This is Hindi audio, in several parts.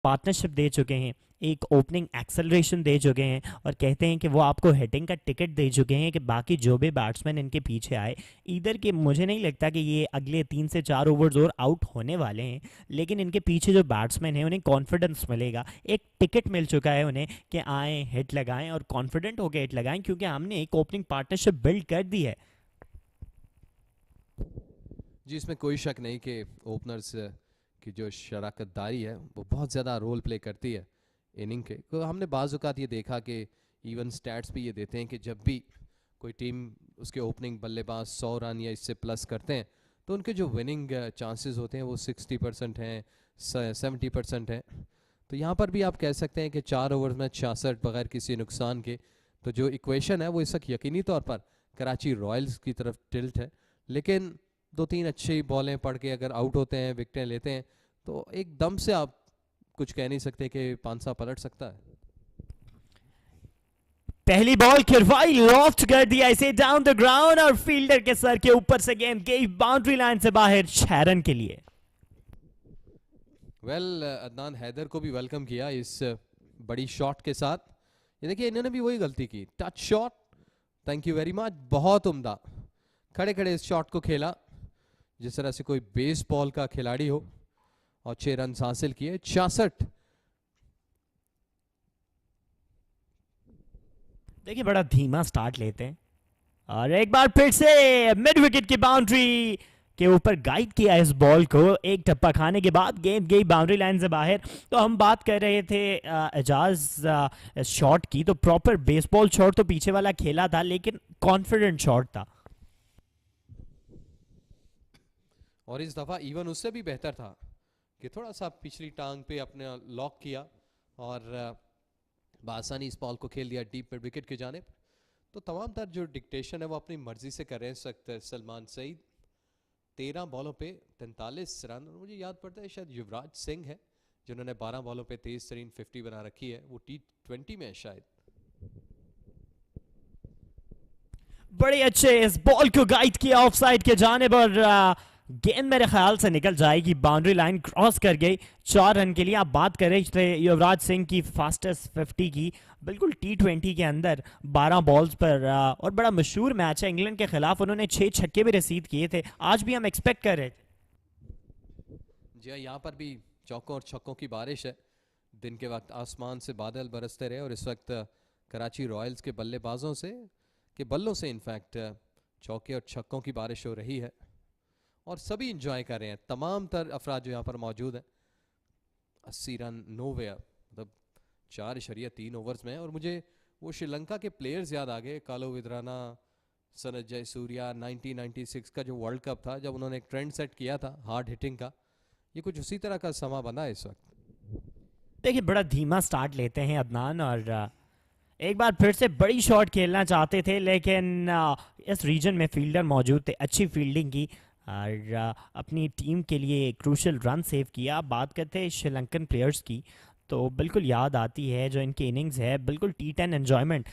पार्टनरशिप दे चुके हैं, एक ओपनिंग एक्सेलरेशन दे चुके हैं, और कहते हैं कि वो आपको हिटिंग का टिकट दे चुके हैं कि बाकी जो भी बैट्समैन इनके पीछे आए, इधर के मुझे नहीं लगता कि ये अगले 3 से 4 ओवर्स और आउट होने वाले हैं, लेकिन इनके पीछे जो बैट्समैन हैं उन्हें कॉन्फिडेंस मिलेगा, एक टिकट मिल चुका है उन्हें कि आएँ हिट लगाएं और कॉन्फिडेंट होकर हिट लगाएं, क्योंकि हमने एक ओपनिंग पार्टनरशिप बिल्ड कर दी है। जी, इसमें कोई शक नहीं कि ओपनर्स की जो शराकतदारी है वो बहुत ज़्यादा रोल प्ले करती है इनिंग के। तो हमने बाज़ औक़ात ये देखा कि इवन स्टैट्स भी ये देते हैं कि जब भी कोई टीम उसके ओपनिंग बल्लेबाज 100 रन या इससे प्लस करते हैं तो उनके जो विनिंग चांसेस होते हैं वो 60% हैं, 70% हैं। तो यहाँ पर भी आप कह सकते हैं कि 4 ओवर में 66 बगैर किसी नुकसान के, तो जो इक्वेशन है वो इस वक्त यकीनी तौर पर कराची रॉयल्स की तरफ टिल्ट है। लेकिन 2-3 अच्छी बॉलें पढ़ के अगर आउट होते हैं, विकेटें लेते हैं, तो एकदम से आप कुछ कह नहीं सकते कि पांसा पलट सकता है। पहली बॉल खिरवाई, लॉफ्ट कर दिया इसे डाउन द ग्राउंड, और फील्डर के सर के ऊपर से गेंद गई बाउंड्री लाइन से बाहर 6 रन के लिए। अदनान हैदर को भी वेलकम किया इस बड़ी शॉट के साथ। ये देखिए इन्होंने भी वही गलती की, touch shot. Thank you very much, बहुत उम्दा खड़े खड़े इस शॉट को खेला जिस तरह से कोई बेसबॉल का खिलाड़ी हो, और 6 रन हासिल किए। 66। देखिए बड़ा धीमा स्टार्ट लेते हैं, और एक बार फिर से मिड विकेट की बाउंड्री के ऊपर गाइड किया इस बॉल को, एक टप्पा खाने के बाद गेंद गई बाउंड्री लाइन से बाहर। तो हम बात कर रहे थे एजाज शॉट की, तो प्रॉपर बेसबॉल शॉट तो पीछे वाला खेला था, लेकिन कॉन्फिडेंट शॉट था, और इस दफा इवन उससे भी बेहतर था कि थोड़ा सा पिछली टांग पे अपने लॉक किया और बासानी इस बॉल को खेल दिया डीप मिड विकेट की जानिब। तो तमाम तर जो डिक्टेशन है वो अपनी मर्जी से कर रहे हैं इस वक्त सलमान सईद। 13 बॉलों पे 43 रन। और मुझे याद पड़ता है शायद युवराज सिंह है जिन्होंने 12 बॉलों पे तेज तरीन 50 बना रखी है, वो T20 में है शायद। बड़े अच्छे इस बॉल को गाइड किया ऑफ साइड के जाने पर, गेंद मेरे ख्याल से निकल जाएगी, बाउंड्री लाइन क्रॉस कर गई 4 रन के लिए। आप बात कर रहे थे युवराज सिंह की फास्टेस्ट 50 की, बिल्कुल T20 के अंदर 12 बॉल्स पर, और बड़ा मशहूर मैच है इंग्लैंड के खिलाफ, उन्होंने 6 छक्के भी रसीद किए थे, आज भी हम एक्सपेक्ट कर रहे थे। जी हाँ, यहाँ पर भी चौकों और छक्कों की बारिश है। दिन के वक्त आसमान से बादल बरसते रहे और इस वक्त कराची रॉयल्स के बल्लेबाजों से के बल्लों से इनफैक्ट चौके और छक्कों की बारिश हो रही है, और सभी इंजॉय कर रहे हैं। तमाम तर अफराद जो यहाँ पर मौजूद हैं। 80 रन नो वे, मतलब 4.3 ओवर्स में। और मुझे वो श्रीलंका के प्लेयर्स याद आ गए, कालो विद्राना, सनत जयसूर्या। 1996 का जो वर्ल्ड कप था जब उन्होंने एक ट्रेंड सेट किया था हार्ड हिटिंग का, ये कुछ उसी तरह का समा बना है इस वक्त। देखिए बड़ा धीमा स्टार्ट लेते हैं अदनान, और एक बार फिर से बड़ी शॉट खेलना चाहते थे, लेकिन इस रीजन में फील्डर मौजूद थे, अच्छी फील्डिंग की, और अपनी टीम के लिए क्रूशल रन सेव किया। बात करते हैं श्रीलंकन प्लेयर्स की, तो बिल्कुल याद आती है जो इनकी इनिंग्स है, बिल्कुल T10 एन्जॉयमेंट।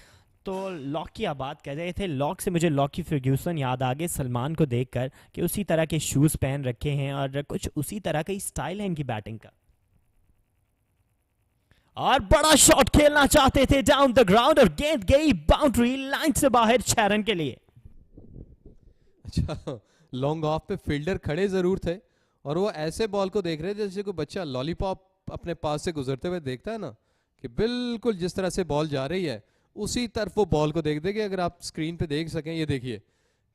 तो लॉक की आप बात कर रहे थे, लॉक से मुझे लॉकी फर्ग्यूसन याद आ गए सलमान को देखकर, कि उसी तरह के शूज़ पहन रखे हैं और कुछ उसी तरह का ही स्टाइल है इनकी बैटिंग का, और बड़ा शॉट खेलना चाहते थे डाउन द ग्राउंड, और गेंद गई बाउंड्री लाइन से बाहर 6 रन के लिए। अच्छा, लॉन्ग ऑफ पे फील्डर खड़े जरूर थे और वो ऐसे बॉल को देख रहे थे जैसे कोई बच्चा लॉलीपॉप अपने पास से गुजरते हुए देखता है ना, कि बिल्कुल जिस तरह से बॉल जा रही है उसी तरफ वो बॉल को देख देंगे। अगर आप स्क्रीन पे देख सकें, ये देखिए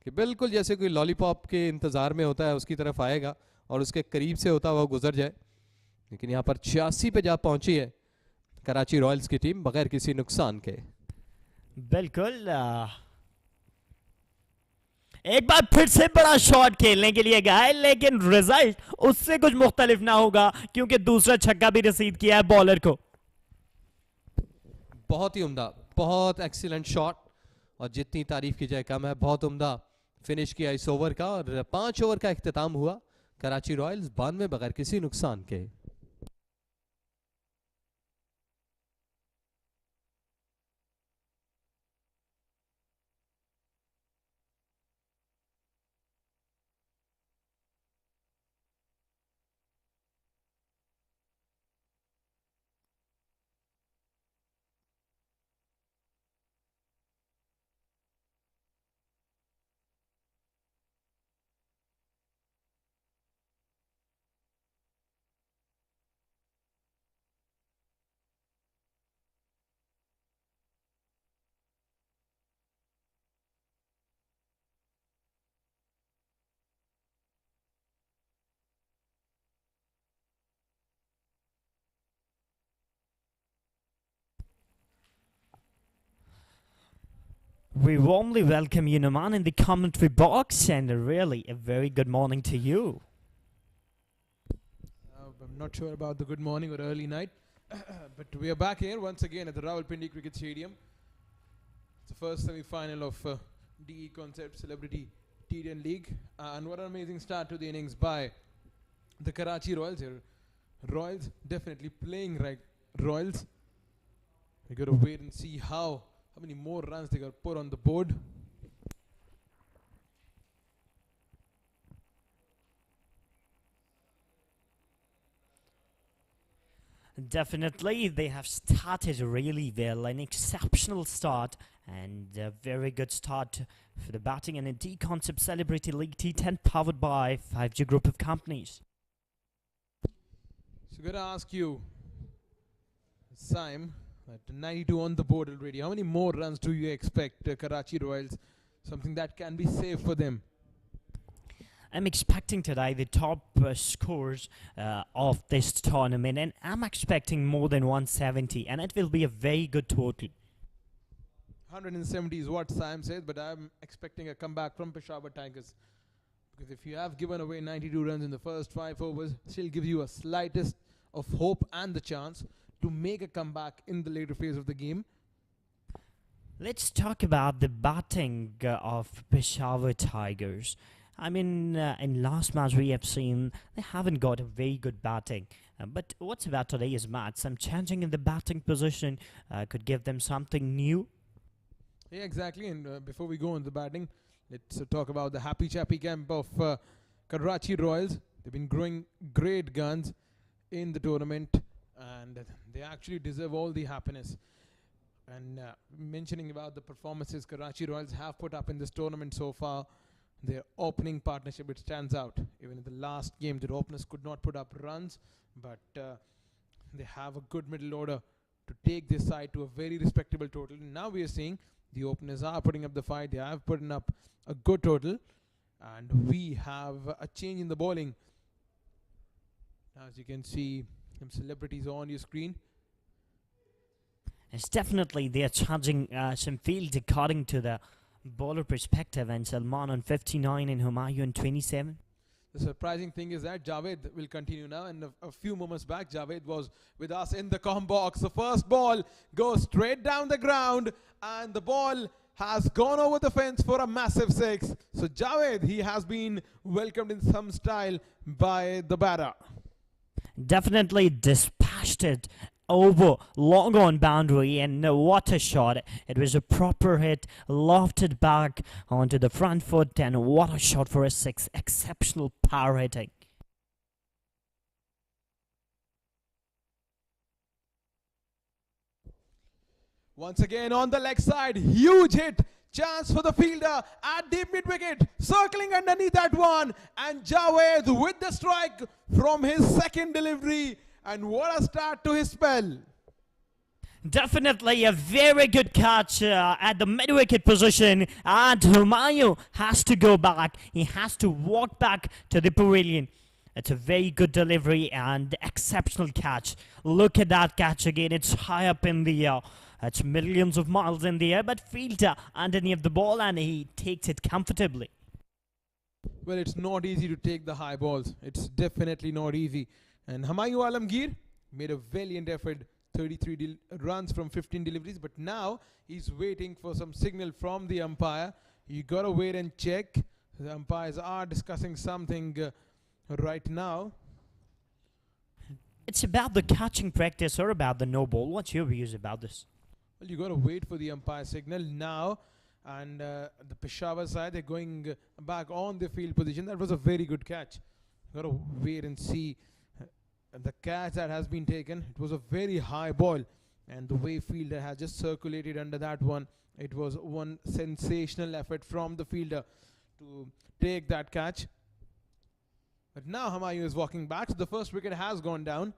कि बिल्कुल जैसे कोई लॉलीपॉप के इंतजार में होता है उसकी तरफ आएगा और उसके करीब से होता हुआ गुजर जाए। लेकिन यहाँ पर 86 पे जा पहुंची है कराची रॉयल्स की टीम बगैर किसी नुकसान के। बिल्कुल, एक बार फिर से बड़ा शॉट खेलने के लिए गया, लेकिन रिजल्ट उससे कुछ मुख्तलिफ ना होगा, क्योंकि दूसरा छक्का भी रसीद किया है बॉलर को। बहुत ही उम्दा, बहुत एक्सीलेंट शॉट, और जितनी तारीफ की जाए कम है। बहुत उम्दा फिनिश किया इस ओवर का, और 5 ओवर का इख्तिताम हुआ कराची रॉयल्स 92 बगैर किसी नुकसान के। We warmly welcome you, Naman, in the commentary box, and really a very good morning to you. I'm not sure about the good morning or early night, but we are back here once again at the Rawalpindi Cricket Stadium. It's the first semi-final of Deconcepts Celebrity T10 League, and what an amazing start to the innings by the Karachi Royals here. Royals definitely playing right. Royals. We got to wait and see how many more runs they got to put on the board. Definitely, they have started really well, an exceptional start, and a very good start for the batting and a Deconcept Celebrity League T10 powered by 5G Group of Companies. So, got to ask you, Sim, at 92 on the board already. How many more runs do you expect Karachi Royals? Something that can be safe for them. I'm expecting today the top scores of this tournament, and I'm expecting more than 170, and it will be a very good total. 170 is what Sam says, but I'm expecting a comeback from Peshawar Tigers. Because if you have given away 92 runs in the first 5 overs, still gives you a slightest of hope and the chance to make a comeback in the later phase of the game. Let's talk about the batting of Peshawar Tigers. I mean, in last match we have seen they haven't got a very good batting. But what's about today's match? Some changing in the batting position could give them something new. Yeah, exactly. And before we go on the batting, let's talk about the happy chappy camp of Karachi Royals. They've been growing great guns in the tournament, and they actually deserve all the happiness. And mentioning about the performances Karachi Royals have put up in this tournament so far, their opening partnership, it stands out. Even in the last game, their openers could not put up runs, but they have a good middle order to take this side to a very respectable total. Now we are seeing the openers are putting up the fight. They have put up a good total, and we have a change in the bowling. As you can see, some celebrities on your screen. It's definitely they are charging some field according to the bowler perspective, and Salman on 59 and Humayun on 27. The surprising thing is that Javed will continue now, and a few moments back Javed was with us in the com box. The first ball goes straight down the ground, and the ball has gone over the fence for a massive 6. So Javed, he has been welcomed in some style by the batter. Definitely dispatched it over long on boundary, and what a shot. It was a proper hit, lofted back onto the front foot, and what a shot for a 6. Exceptional power hitting. Once again on the leg side, huge hit. Chance for the fielder at deep mid wicket, circling underneath that one, and Javed with the strike from his second delivery, and what a start to his spell. Definitely a very good catch at the mid-wicket position, and Humayun has to go back. He has to walk back to the pavilion. It's a very good delivery and exceptional catch. Look at that catch again. It's high up in the air. It's millions of miles in the air, but fielder underneath the ball, and he takes it comfortably. Well, it's not easy to take the high balls. It's definitely not easy. And Humayun Alamgir made a valiant effort, 33 runs from 15 deliveries, but now he's waiting for some signal from the umpire. You gotta wait and check. The umpires are discussing something right now. It's about the catching practice or about the no ball. What's your views about this? Well, you gotta wait for the umpire signal now. And the Peshawar side, they're going back on the field position. That was a very good catch. You gotta wait and see the catch that has been taken. It was a very high ball, and the way fielder has just circulated under that one, it was one sensational effort from the fielder to take that catch. But now Humayun is walking back, so the first wicket has gone down.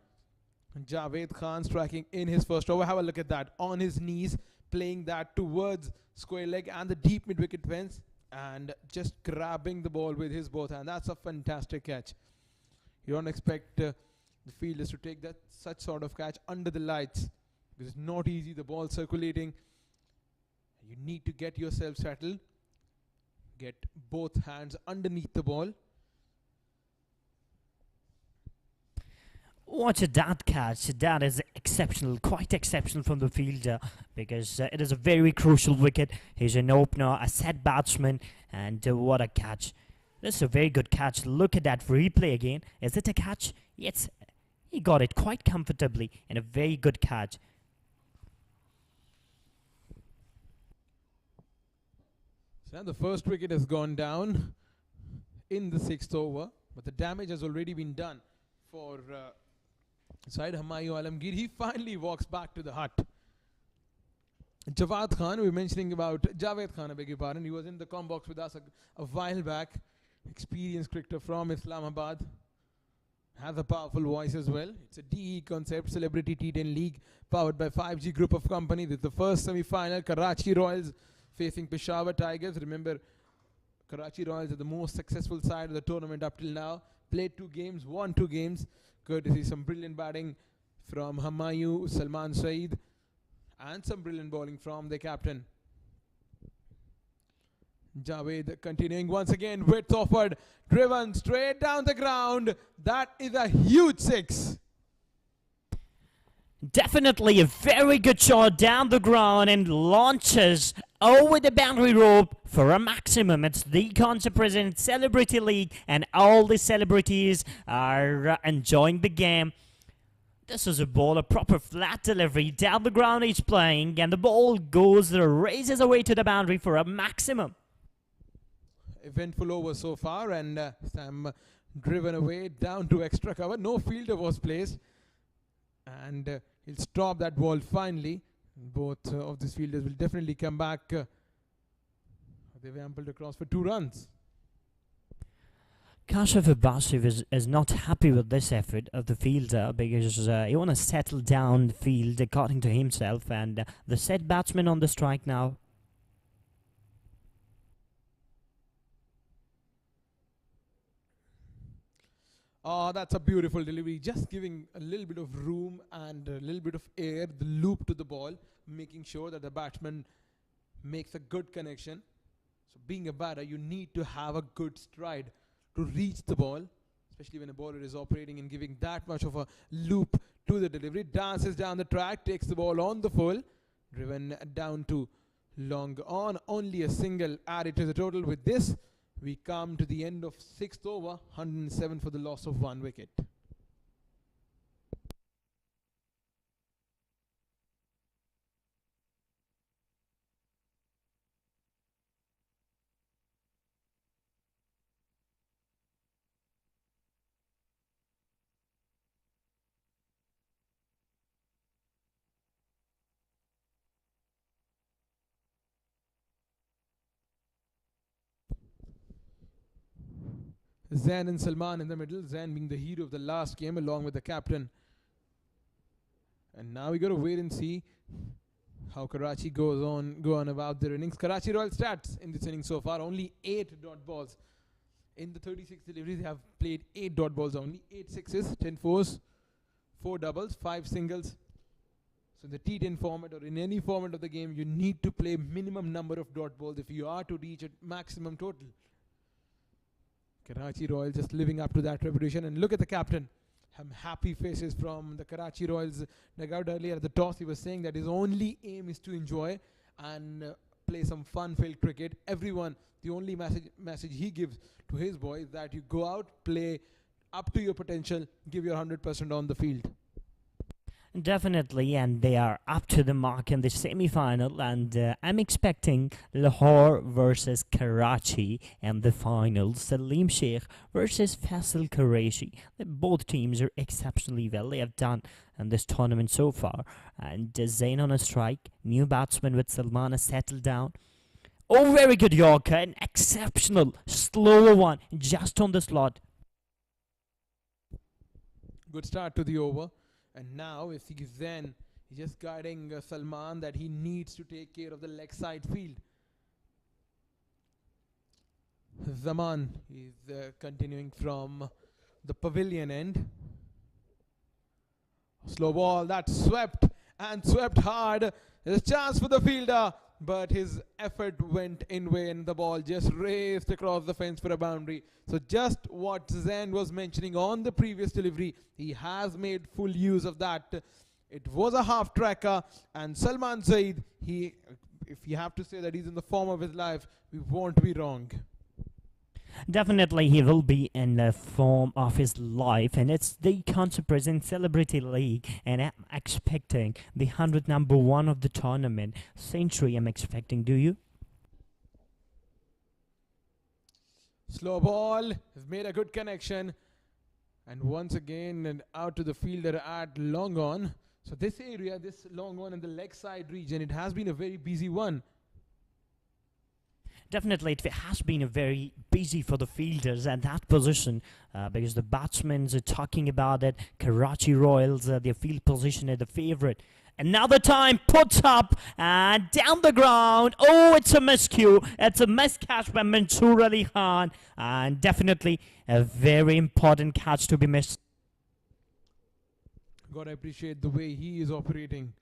Javed Khan striking in his first over. Have a look at that, on his knees, playing that towards square leg and the deep mid wicket fence, and just grabbing the ball with his both hands. That's a fantastic catch. You don't expect the fielders to take that such sort of catch under the lights, because it's not easy. The ball circulating. You need to get yourself settled. Get both hands underneath the ball. Watch that catch. That is exceptional, quite exceptional from the fielder, because it is a very crucial wicket. He's an opener, a set batsman, and what a catch. This is a very good catch. Look at that replay again. Is it a catch? Yes, he got it quite comfortably and a very good catch. So now the first wicket has gone down in the 6th over, but the damage has already been done for side Humayun Alamgir. He finally walks back to the hut. Jawad Khan, we were mentioning about Javed Khan, I beg your pardon. He was in the com box with us a while back. Experienced cricketer from Islamabad. Has a powerful voice as well. It's a Deconcepts Celebrity T10 League powered by 5G Group of Company. This is the first semi-final. Karachi Royals facing Peshawar Tigers. Remember, Karachi Royals are the most successful side of the tournament up till now. Played 2 games, won 2 games. Courtesy some brilliant batting from Humayun, Salman Saeed, and some brilliant bowling from the captain. Javed continuing once again, width offered, driven straight down the ground. That is a huge 6. Definitely a very good shot down the ground and launches over the boundary rope for a maximum. It's the Deconcepts President Celebrity League and all the celebrities are enjoying the game. This is a ball, a proper flat delivery down the ground he's playing, and the ball races away to the boundary for a maximum. Eventful over so far, and Sam driven away down to extra cover. No fielder was placed, and he'll stop that ball finally. Both of these fielders will definitely come back. They were ampled across for 2 runs. Kashif Abbasif is not happy with this effort of the fielder because he want to settle down the field according to himself, and the set batsman on the strike now. Oh, that's a beautiful delivery. Just giving a little bit of room and a little bit of air, the loop to the ball, making sure that the batsman makes a good connection. So being a batter, you need to have a good stride to reach the ball, especially when a bowler is operating and giving that much of a loop to the delivery. Dances down the track, takes the ball on the full, driven down to long on. Only a single added to the total. With this, we come to the end of 6th over, 107 for the loss of 1 wicket. Zain and Salman in the middle. Zain being the hero of the last game along with the captain. And now we got to wait and see how Karachi go on about their innings. Karachi Royal stats in this inning so far, only 8 dot balls. In the 36 deliveries, they have played 8 dot balls only. 8 sixes, 10 fours, 4 doubles, 5 singles. So in the T10 format or in any format of the game, you need to play minimum number of dot balls if you are to reach a maximum total. Karachi Royals just living up to that reputation. And look at the captain. Happy faces from the Karachi Royals dugout. Earlier at the toss, he was saying that his only aim is to enjoy and play some fun-filled cricket. Everyone, the only message he gives to his boys is that you go out, play up to your potential, give your 100% on the field. Definitely, and they are up to the mark in the semi-final, and I'm expecting Lahore versus Karachi and the final. Salim Sheikh versus Faisal Qureshi. Both teams are exceptionally well. They have done in this tournament so far. And Zain on a strike, new batsman with Salman settled down. Oh, very good Yorker, an exceptional slower one just on the slot. Good start to the over. And now if he gives Zain, he's just guiding Salman that he needs to take care of the leg side field. Zaman is continuing from the pavilion end. Slow ball that swept and swept hard. There's a chance for the fielder. but his effort went in vain and the ball just raced across the fence for a boundary. So just what Zain was mentioning on the previous delivery, he has made full use of that. It was a half tracker, and Salman Zaid, if you have to say that he's in the form of his life, we won't be wrong. Definitely, he will be in the form of his life, and it's the Deconcepts Present Celebrity League, and I'm expecting the 100th number one of the tournament century. I'm expecting. Do you? Slow ball has made a good connection, and once again and out to the fielder at long on. So this area, this long on in the leg side region, it has been a very busy one. Definitely, it has been a very busy for the fielders at that position because the batsmen are talking about it. Karachi Royals, their field position is the favourite. Another time, puts up and down the ground. Oh, it's a miscue. It's a miscatch by Mansoor Ali Khan. And definitely a very important catch to be missed. Gotta appreciate the way he is operating.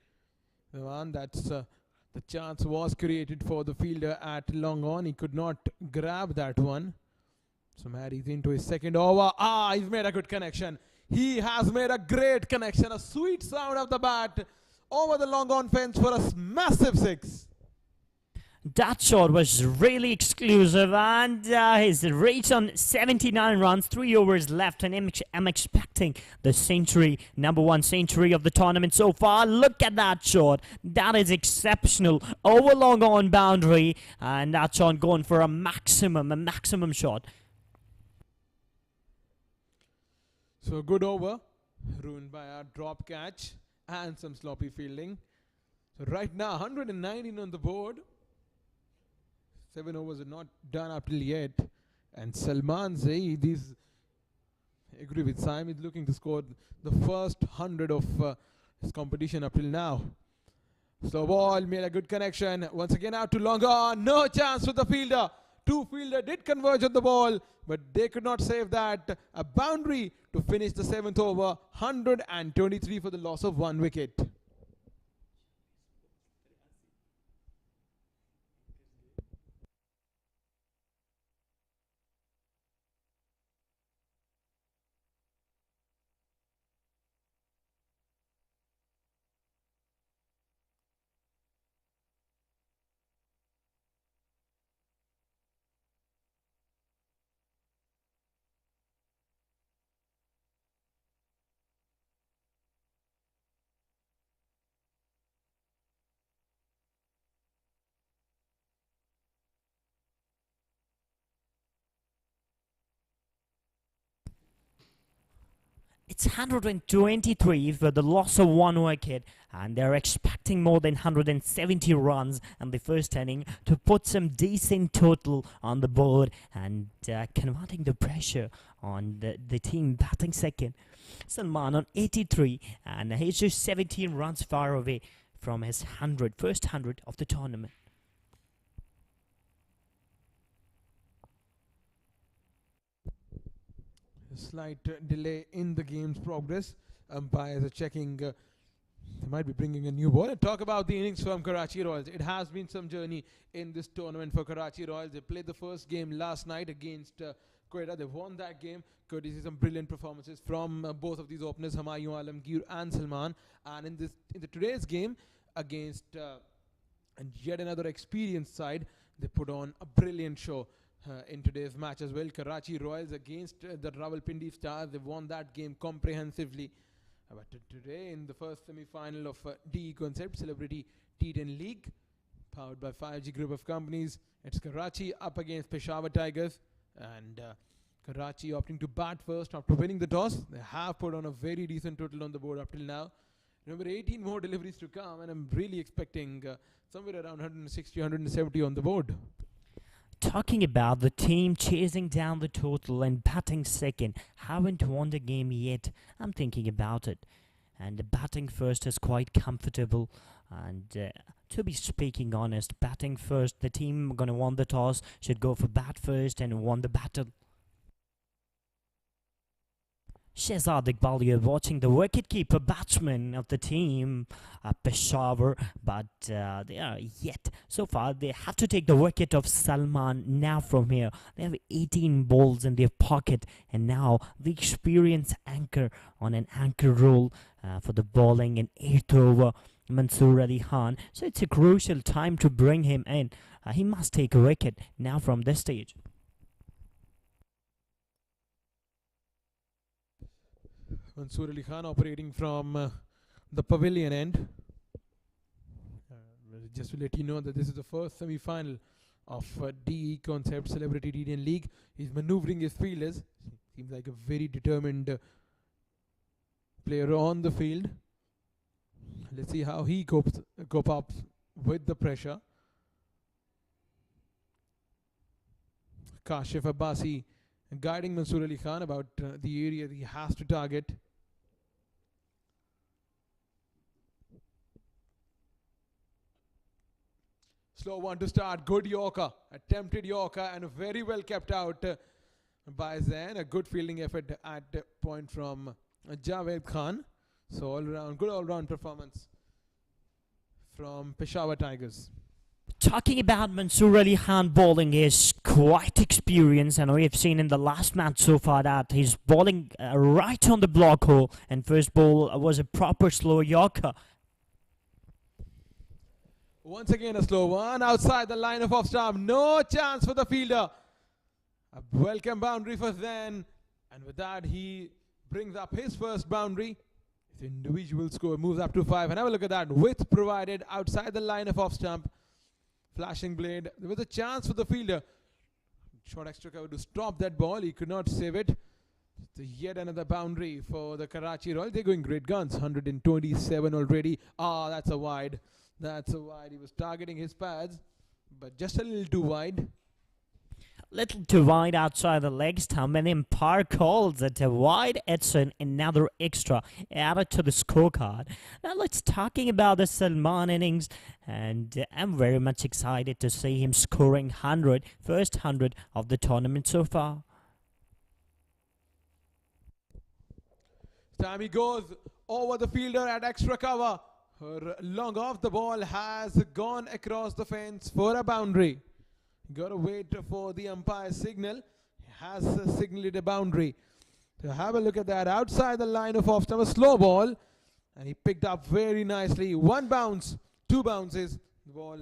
The chance was created for the fielder at long on. He could not grab that one. So Maddie's into his second over. He's made a good connection. He has made a great connection. A sweet sound of the bat over the long on fence for a massive six. That shot was really exclusive, and he's reached on 79 runs, 3 overs left, and I'm expecting the century, number one century of the tournament so far. Look at that shot. That is exceptional. Over long on boundary, and that shot going for a maximum shot. So a good over, ruined by a drop catch and some sloppy fielding. So right now, 119 on the board. 7 overs are not done up till yet. And Salman Zaid is, I agree with Saim, is looking to score the first 100 of his competition up till now. Slow ball, made a good connection. Once again out to long on. No chance for the fielder. Two fielder did converge on the ball, but they could not save that. A boundary to finish the 7th over. 123 for the loss of 1 wicket. It's 123 for the loss of 1 wicket, and they're expecting more than 170 runs in the first inning to put some decent total on the board and converting the pressure on the team batting second. Salman on 83, and he's just 17 runs far away from his first 100 of the tournament. A slight delay in the game's progress. Umpires are checking. They might be bringing a new ball. And talk about the innings from Karachi Royals. It has been some journey in this tournament for Karachi Royals. They played the first game last night against Quetta. They won that game courtesy of some brilliant performances from both of these openers, Humayun Alamgir and Salman. And in today's game against and yet another experienced side, they put on a brilliant show. In today's match as well. Karachi Royals against the Rawalpindi Stars. They won that game comprehensively. But today in the first semi-final of Deconcepts Celebrity T10 League, powered by 5G Group of Companies, it's Karachi up against Peshawar Tigers. And Karachi opting to bat first after winning the toss. They have put on a very decent total on the board up till now. Remember, 18 more deliveries to come, and I'm really expecting somewhere around 160, 170 on the board. Talking about the team chasing down the total and batting second, haven't won the game yet. I'm thinking about it. And the batting first is quite comfortable. And to be speaking honest, batting first, the team gonna won the toss, should go for bat first and won the battle. Shehzad Iqbal, you're watching the wicketkeeper batsman of the team, Peshawar, but they are yet so far. They have to take the wicket of Salman now from here. They have 18 balls in their pocket, and now the experienced anchor on an anchor role for the bowling in 8th over, Mansoor Ali Khan. So it's a crucial time to bring him in. He must take a wicket now from this stage. Mansoor Ali Khan operating from the pavilion end. Just to let you know that this is the first semi-final of Deconcepts Celebrity T10 League. He's maneuvering his fielders. Seems like a very determined player on the field. Let's see how he cope up with the pressure. Kashif Abbasi guiding Mansoor Ali Khan about the area that he has to target. Slow one to start. Good Yorker. Attempted Yorker and very well kept out by Zain. A good fielding effort at point from Javed Khan. So good all round performance from Peshawar Tigers. Talking about Mansoor Ali Khan bowling is quite experienced, and we have seen in the last match so far that he's bowling right on the block hole, and first ball was a proper slow Yorker. Once again a slow one outside the line of off stump. No chance for the fielder. A welcome boundary for Zain, and with that he brings up his first boundary. His individual score moves up to 5, and have a look at that. Width provided outside the line of off stump. Flashing blade. There was a chance for the fielder. Short extra cover to stop that ball. He could not save it. So yet another boundary for the Karachi Royals. They're going great guns. 127 already. That's a wide. That's a wide. He was targeting his pads, but just a little too wide. Little too wide outside the leg stump, and umpire calls it a wide. It's another extra added to the scorecard. Now let's talking about the Salman innings, and I'm very much excited to see him scoring 100, first 100 of the tournament so far. Time he goes over the fielder at extra cover. Her long off the ball has gone across the fence for a boundary. Got to wait for the umpire's signal. He has signaled a boundary. To have a look at that, outside the line of off stump, a slow ball, and he picked up very nicely. One bounce, two bounces. The ball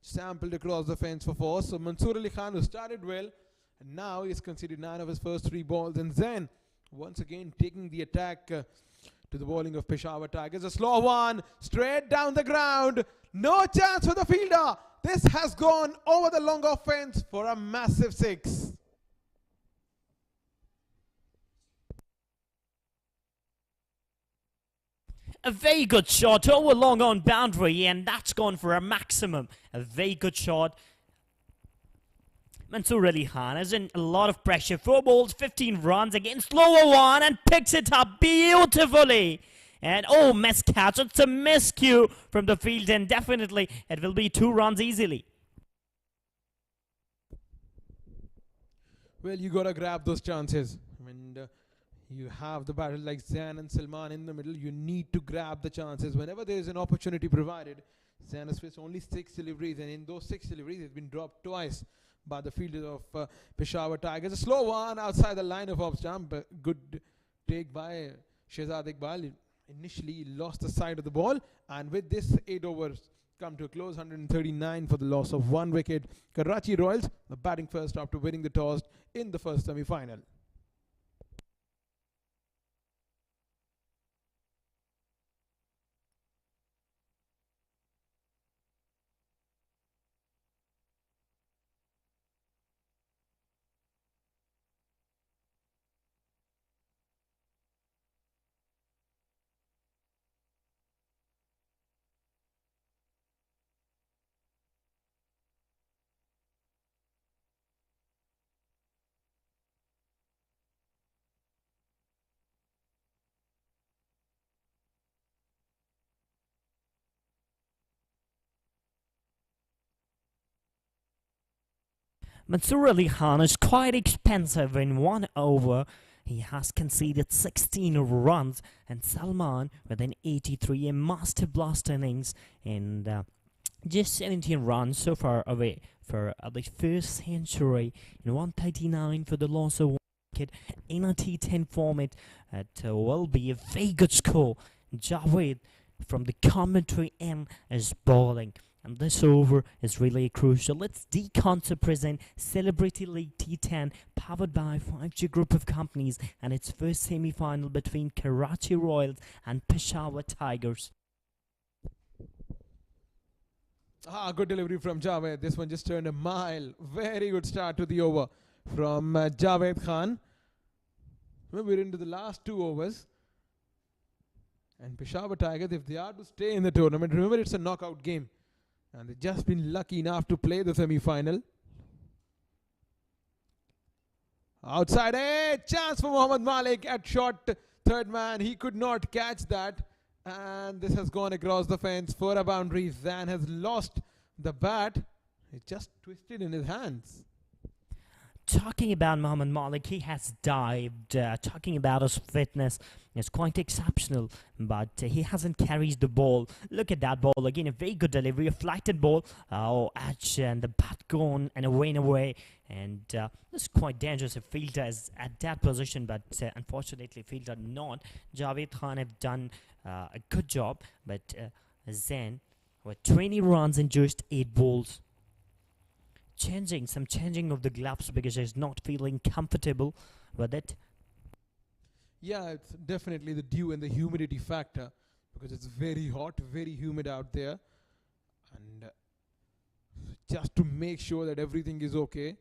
sampled across the fence for 4. So Mansoor Ali Khan, who started well, and now he's conceded 9 of his first 3 balls. And then once again taking the attack to the bowling of Peshawar Tigers. A slow one, straight down the ground. No chance for the fielder. This has gone over the long off fence for a massive 6. A very good shot over long on boundary, and that's gone for a maximum. A very good shot. Mansoor Ali Khan is in a lot of pressure. 4 balls, 15 runs against lower one, and picks it up beautifully. And miss catch. It's a miscue from the field, and definitely it will be 2 runs easily. Well, you got to grab those chances. And you have the battle like Zain and Salman in the middle. You need to grab the chances. Whenever there is an opportunity provided, Zain has faced only 6 deliveries, and in those 6 deliveries, he's been dropped twice by the fielder of Peshawar Tigers. A slow one outside the line of off stump. Good take by Shehzad Iqbal. Initially lost the side of the ball, and with this 8 overs come to a close, 139 for the loss of 1 wicket. Karachi Royals the batting first after winning the toss in the first semi-final. Mansoor Ali Khan is quite expensive in 1 over. he has conceded 16 runs, and Salman with an 83, a master blast innings, and just 17 runs so far away for the first century in 139 for the loss of 1 wicket in a T10 format. It will be a very good score. Javed from the commentary end is bowling, and this over is really crucial. It's Deconcepts present Celebrity League T10 powered by 5G Group of Companies, and its first semi-final between Karachi Royals and Peshawar Tigers. Good delivery from Javed. This one just turned a mile. Very good start to the over from Javed Khan. We're into the last 2 overs. And Peshawar Tigers, if they are to stay in the tournament, remember it's a knockout game. And they've just been lucky enough to play the semi-final. Outside, chance for Mohammad Malik at short third man. He could not catch that. And this has gone across the fence for a boundary. Zan has lost the bat. It just twisted in his hands. Talking about Mohammad Malik, he has dived. Talking about his fitness, it's quite exceptional, but he hasn't carried the ball. Look at that ball again, a very good delivery, a flighted ball. Edge and the bat gone and away and away. And it's quite dangerous if fielder is at that position, but unfortunately fielder not. Javed Khan have done a good job, but Zain with 20 runs and just 8 balls. Changing of the gloves because he's not feeling comfortable with it. Yeah, it's definitely the dew and the humidity factor, because it's very hot, very humid out there. And just to make sure that everything is okay,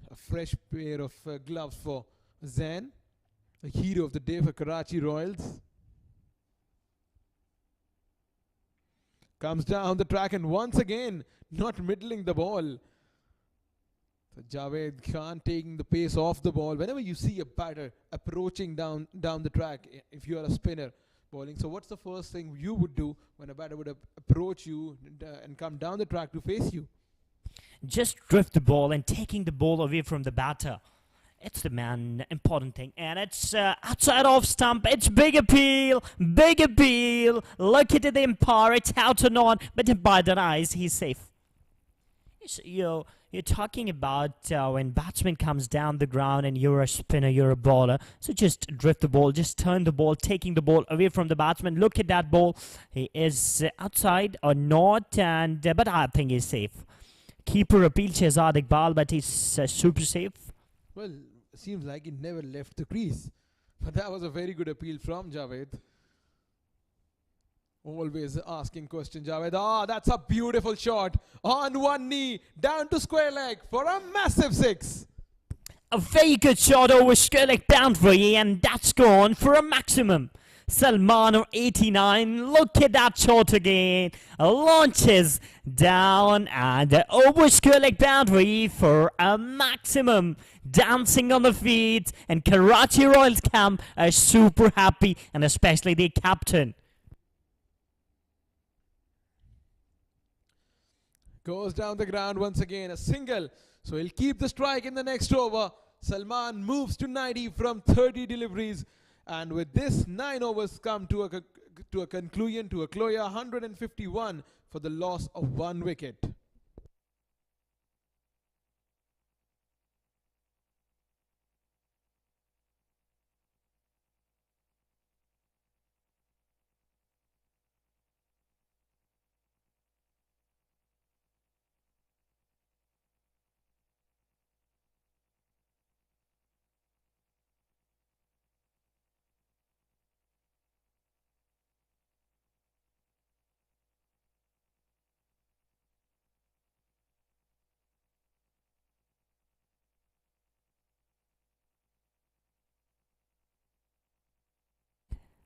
a fresh pair of gloves for Zain, the hero of the day for Karachi Royals. Comes down the track and once again not middling the ball. So Javed Khan taking the pace off the ball. Whenever you see a batter approaching down the track, if you are a spinner bowling, so what's the first thing you would do when a batter would approach you and come down the track to face you? Just drift the ball and taking the ball away from the batter. It's the important thing. And it's outside off stump. It's big appeal. Big appeal. Look at the umpire. It's out or not. But by the eyes, he's safe. You're talking about when batsman comes down the ground and you're a spinner, you're a bowler. So just drift the ball. Just turn the ball, taking the ball away from the batsman. Look at that ball. He is outside or not. And but I think he's safe. Keeper appeal Shehzad Iqbal, but he's super safe. Well, seems like he never left the crease. But that was a very good appeal from Javed. Always asking question, Javed. That's a beautiful shot. On one knee, down to square leg for a massive 6. A very good shot over square leg boundary, and that's gone for a maximum. Salman 89, look at that shot again. Launches down and over square leg boundary for a maximum. Dancing on the feet, and Karachi Royals camp are super happy, and especially the captain. Goes down the ground once again, a single. So he'll keep the strike in the next over. Salman moves to 90 from 30 deliveries. And with this, 9 overs come to a conclusion, to a closure, 151 for the loss of 1 wicket.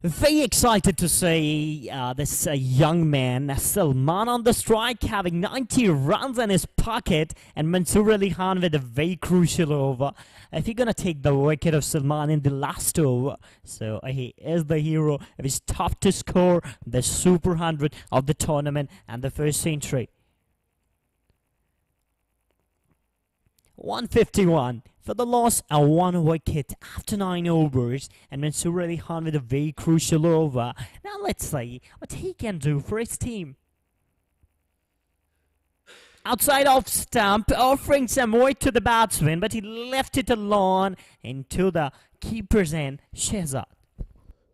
Very excited to see this young man, Salman, on the strike, having 90 runs in his pocket, and Mansoor Ali Khan with a very crucial over. If you're going to take the wicket of Salman in the last over, so he is the hero. He's top to score the Super 100 of the tournament and the first century. 151 for the loss of 1 wicket after 9 overs, and Mansoor Ali Khan with a very crucial over. Now let's see what he can do for his team. Outside off stump, offering some weight to the batsman, but he left it alone into the keeper's end, Shehzad.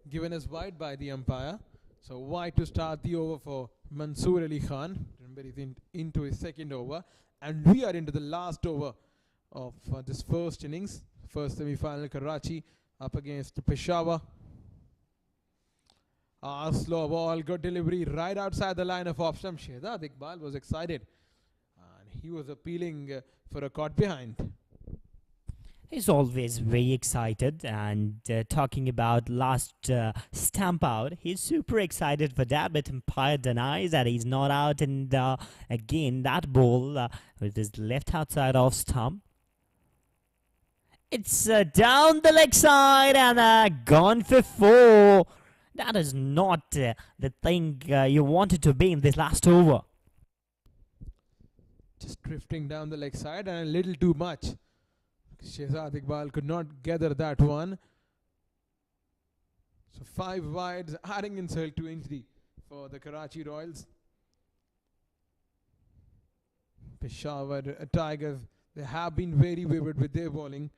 Given as wide by the umpire. So wide to start the over for Mansoor Ali Khan. Remember, he's into his second over. And we are into the last over of this first innings. First semi-final, Karachi up against Peshawar. Slow ball, good delivery right outside the line of off stump. Shehzad Iqbal was excited. And he was appealing for a caught behind. He's always very excited, and talking about last stamp out, he's super excited for that, but umpire denies that he's not out, and again that ball with his left outside off stump. It's down the leg side and gone for 4. That is not the thing you wanted to be in this last over. Just drifting down the leg side and a little too much. Shehzad Iqbal could not gather that one. So 5 wides, adding insult to injury for the Karachi Royals. Peshawar Tigers, they have been very wayward with their bowling.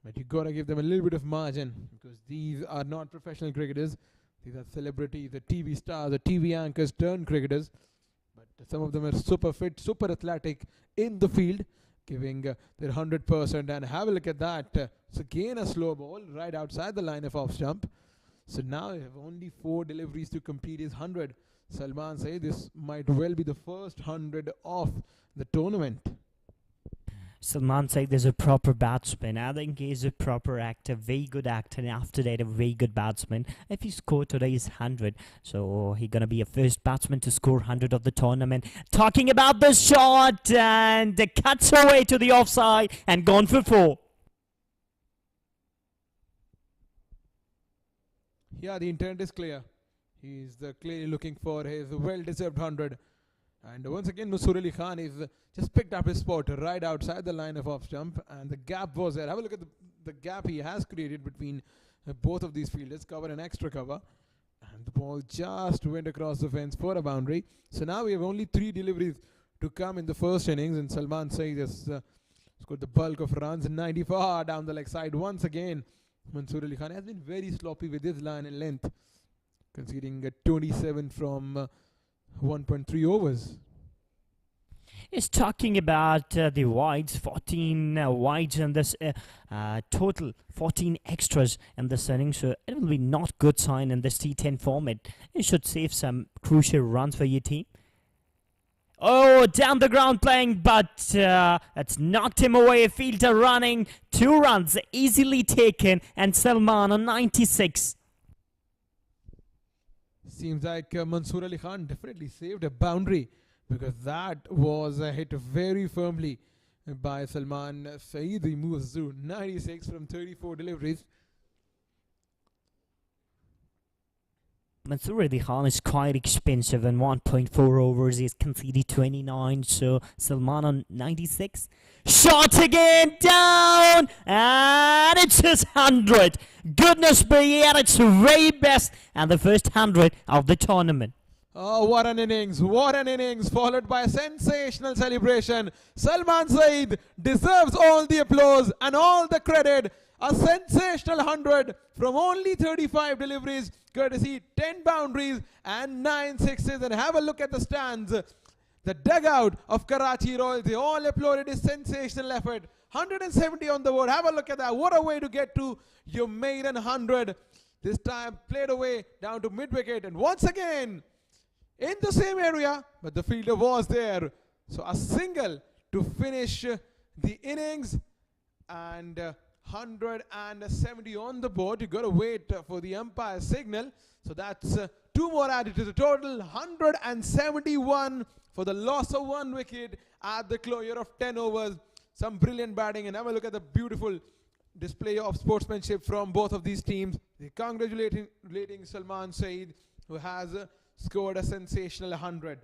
But you got to give them a little bit of margin, because these are not professional cricketers. These are celebrities, the TV stars, the TV anchors turned cricketers. But some of them are super fit, super athletic in the field, giving their 100%. And have a look at that. It's again a slow ball right outside the line of off stump. So now you have only 4 deliveries to complete his 100. Salman says this might well be the first 100 of the tournament. Salman Saeed is a proper batsman. I think he's a proper actor, very good actor, and after that a very good batsman. If he scored today's 100, so he's gonna be a first batsman to score 100 of the tournament. Talking about the shot, and it cuts away to the offside and gone for 4. Yeah, the intent is clear. He's clearly looking for his well-deserved 100. And once again, Mansoor Ali Khan is just picked up his spot right outside the line of off stump, and the gap was there. Have a look at the gap he has created between both of these fielders. Cover and extra cover, and the ball just went across the fence for a boundary. So now we have only 3 deliveries to come in the first innings, and Salman Saeed has scored the bulk of runs, 94 down the leg side. Once again, Mansoor Ali Khan has been very sloppy with his line and length, conceding 27 from 1.3 overs. Is talking about the wides, 14 wides in this total, 14 extras in this inning, so it will be not good sign in this T10 format. You should save some crucial runs for your team. Oh, down the ground playing, but it's knocked him away. Fielder running, 2 runs easily taken, and Salman on 96. Seems like Mansoor Ali Khan definitely saved a boundary, because that was hit very firmly by Salman Saeed. He moves to 96 from 34 deliveries. Mansoor Ali Khan is quite expensive in 1.4 overs. He's conceded 29, so Salman on 96. Shot again, down, and it's his 100. Goodness me, at its very best, and the first 100 of the tournament. Oh, what an innings, followed by a sensational celebration. Salman Saeed deserves all the applause and all the credit. A sensational 100 from only 35 deliveries, courtesy 10 boundaries and 9 sixes. And have a look at the stands. The dugout of Karachi Royals, they all applauded his sensational effort. 170 on the board. Have a look at that. What a way to get to your maiden 100. This time played away down to mid-wicket. And once again, in the same area, but the fielder was there. So a single to finish the innings, and 170 on the board. You got to wait for the umpire signal. So that's 2 more added to the total. 171 for the loss of 1 wicket at the closure of 10 overs. Some brilliant batting, and have a look at the beautiful display of sportsmanship from both of these teams. They're congratulating Salman Saeed, who has scored a sensational 100.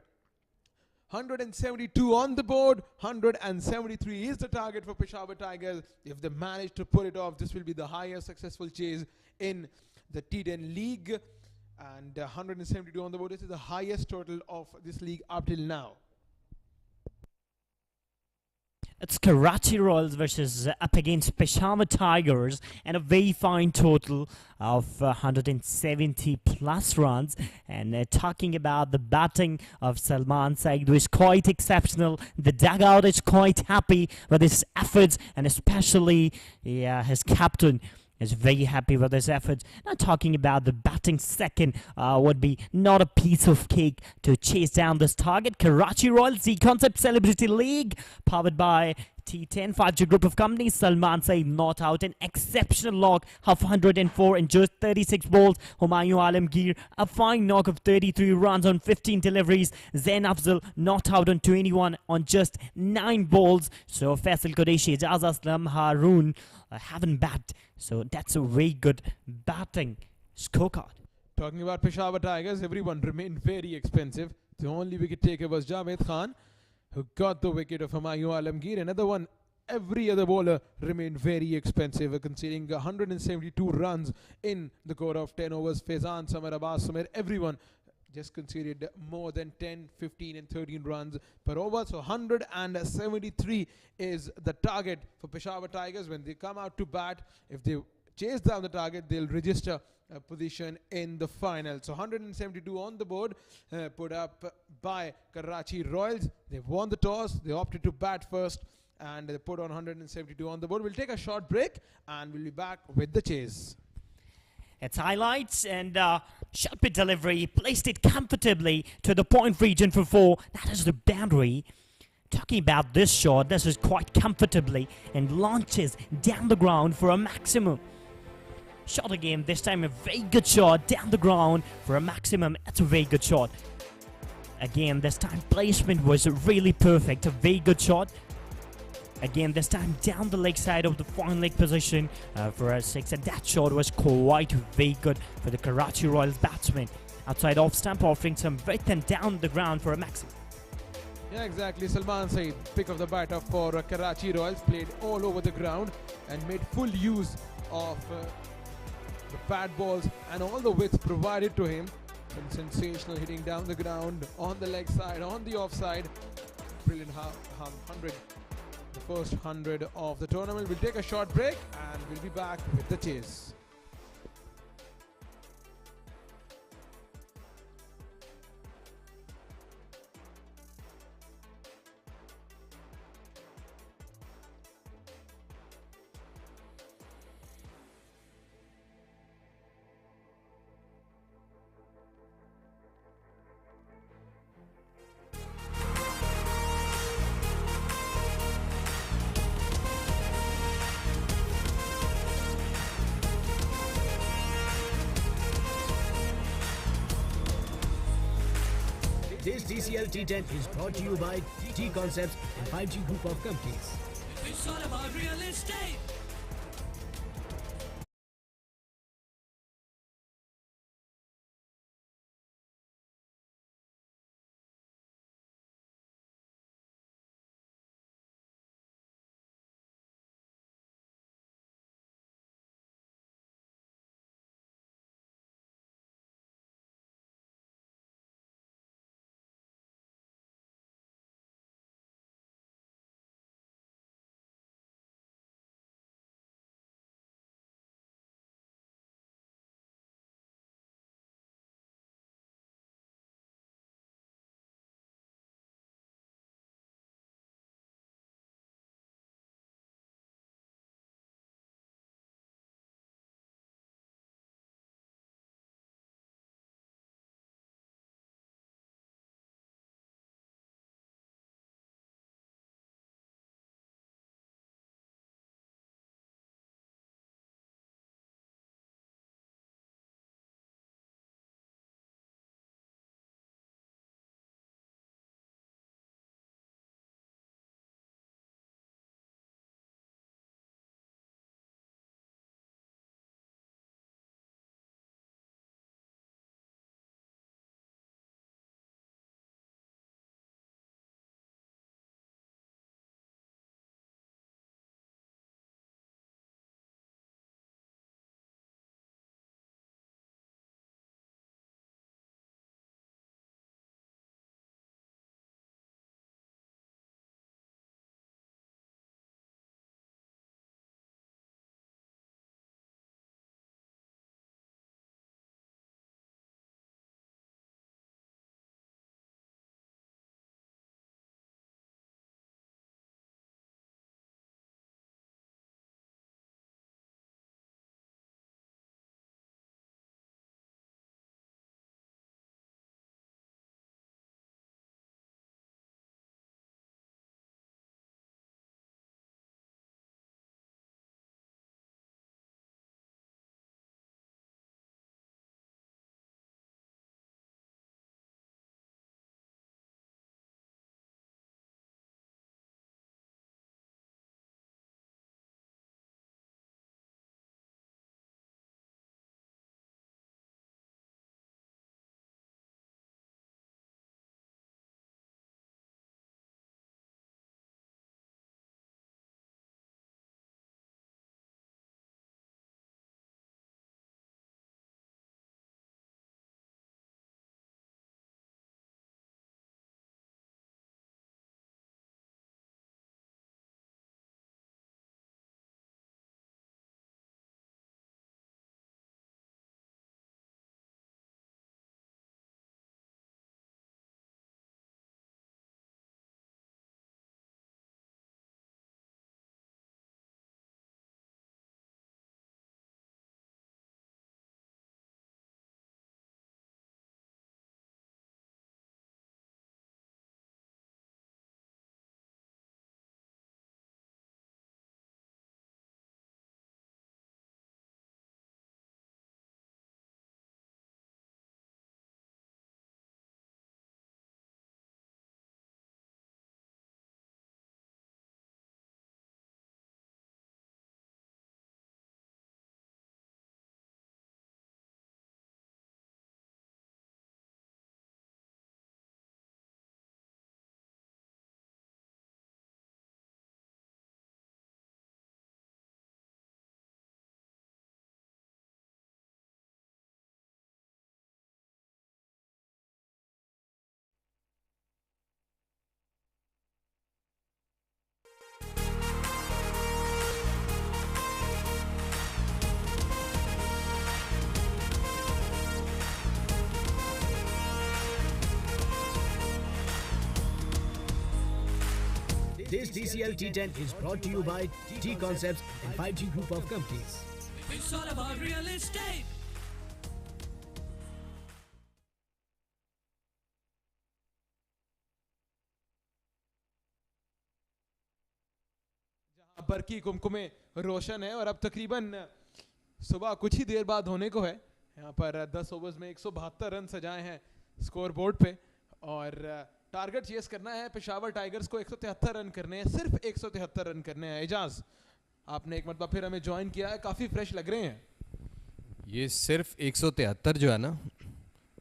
172 on the board. 173 is the target for Peshawar Tigers. If they manage to pull it off, this will be the highest successful chase in the T10 league. And 172 on the board. This is the highest total of this league up till now. It's Karachi Royals versus up against Peshawar Tigers, and a very fine total of 170 plus runs. And talking about the batting of Salman Saeed was quite exceptional. The dugout is quite happy with his efforts, and especially his captain is very happy with his efforts. Now talking about the batting second would be not a piece of cake to chase down this target. Karachi Royals, Deconcepts Celebrity League, powered by T10, 5G group of companies. Salman Saeed not out, an exceptional knock of 104 in just 36 balls. Humayun Alamgir, a fine knock of 33 runs on 15 deliveries. Zain Afzal not out on 21 on just 9 balls. So Faisal Qureshi, Ijaz Aslam, Haroon haven't bat. So that's a very good batting scorecard. Talking about Peshawar Tigers, everyone remained very expensive. The only wicket taker was Javed Khan, who got the wicket of Humayun Alamgir. Another one, every other bowler remained very expensive, conceding 172 runs in the core of 10 overs. Faizan, Samir, Abbas, Samir, everyone just conceded more than 10, 15 and 13 runs per over. So 173 is the target for Peshawar Tigers. When they come out to bat, if they chase down the target, they'll register a position in the final. So 172 on the board, put up by Karachi Royals. They won the toss, they opted to bat first, and they put on 172 on the board. We'll take a short break and we'll be back with the chase. It's highlights, and shot pit delivery, placed it comfortably to the point region for 4. That is the boundary. Talking about this shot, this is quite comfortably and launches down the ground for a maximum. Shot again, this time a very good shot down the ground for a maximum. It's a very good shot. Again, this time placement was really perfect, a very good shot. Again, this time down the leg side of the fine leg position for a 6, and that shot was quite very good for the Karachi Royals batsman. Outside off stump, offering some width and down the ground for a maximum. Yeah, exactly. Salman Saeed, pick of the batter for Karachi Royals, played all over the ground and made full use of the bad balls and all the width provided to him. Some sensational hitting down the ground, on the leg side, on the offside. Brilliant 100. The first 100 of the tournament. We'll take a short break and we'll be back with the chase. This TCL T10 is brought to you by Deconcepts and 5G group of companies. It's all about real estate. This DCL T10 is brought to you by Deconcepts and 5G Group of Companies. It's all about real estate. बरकी कुमकुमे रोशन है और अब तकरीबन सुबह कुछ ही देर बाद होने को है। यहाँ पर 10 ओवर्स में 172 रन सजाए हैं स्कोर बोर्ड पे और टारगेट चेस करना है पेशावर टाइगर्स को। 173 रन करने हैं, सिर्फ 173 रन करने हैं। एजाज, आपने एक मरतबा फिर हमें ज्वाइन किया है, काफ़ी फ्रेश लग रहे हैं। ये सिर्फ 173 जो है ना,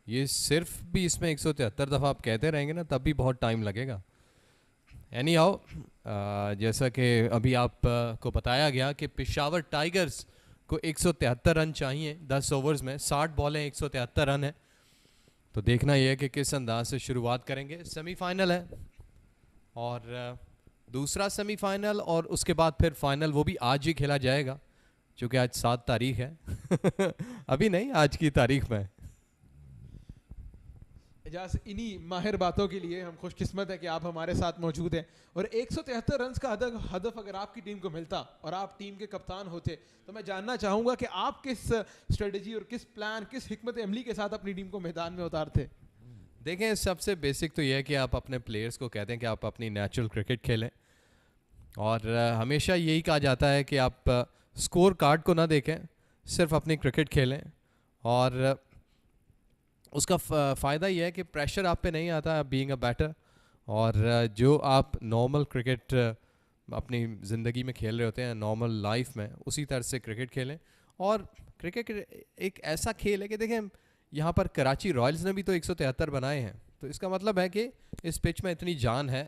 ये सिर्फ भी इसमें 173 दफ़ा आप कहते रहेंगे ना तब भी बहुत टाइम लगेगा। एनी हाउ, जैसा कि अभी आप को बताया गया कि पेशावर टाइगर्स को 173 रन चाहिए 10 ओवर्स में, 60 बॉलें 173 रन है। तो देखना यह है कि किस अंदाज से शुरुआत करेंगे। सेमीफाइनल है और दूसरा सेमीफाइनल और उसके बाद फिर फाइनल, वो भी आज ही खेला जाएगा क्योंकि आज 7 तारीख है अभी नहीं, आज की तारीख में। एजाज, इन्हीं माहिर बातों के लिए हम खुशकिस्मत है कि आप हमारे साथ मौजूद हैं। और 173 रन का हदफ अगर आपकी टीम को मिलता और आप टीम के कप्तान होते तो मैं जानना चाहूँगा कि आप किस स्ट्रेटजी और किस प्लान, किस हिकमत अमली के साथ अपनी टीम को मैदान में उतारते। देखें, सबसे बेसिक तो यह है कि आप अपने प्लेयर्स को कहते हैं कि आप अपनी नेचुरल क्रिकेट खेलें और हमेशा यही कहा जाता है कि आप स्कोर कार्ड को ना देखें, सिर्फ अपनी क्रिकेट खेलें। और उसका फ़ायदा यह है कि प्रेशर आप पे नहीं आता बीइंग अ बैटर, और जो आप नॉर्मल क्रिकेट अपनी ज़िंदगी में खेल रहे होते हैं नॉर्मल लाइफ में, उसी तरह से क्रिकेट खेलें। और क्रिकेट एक ऐसा खेल है कि देखें, यहाँ पर कराची रॉयल्स ने भी तो 173 बनाए हैं, तो इसका मतलब है कि इस पिच में इतनी जान है।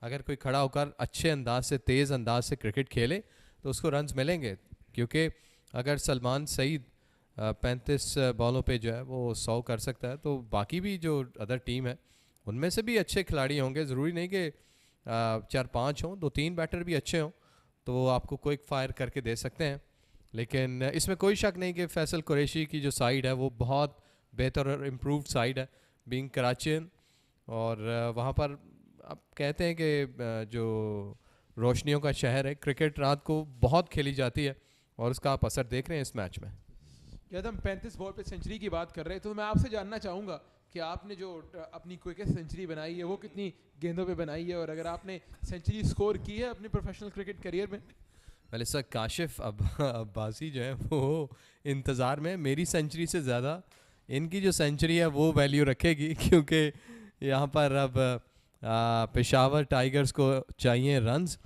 अगर कोई खड़ा होकर अच्छे अंदाज से, तेज़ अंदाज से क्रिकेट खेले तो उसको रन्स मिलेंगे। क्योंकि अगर सलमान सईद 35 बॉलों पे जो है वो 100 कर सकता है, तो बाकी भी जो अदर टीम है उनमें से भी अच्छे खिलाड़ी होंगे। ज़रूरी नहीं कि 4-5 हों, 2-3 बैटर भी अच्छे हों तो वो आपको क्विक फायर करके दे सकते हैं। लेकिन इसमें कोई शक नहीं कि फैसल कुरैशी की जो साइड है वो बहुत बेहतर और इम्प्रूव्ड साइड है बीइंग कराचियन। और वहाँ पर आप कहते हैं कि जो रोशनियों का शहर है, क्रिकेट रात को बहुत खेली जाती है और उसका आप असर देख रहे हैं इस मैच में। जब हम 35 बॉल पे सेंचुरी की बात कर रहे हैं तो मैं आपसे जानना चाहूँगा कि आपने जो अपनी क्विकेस्ट सेंचुरी बनाई है वो कितनी गेंदों पे बनाई है, और अगर आपने सेंचुरी स्कोर की है अपने प्रोफेशनल क्रिकेट करियर में। वैसे सर, काशिफ अब्बासी जो है वो इंतज़ार में, मेरी सेंचुरी से ज़्यादा इनकी जो सेंचुरी है वो वैल्यू रखेगी, क्योंकि यहाँ पर अब पेशावर टाइगर्स को चाहिए रन्स।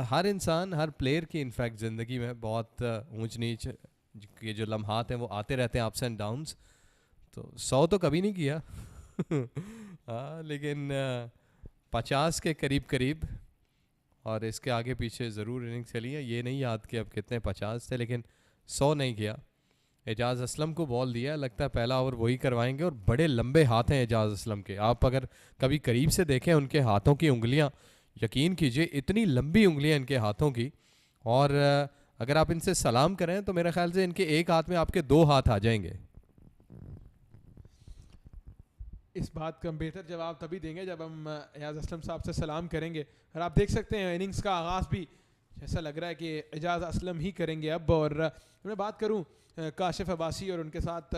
हर इंसान, हर प्लेयर की इनफैक्ट ज़िंदगी में बहुत ऊंच नीच के जो लम्हात हैं वो आते रहते हैं, अप्स एंड डाउन्स। तो 100 तो कभी नहीं किया लेकिन 50 के करीब करीब, और इसके आगे पीछे ज़रूर इनिंग्स चली है। ये नहीं याद कि अब कितने 50 थे, लेकिन 100 नहीं किया। एजाज़ असलम को बॉल दिया, लगता है पहला ओवर वही करवाएंगे, और बड़े लंबे हाथ हैं एजाज़ असलम के। आप अगर कभी करीब से देखें उनके हाथों की उंगलियां, यकीन कीजिए इतनी लंबी उंगलियां इनके हाथों की। और अगर आप इनसे सलाम करें तो मेरे ख्याल से इनके एक हाथ में आपके 2 हाथ आ जाएंगे। इस बात का बेहतर जवाब तभी देंगे जब हम एजाज असलम साहब से सलाम करेंगे। और आप देख सकते हैं इनिंग्स का आगाज़ भी ऐसा लग रहा है कि एजाज असलम ही करेंगे अब। और मैं बात करूं काशिफ अब्बासी और उनके साथ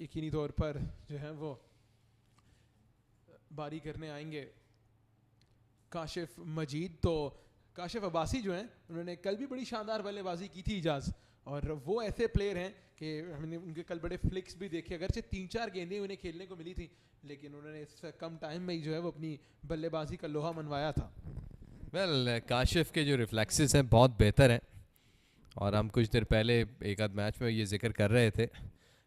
यकीनी तौर पर जो है वो बारी करने आएंगे काशिफ मजीद। तो काशिफ अब्बासी जो हैं उन्होंने कल भी बड़ी शानदार बल्लेबाजी की थी एजाज, और वो ऐसे प्लेयर हैं कि हमने उनके कल बड़े फ्लिक्स भी देखे। अगरचे 3-4 गेंदें उन्हें खेलने को मिली थी, लेकिन उन्होंने इस कम टाइम में ही जो है वो अपनी बल्लेबाजी का लोहा मनवाया था। काशिफ के जो रिफ्लेक्सेस हैं बहुत बेहतर हैं, और हम कुछ देर पहले एक आध मैच में ये जिक्र कर रहे थे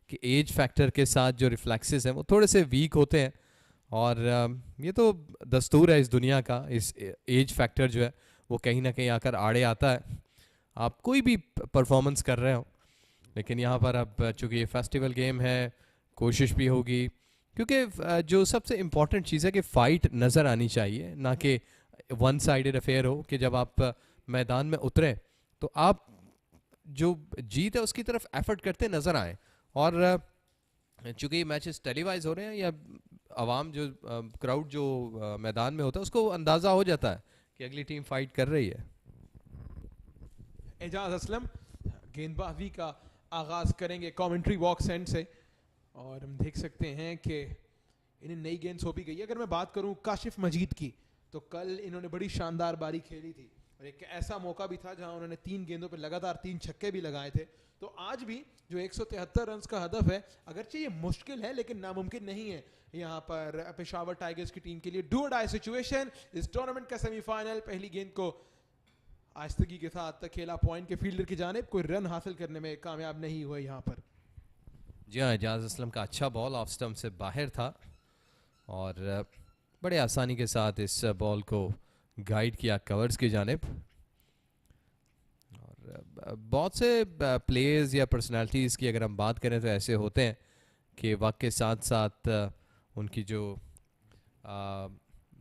कि एज फैक्टर के साथ जो रिफ्लेक्सेस हैं वो थोड़े से वीक होते हैं। और ये तो दस्तूर है इस दुनिया का, इस एज फैक्टर जो है वो कहीं ना कहीं आकर आड़े आता है आप कोई भी परफॉर्मेंस कर रहे हो। लेकिन यहाँ पर अब चूँकि ये फेस्टिवल गेम है, कोशिश भी होगी, क्योंकि जो सबसे इम्पॉर्टेंट चीज़ है कि फ़ाइट नज़र आनी चाहिए, ना कि वन साइडेड अफेयर हो कि जब आप मैदान में उतरे तो आप जो जीत है उसकी तरफ एफर्ट करते नज़र आए। और चूँकि ये मैचेस टेलीवाइज हो रहे हैं या आवाम जो क्राउड जो मैदान में होता है उसको अंदाज़ा हो जाता है कि अगली टीम फाइट कर रही है। एजाज असलम गेंदबाजी का आगाज करेंगे कमेंट्री बॉक्स एंड से, और हम देख सकते हैं कि इन्हें नई गेंद सौंपी गई है। अगर मैं बात करूं काशिफ मजीद की, तो कल इन्होंने बड़ी शानदार बारी खेली थी और एक ऐसा मौका भी था जहां उन्होंने 3 गेंदों पर लगातार 3 छक्के भी लगाए थे। तो आज भी जो 173 रन का हदफ है, अगरचे ये मुश्किल है लेकिन नामुमकिन नहीं है यहाँ पर पेशावर टाइगर्स की टीम के लिए। डू और डाई सिचुएशन, इस टूर्नामेंट का सेमीफाइनल। पहली गेंद को आस्तगी के साथ खेला पॉइंट के फील्डर की जानिब, कोई रन हासिल करने में कामयाब नहीं हुए यहाँ पर। जी हाँ, एजाज असलम का अच्छा बॉल ऑफ स्टंप से बाहर था और बड़े आसानी के साथ इस बॉल को गाइड किया कवर्स की जानिब। और बहुत से प्लेयर्स या पर्सनालिटीज़ की अगर हम बात करें तो ऐसे होते हैं कि वक्त के साथ साथ उनकी जो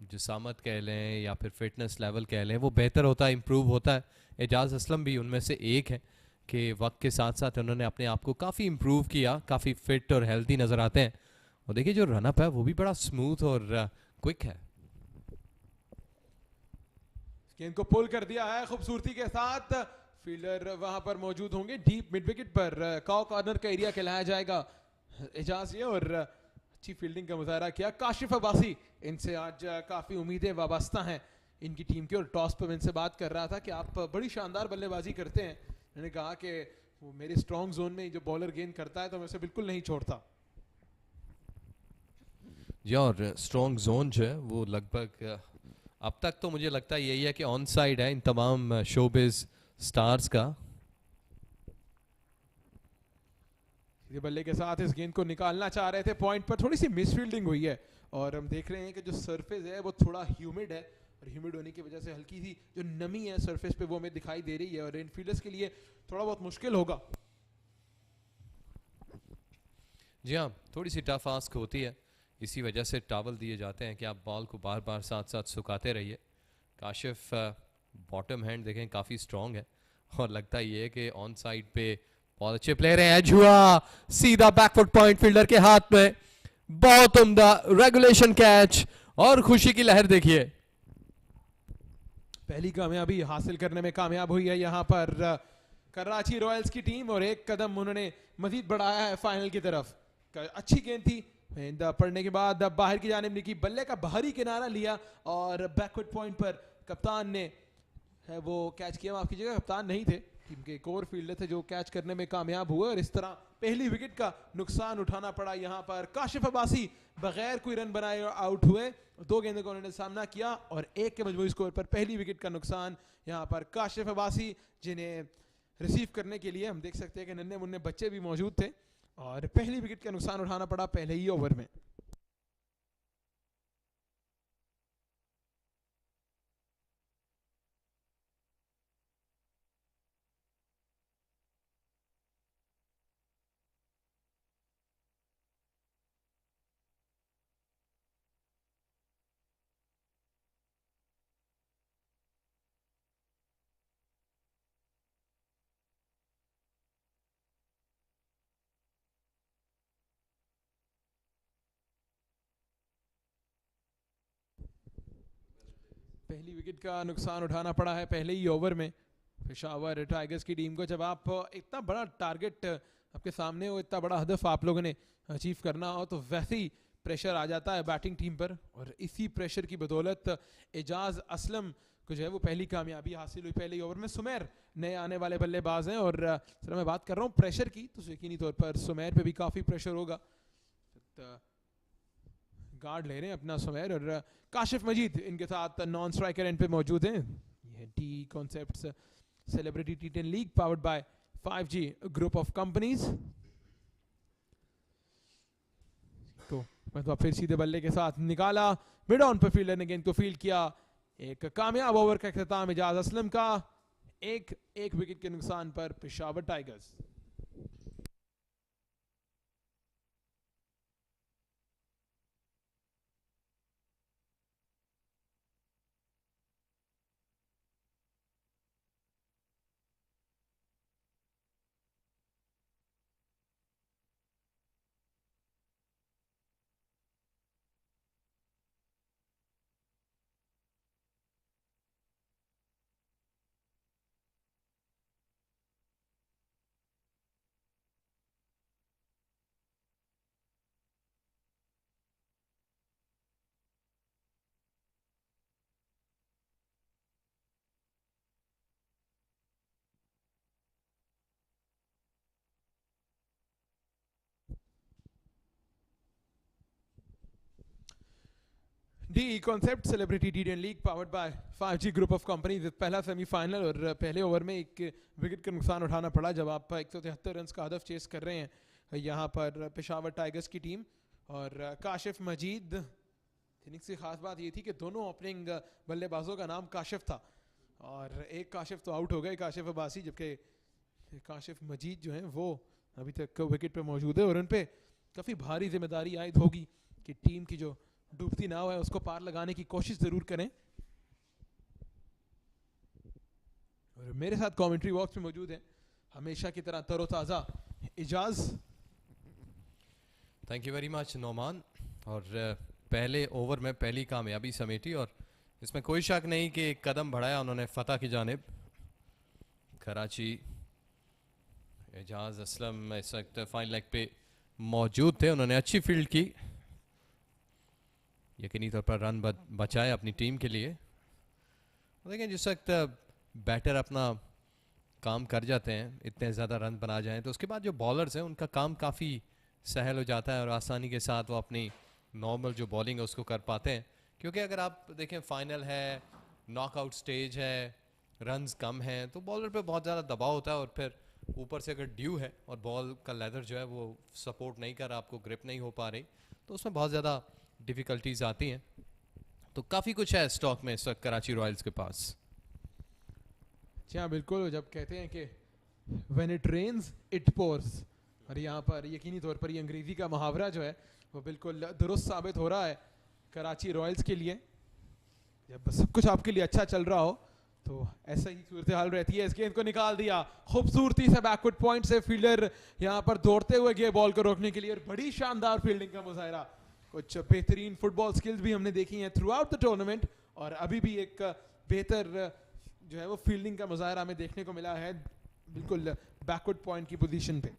जिसामत कह लें या फिर फिटनेस लेवल कह लें वो बेहतर होता है, इम्प्रूव होता है। एजाज असलम भी उनमें से एक है कि वक्त के साथ साथ उन्होंने अपने आप को काफ़ी इम्प्रूव किया, काफ़ी फिट और हेल्दी नज़र आते हैं। और देखिए जो रनअप है वो भी बड़ा स्मूथ और क्विक है। गेंद को पुल कर दिया है खूबसूरती के साथ, फील्डर वहां पर मौजूद होंगे। डीप मिड विकेट पर काउ कॉर्नर का एरिया खिलाया जाएगा एजाज ये, और अच्छी फील्डिंग का मुजाहरा किया काशिफ अब्बासी। इनसे आज काफ़ी उम्मीदें वाबस्ता हैं इनकी टीम की। और टॉस पर मैं इनसे बात कर रहा था कि आप बड़ी शानदार बल्लेबाजी करते हैं, मैंने कहा कि वो मेरे स्ट्रॉन्ग जोन में जो बॉलर गेंद करता है तो मैं उसे बिल्कुल नहीं छोड़ता। जी, और स्ट्रॉन्ग जोन जो है वो लगभग अब तक तो मुझे लगता है यही है कि ऑन साइड है इन तमाम शोबिज स्टार्स का। ये बल्ले के साथ इस गेंद को निकालना चाह रहे थे पॉइंट पर, थोड़ी सी मिसफील्डिंग हुई है। और हम देख रहे हैं कि जो सरफेस है वो थोड़ा ह्यूमिड है, और ह्यूमिड होने की वजह से हल्की सी जो नमी है सरफेस पे वो हमें दिखाई दे रही है, और इन फील्डर्स के लिए थोड़ा बहुत मुश्किल होगा। जी हाँ, थोड़ी सी टफ आस्क होती है, इसी वजह से टावल दिए जाते हैं कि आप बॉल को बार बार साथ साथ सुखाते रहिए। काशिफ बॉटम हैंड देखें काफ़ी स्ट्रॉन्ग है, और लगता ये है कि ऑन साइड पे बहुत अच्छे प्लेयर हैं। एज हुआ सीधा बैकफुट पॉइंट फील्डर के हाथ में, बहुत उम्दा रेगुलेशन कैच, और खुशी की लहर देखिए। पहली कामयाबी हासिल करने में कामयाब हुई है यहाँ पर कराची रॉयल्स की टीम, और एक कदम उन्होंने मजीद बढ़ाया है फाइनल की तरफ। अच्छी गेंद थी, गेंद पड़ने के बाद बाहर की जानिब निकली, बल्ले का बाहरी किनारा लिया और बैकवर्ड पॉइंट पर कप्तान ने है वो कैच किया। माफ कीजिएगा, कप्तान नहीं थे, टीम के एक और फील्डर थे जो कैच करने में कामयाब हुए, और इस तरह पहली विकेट का नुकसान उठाना पड़ा यहाँ पर। काशिफ अब्बासी बगैर कोई रन बनाए आउट हुए, 2 गेंदों का उन्होंने सामना किया और 1 के मजमूई स्कोर पर पहली विकेट का नुकसान यहाँ पर काशिफ अब्बासी, जिन्हें रिसीव करने के लिए हम देख सकते हैं कि नन्हे मुन्ने बच्चे भी मौजूद थे, और पहली विकेट का नुकसान उठाना पड़ा पहले ही ओवर में। पहली विकेट का नुकसान उठाना पड़ा है पहले ही ओवर में पेशावर टाइगर्स की टीम को। जब आप इतना बड़ा टारगेट आपके सामने हो, इतना बड़ा हदफ आप लोगों ने अचीव करना हो, तो वैसे ही प्रेशर आ जाता है बैटिंग टीम पर, और इसी प्रेशर की बदौलत एजाज असलम को जो है वो पहली कामयाबी हासिल हुई पहले ही ओवर में। सुमेर नए आने वाले बल्लेबाज हैं, और सर मैं बात कर रहा हूँ प्रेशर की, तो यकीनी तौर पर सुमेर पे भी काफ़ी प्रेशर होगा। गार्ड ले रहे हैं अपना सुमेर, और काशिफ मजीद इनके साथ नॉन स्ट्राइकर एंड पे मौजूद हैं। ये T concepts celebrity T10 league powered by 5G group of companies. तो मैं फिर सीधे बल्ले के साथ निकाला, मिड ऑन पर फील्डर ने गेंद को फील्ड किया। एक कामयाब ओवर का इख्तिताम एजाज असलम का, एक विकेट के नुकसान पर Peshawar tigers. Deconcepts Celebrity T10 League powered by 5G Group of Companies. पहला सेमीफाइनल और पहले ओवर में एक विकेट का नुकसान उठाना पड़ा जब आप 173 रन का हदफ चेस कर रहे हैं यहाँ पर पेशावर टाइगर्स की टीम। और काशिफ मजीद इनिंग्स की खास बात ये थी कि दोनों ओपनिंग बल्लेबाजों का नाम काशिफ था और एक काशिफ तो आउट हो गए, काशिफ अब्बासी, जबकि काशिफ मजीद जो हैं वो अभी तक विकेट पे मौजूद है और उन पे काफ़ी भारी जिम्मेदारी आयद होगी कि टीम की जो डूबती नाव है उसको पार लगाने की कोशिश जरूर करें। और मेरे साथ कमेंट्री बॉक्स में मौजूद है हमेशा की तरह तरोताज़ा Ijaz. Thank you very much Noman. और पहले ओवर में पहली कामयाबी समेटी और इसमें कोई शक नहीं कि एक कदम बढ़ाया उन्होंने फतह की जानिब। कराची एजाज असलम इस वक्त फाइन लेग पे मौजूद थे, उन्होंने अच्छी फील्ड की, यकीनी तौर पर रन बचाए अपनी टीम के लिए। लेकिन जिस वक्त बैटर अपना काम कर जाते हैं, इतने ज़्यादा रन बना जाएं, तो उसके बाद जो बॉलर्स हैं उनका काम काफ़ी सहल हो जाता है और आसानी के साथ वो अपनी नॉर्मल जो बॉलिंग है उसको कर पाते हैं। क्योंकि अगर आप देखें फाइनल है, नॉकआउट स्टेज है, रन्स कम हैं, तो बॉलर पे बहुत ज़्यादा दबाव होता है और फिर ऊपर से अगर ड्यू है और बॉल का लेदर जो है वो सपोर्ट नहीं कर रहा, आपको ग्रिप नहीं हो पा रही, तो उसमें बहुत ज़्यादा डिफ़िकल्टीज आती हैं। तो काफ़ी कुछ है स्टॉक में इस वक्त कराची रॉयल्स के पास। जी हाँ बिल्कुल, जब कहते हैं कि when it rains it pours, और यहाँ पर यकीनी तौर पर ये अंग्रेज़ी का मुहावरा जो है वो बिल्कुल दुरुस्त साबित हो रहा है कराची रॉयल्स के लिए। जब सब कुछ आपके लिए अच्छा चल रहा हो तो ऐसा ही सूरत हाल रहती है। इस गेंद को निकाल दिया खूबसूरती से, बैकवर्ड पॉइंट से फील्डर यहाँ पर दौड़ते हुए गए बॉल को रोकने के लिए और बड़ी शानदार फील्डिंग का मुजाहरा। कुछ बेहतरीन फुटबॉल स्किल्स भी हमने देखी हैं थ्रू आउट द टूर्नामेंट और अभी भी एक बेहतर जो है वो फील्डिंग का मुजाहरा हमें देखने को मिला है बिल्कुल बैकवर्ड पॉइंट की पोजीशन पे।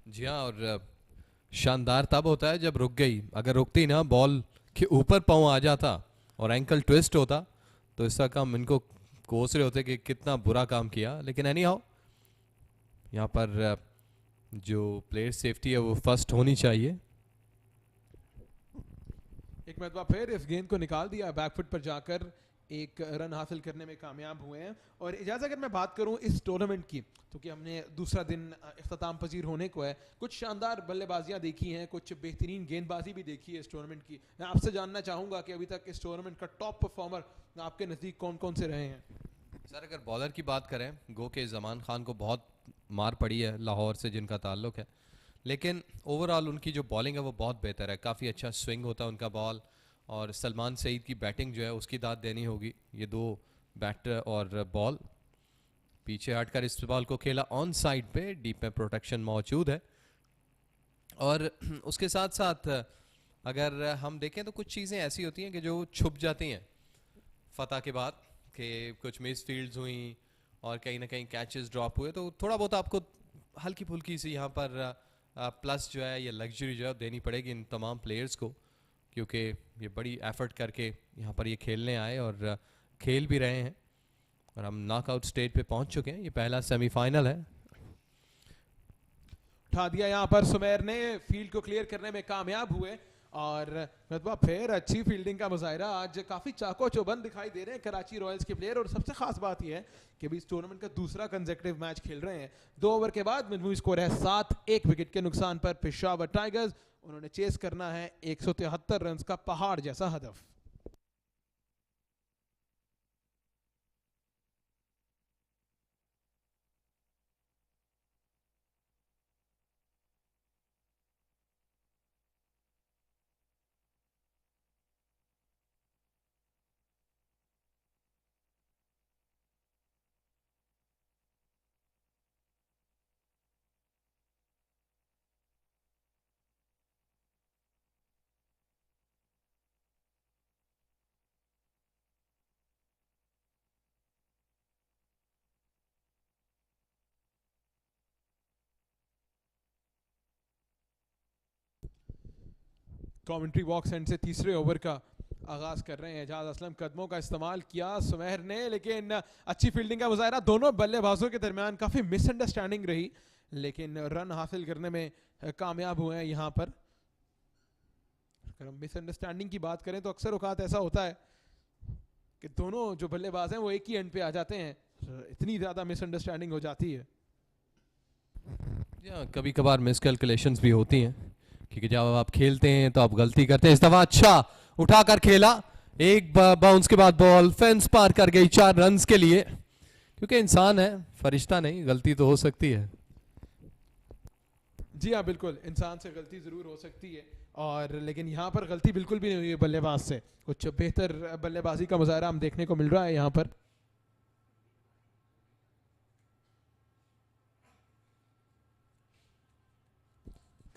जी हाँ, और शानदार तब होता है जब रुक गई, अगर रुकती ना बॉल के ऊपर पाँव आ जाता और एंकल ट्विस्ट होता तो इसका काम इनको कोस रहे होते कि कितना बुरा काम किया। लेकिन एनी हाउ यहाँ पर जो प्लेयर सेफ्टी है वो फर्स्ट होनी चाहिए। एक मरतबा फिर इस गेंद को निकाल दिया, बैकफुट पर जाकर एक रन हासिल करने में कामयाब हुए हैं। और इजाज़त अगर मैं बात करूं इस टूर्नामेंट की, तो कि हमने दूसरा दिन इख्तिताम पजीर होने को है, कुछ शानदार बल्लेबाजियां देखी हैं, कुछ बेहतरीन गेंदबाजी भी देखी है इस टूर्नामेंट की। मैं आपसे जानना चाहूँगा कि अभी तक इस टूर्नामेंट का टॉप परफॉर्मर आपके नज़दीक कौन कौन से रहे हैं? सर अगर बॉलर की बात करें, गो के ज़मान खान को बहुत मार पड़ी है लाहौर से जिनका ताल्लुक़ है, लेकिन ओवरऑल उनकी जो बॉलिंग है वो बहुत बेहतर है, काफ़ी अच्छा स्विंग होता है उनका बॉल। और सलमान सईद की बैटिंग जो है उसकी दाद देनी होगी। ये दो बैटर और बॉल पीछे हटकर इस बॉल को खेला ऑन साइड पे, डीप में प्रोटेक्शन मौजूद है। और उसके साथ साथ अगर हम देखें तो कुछ चीज़ें ऐसी होती हैं कि जो छुप जाती हैं फतह के बाद, कि कुछ मिस फील्ड्स हुई और कहीं ना कहीं कैचेस ड्रॉप हुए, तो थोड़ा बहुत आपको हल्की फुल्की सी यहाँ पर प्लस जो है ये लग्जरी जो है देनी पड़ेगी इन तमाम प्लेयर्स को, क्योंकि ये बड़ी एफर्ट करके यहाँ पर ये खेलने आए और खेल भी रहे हैं। और हम नॉकआउट स्टेज पे पहुँच चुके हैं, ये पहला सेमीफाइनल है। उठा दिया यहाँ पर सुमेर ने, फील्ड को क्लियर करने में कामयाब हुए और मतलब फिर अच्छी फील्डिंग का मुजाहरा। आज काफ़ी चाको चौबंद दिखाई दे रहे हैं कराची रॉयल्स के प्लेयर। और सबसे खास बात यह है कि अभी इस टूर्नामेंट का दूसरा कंसेक्यूटिव मैच खेल रहे हैं। 2 ओवर के बाद मजमूई स्कोर है 7-1 विकेट के नुकसान पर पेशावर टाइगर्स। उन्होंने चेस करना है 173 रन का पहाड़ जैसा हदफ। कमेंट्री बॉक्स एंड से तीसरे ओवर का आगाज कर रहे हैं एजाज असलम। कदमों का इस्तेमाल किया सुमेर ने, लेकिन अच्छी फील्डिंग का मुजाहरा। दोनों बल्लेबाजों के दरमियान काफ़ी मिसअंडरस्टैंडिंग रही, लेकिन रन हासिल करने में कामयाब हुए हैं यहाँ पर। अगर हम मिसअंडरस्टैंडिंग की बात करें तो अक्सर औकात ऐसा होता है कि दोनों जो बल्लेबाज हैं वो एक ही एंड पे आ जाते हैं, इतनी ज़्यादा मिसअंडरस्टैंडिंग हो जाती है। या कभी कभार मिसकैलकुलेशंस भी होती हैं, क्योंकि जब आप खेलते हैं तो आप गलती करते हैं। इस दफा अच्छा उठाकर खेला, एक बाउंस के बाद बॉल फेंस पार कर गई 4 रन्स के लिए, क्योंकि इंसान है, फरिश्ता नहीं, गलती तो हो सकती है। जी हाँ बिल्कुल, इंसान से गलती ज़रूर हो सकती है, और लेकिन यहाँ पर गलती बिल्कुल भी नहीं हुई है बल्लेबाज से। कुछ बेहतर बल्लेबाजी का मुजाहरा हम देखने को मिल रहा है यहाँ पर।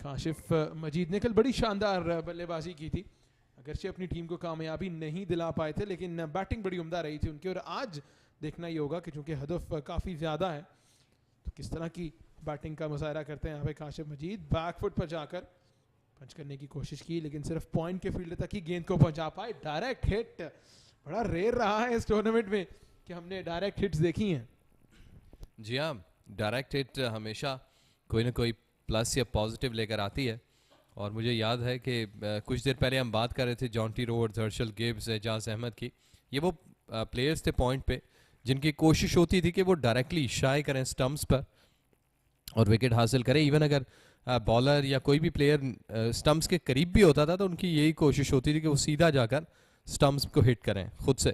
काशिफ मजीद ने कल बड़ी शानदार बल्लेबाजी की थी, अगरचे अपनी टीम को कामयाबी नहीं दिला पाए थे, लेकिन बैटिंग बड़ी उम्दा रही थी उनकी। और आज देखना ही होगा कि चूंकि हदफ काफ़ी ज़्यादा है तो किस तरह की बैटिंग का मुजाहरा करते हैं यहाँ पे काशिफ मजीद। बैक फुट पर जाकर पंच करने की कोशिश की, लेकिन सिर्फ पॉइंट के फील्ड तक ही गेंद को पहुंचा पाए। डायरेक्ट हिट बड़ा रेयर रहा है इस टूर्नामेंट में कि हमने डायरेक्ट हिट्स देखी हैं। जी हाँ, डायरेक्ट हिट हमेशा कोई ना कोई प्लस या पॉजिटिव लेकर आती है। और मुझे याद है कि कुछ देर पहले हम बात कर रहे थे Jonty Rhodes, Herschelle Gibbs, Ejaz Ahmed की। ये वो प्लेयर्स थे पॉइंट पे जिनकी कोशिश होती थी कि वो डायरेक्टली शाये करें स्टम्प्स पर और विकेट हासिल करें। इवन अगर बॉलर या कोई भी प्लेयर स्टम्प्स के करीब भी होता था तो उनकी यही कोशिश होती थी कि वो सीधा जाकर स्टम्प्स को हिट करें खुद से।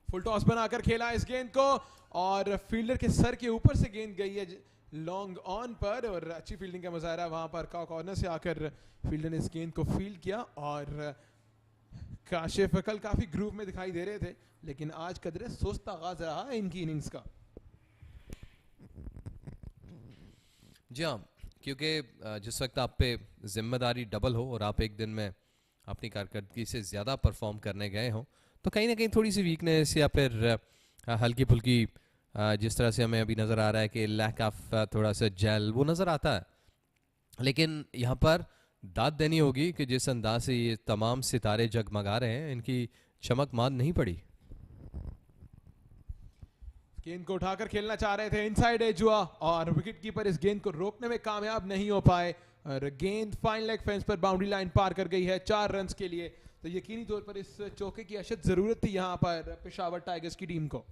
फुल टॉस बनाकर खेला इस गेंद को, और फील्डर के सर के ऊपर से गेंद गई है लॉन्ग ऑन पर, और अच्छी फील्डिंग का मुजाहरा वहां पर कॉर्नर से आकर फील्डर ने इस गेंद को फील्ड किया। और काशिफ कल काफी ग्रूव में दिखाई दे रहे थे, लेकिन आज कदरे सुस्त आगाज रहा है इनकी इनिंग्स का। जी हाँ, क्योंकि जिस वक्त आप पे जिम्मेदारी डबल हो और आप एक दिन में अपनी कारकर्दगी से ज़्यादा परफॉर्म करने गए हो तो कहीं ना कहीं थोड़ी सी वीकनेस या फिर हल्की फुल्की जिस तरह से हमें अभी नज़र आ रहा है कि लैक ऑफ थोड़ा सा जेल वो नज़र आता है। लेकिन यहाँ पर दाद देनी होगी कि जिस अंदाज से ये तमाम सितारे जगमगा रहे हैं, इनकी चमक मांद नहीं पड़ी। गेंद को उठाकर खेलना चाह रहे थे, इनसाइड एज हुआ और विकेट कीपर इस गेंद को रोकने में कामयाब नहीं हो पाए, और गेंद फाइन लेग फेंस पर बाउंड्री लाइन पार कर गई है 4 रन्स के लिए। तो यकीनी तौर पर इस चौके की अशद जरूरत थी यहाँ पर पेशावर टाइगर्स की टीम को।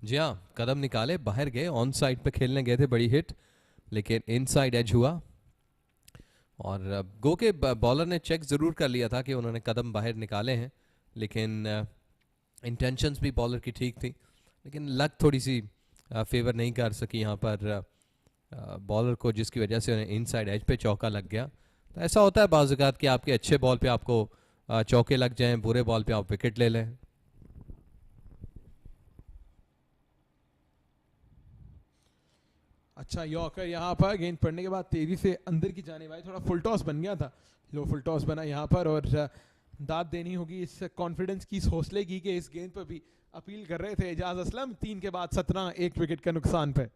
जी हाँ, कदम निकाले, बाहर गए, ऑन साइड पे खेलने गए थे, बड़ी हिट, लेकिन इनसाइड एज हुआ। और गो के बॉलर ने चेक ज़रूर कर लिया था कि उन्होंने कदम बाहर निकाले हैं, लेकिन इंटेंशंस भी बॉलर की ठीक थी, लेकिन लक थोड़ी सी फेवर नहीं कर सकी यहाँ पर बॉलर को, जिसकी वजह से उन्हें इनसाइड एज पे चौका लग गया। तो ऐसा होता है बाज़ औक़ात कि आपके अच्छे बॉल पे आपको चौके लग जाएं, बुरे बॉल पे आप विकेट ले लें। अच्छा यॉर्कर यहाँ पर गेंद पड़ने के बाद तेजी से अंदर की जाने वाली, थोड़ा फुल टॉस बन गया था, लो फुल टॉस बना यहाँ पर। और दाद देनी होगी इस कॉन्फिडेंस की, इस हौसले की कि इस गेंद पर भी अपील कर रहे थे एजाज असलम। 3 के बाद 17, 1 विकेट का नुकसान पे।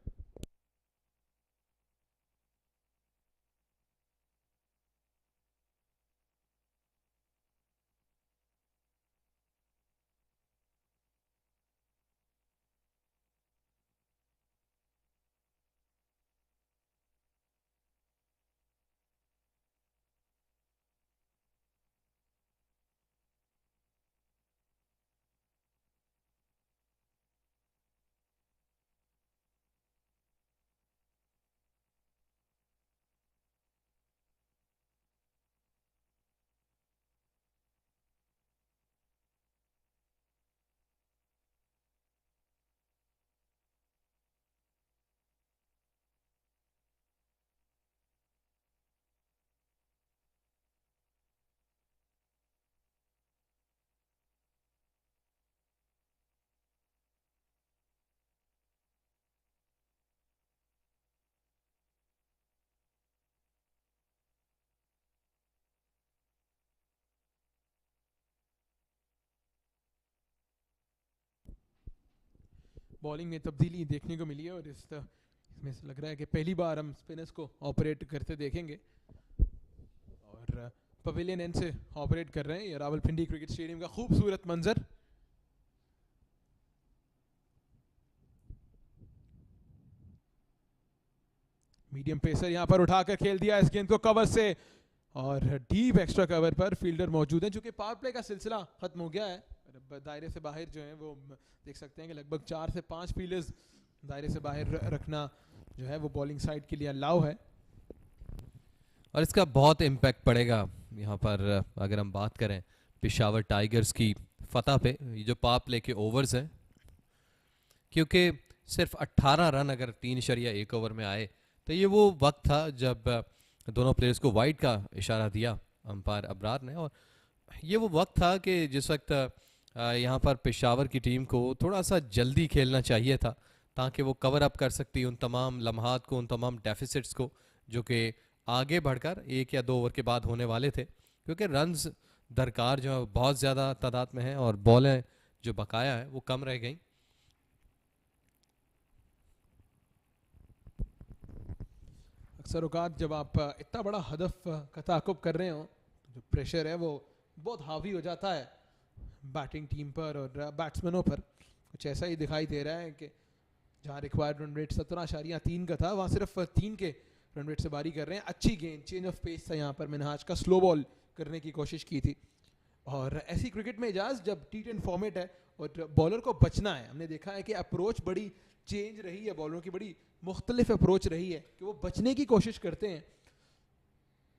बॉलिंग में तब्दीली देखने को मिली है, और इसमें से लग रहा है कि पहली बार हम स्पिनर्स को ऑपरेट करते देखेंगे, और पवेलियन एंड से ऑपरेट कर रहे हैं। ये रावलपिंडी क्रिकेट स्टेडियम का खूबसूरत मंजर। मीडियम पेसर यहां पर उठाकर खेल दिया इस गेंद को कवर से, और डीप एक्स्ट्रा कवर पर फील्डर मौजूद है, चूंकि पावर प्ले का सिलसिला खत्म हो गया है, अब दायरे से बाहर जो है वो देख सकते हैं कि लगभग 4 से 5 फील्डर्स दायरे से बाहर रखना जो है वो बॉलिंग साइड के लिए अलाउ है। और इसका बहुत इम्पैक्ट पड़ेगा यहाँ पर अगर हम बात करें पेशावर टाइगर्स की फतह पे, ये जो पावर प्ले के ओवर्स हैं, क्योंकि सिर्फ 18 रन अगर 3.1 ओवर में आए तो ये वो वक्त था जब दोनों प्लेयर्स को वाइड का इशारा दिया अंपायर अबरार ने, और ये वो वक्त था कि जिस वक्त यहाँ पर पेशावर की टीम को थोड़ा सा जल्दी खेलना चाहिए था ताकि वो कवर अप कर सकती उन तमाम लम्हात को, उन तमाम डेफिसिट्स को जो कि आगे बढ़कर 1 या 2 ओवर के बाद होने वाले थे, क्योंकि रन्स दरकार जो है बहुत ज़्यादा तादाद में हैं और बॉलें जो बकाया है वो कम रह गई। अक्सर औकात जब आप इतना बड़ा हदफ का ताक़ुब कर रहे हो तो जो प्रेशर है वो बहुत हावी हो जाता है बैटिंग टीम पर और बैट्समैनों पर। कुछ ऐसा ही दिखाई दे रहा है कि जहाँ रिक्वायर्ड रन रेट 17.3 का था, वहाँ सिर्फ 3 के रन रेट से बारी कर रहे हैं। अच्छी गेंद, चेंज ऑफ पेस था यहाँ पर, मिनहाज का स्लो बॉल करने की कोशिश की थी। और ऐसी क्रिकेट में इजाज़ जब T10 फॉर्मेट है और बॉलर को बचना है, हमने देखा है कि अप्रोच बड़ी चेंज रही है, बॉलरों की बड़ी मुख्तलिफ अप्रोच रही है कि वो बचने की कोशिश करते हैं।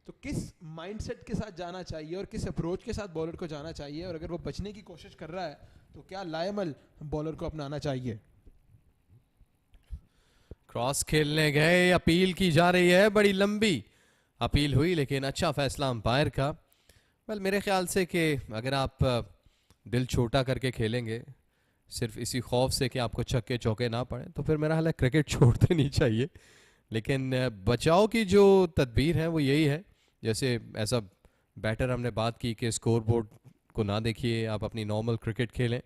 तो किस माइंडसेट के साथ जाना चाहिए और किस अप्रोच के साथ बॉलर को जाना चाहिए, और अगर वो बचने की कोशिश कर रहा है तो क्या लाएमल बॉलर को अपनाना चाहिए। क्रॉस खेलने गए, अपील की जा रही है, बड़ी लंबी अपील हुई लेकिन अच्छा फैसला अंपायर का। वेल मेरे ख्याल से कि अगर आप दिल छोटा करके खेलेंगे सिर्फ इसी खौफ से कि आपको छक्के चौके ना पड़े तो फिर मेरा ख्याल है क्रिकेट छोड़ देनी चाहिए। लेकिन बचाव की जो तदबीर है वो यही है, जैसे एज अ बैटर हमने बात की कि स्कोर बोर्ड को ना देखिए, आप अपनी नॉर्मल क्रिकेट खेलें।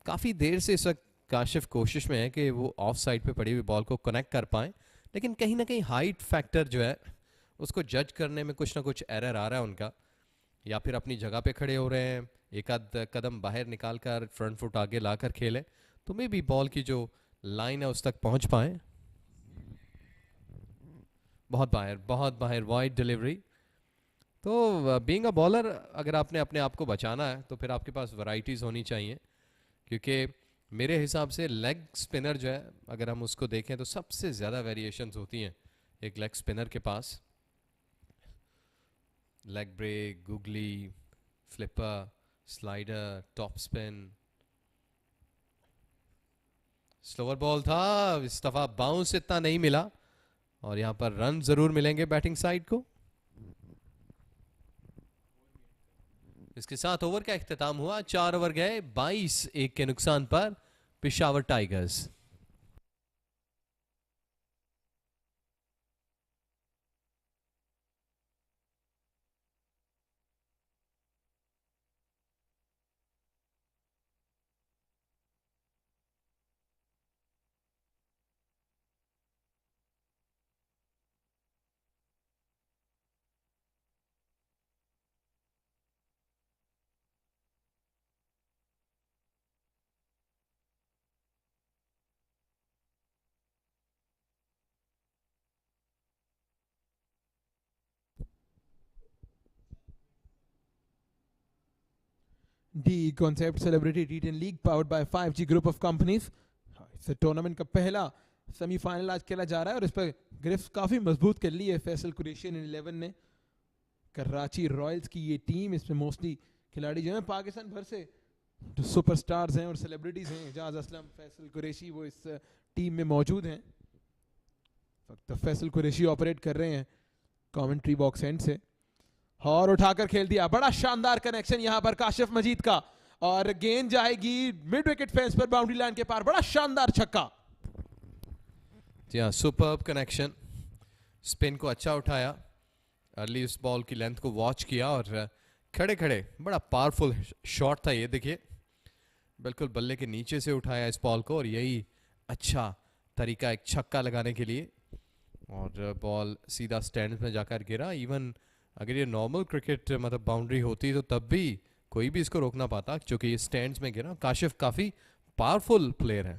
काफ़ी देर से इस वक्त काशिफ कोशिश में है कि वो ऑफ साइड पे पड़ी हुई बॉल को कनेक्ट कर पाएँ, लेकिन कहीं ना कहीं हाइट फैक्टर जो है उसको जज करने में कुछ ना कुछ एरर आ रहा है उनका, या फिर अपनी जगह पे खड़े हो रहे हैं, एक आध कदम बाहर निकाल कर फ्रंट फुट आगे लाकर खेलें तो मे भी बॉल की जो लाइन है उस तक पहुंच पाएँ। बहुत बाहर वाइड डिलीवरी। तो बीइंग अ बॉलर अगर आपने अपने आप को बचाना है तो फिर आपके पास वैरायटीज़ होनी चाहिए, क्योंकि मेरे हिसाब से लेग स्पिनर जो है अगर हम उसको देखें तो सबसे ज़्यादा वेरिएशंस होती हैं एक लेग स्पिनर के पास। Leg break, googly, flipper, slider, top spin. Slower ball था, इस दफ़ा बाउंस इतना नहीं मिला और यहाँ पर रन ज़रूर मिलेंगे बैटिंग साइड को। इसके साथ ओवर का इख्तिताम हुआ, 4 ओवर गए, 22-1 के नुकसान पर Peshawar tigers. Deconcepts Celebrity T10 League powered by 5G Group of Companies। इस टूर्नामेंट का पहला सेमीफाइनल आज खेला जा रहा है और इस पर गिरफ्त काफ़ी मजबूत कर ली है फैसल कुरैशी ने 11 ने। कराची रॉयल्स की ये टीम, इसमें मोस्टली खिलाड़ी जो हैं पाकिस्तान भर से जो सुपरस्टार्स हैं और सेलिब्रिटीज़ हैं, एजाज असलम, फैसल कुरैशी, वो इस टीम में मौजूद हैं। तो फैसल कुरैशी ऑपरेट कर रहे हैं कमेंट्री बॉक्स एंड से, और उठाकर खेल दिया, बड़ा शानदार कनेक्शन यहाँ पर काशिफ मजीद का, और गेंद जाएगी मिड विकेट फेंस पर बाउंड्री लाइन के पार, बड़ा शानदार छक्का। जी हाँ, सुपर्ब कनेक्शन, स्पिन को अच्छा उठाया, अर्ली उस बॉल की लेंथ को वॉच किया और खड़े खड़े बड़ा पावरफुल शॉट था ये, देखिए बिल्कुल बल्ले के नीचे से उठाया इस बॉल को और यही अच्छा तरीका एक छक्का लगाने के लिए, और बॉल सीधा स्टैंड में जाकर गिरा। इवन अगर ये नॉर्मल क्रिकेट मतलब बाउंड्री होती तो तब भी कोई भी इसको रोक ना पाता, क्योंकि ये स्टैंड्स में गिरा। काशिफ काफ़ी पावरफुल प्लेयर है।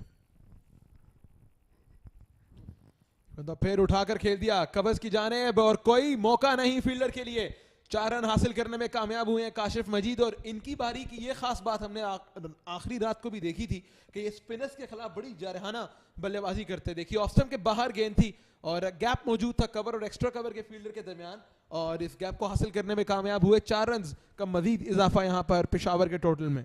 मतलब फिर उठाकर खेल दिया कवर्स की जानिब और कोई मौका नहीं फील्डर के लिए। 4 रन हासिल करने में कामयाब हुए हैं काशिफ मजीद। और इनकी बारी की ये खास बात हमने आखिरी रात को भी देखी थी कि ये स्पिनर्स के खिलाफ बड़ी जारहाना बल्लेबाजी करते। देखिए ऑफ स्टंप के बाहर गेंद थी और गैप मौजूद था कवर और एक्स्ट्रा कवर के फील्डर के दरमियान, और इस गैप को हासिल करने में कामयाब हुए। 4 रन का मजीद इजाफा यहाँ पर पेशावर के टोटल में।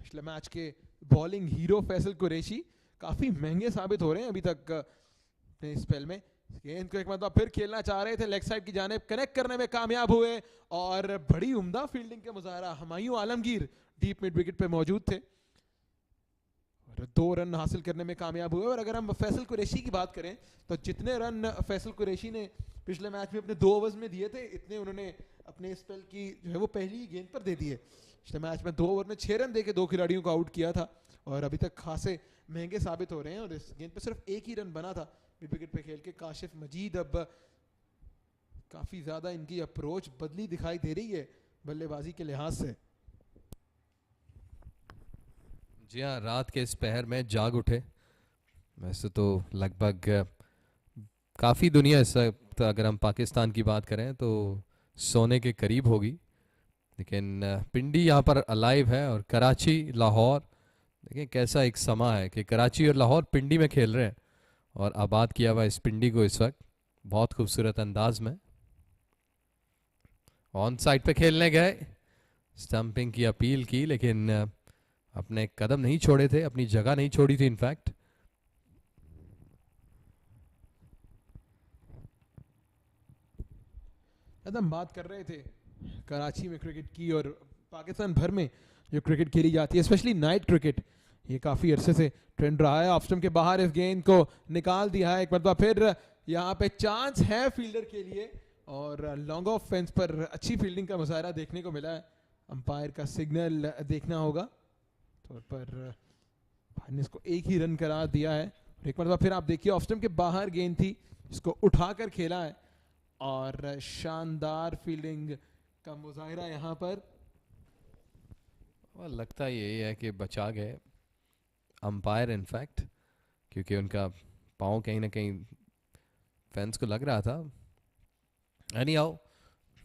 पिछले मैच के बॉलिंग हीरो फैसल कुरैशी काफी महंगे साबित हो रहे हैं अभी तक अपने स्पेल में। गेंद को एक मतलब फिर खेलना चाह रहे थे लेग साइड की जानिब, कनेक्ट करने में कामयाब हुए और बड़ी उम्दा फील्डिंग का मुजाहरा। Humayun Alamgir deep mid wicket पे मौजूद थे और 2 रन हासिल करने में कामयाब हुए। और अगर हम फैसल कुरैशी की बात करें तो जितने रन फैसल कुरैशी ने पिछले मैच में अपने 2 ओवर्स में दिए थे, इतने उन्होंने अपने स्पेल की जो है वो पहली गेंद पर दे दिए। पिछले मैच में 2 ओवर में 6 रन देके 2 खिलाड़ियों को आउट किया था और अभी तक खासे महंगे साबित हो रहे हैं। और इस गेंद पे सिर्फ 1 ही रन बना था मिड विकेट पे खेल के। काशिफ मजीद अब काफी ज्यादा इनकी अप्रोच बदली दिखाई दे रही है बल्लेबाजी के लिहाज से। जी हाँ, रात के इस पहर में जाग उठे। वैसे तो लगभग काफ़ी दुनिया इस वक्त अगर हम पाकिस्तान की बात करें तो सोने के करीब होगी, लेकिन पिंडी यहाँ पर अलाइव है। और कराची लाहौर, देखिए कैसा एक समा है कि कराची और लाहौर पिंडी में खेल रहे हैं और आबाद किया हुआ इस पिंडी को इस वक्त बहुत खूबसूरत अंदाज में। ऑन साइड पे खेलने गए, स्टंपिंग की अपील की, लेकिन अपने कदम नहीं छोड़े थे, अपनी जगह नहीं छोड़ी थी इनफैक्ट। हम बात कर रहे थे कराची में क्रिकेट की और पाकिस्तान भर में जो क्रिकेट खेली जाती है, स्पेशली नाइट क्रिकेट, ये काफ़ी अरसे से ट्रेंड रहा है। ऑफ स्टंप के बाहर इस गेंद को निकाल दिया है एक मरतबा फिर। यहाँ पे चांस है फील्डर के लिए और लॉन्ग ऑफ फेंस पर अच्छी फील्डिंग का मुजाहरा देखने को मिला है। अंपायर का सिग्नल देखना होगा, तौर पर ने इसको 1 ही रन करार दिया है। एक मरतबा फिर आप देखिए ऑफ स्टंप के बाहर गेंद थी, इसको उठाकर खेला है और शानदार फील्डिंग का मुजाहिरा यहाँ पर। और लगता यही है कि बचा गए अंपायर इनफैक्ट, क्योंकि उनका पाँव कहीं ना कहीं फैंस को लग रहा था। एनी हाउ,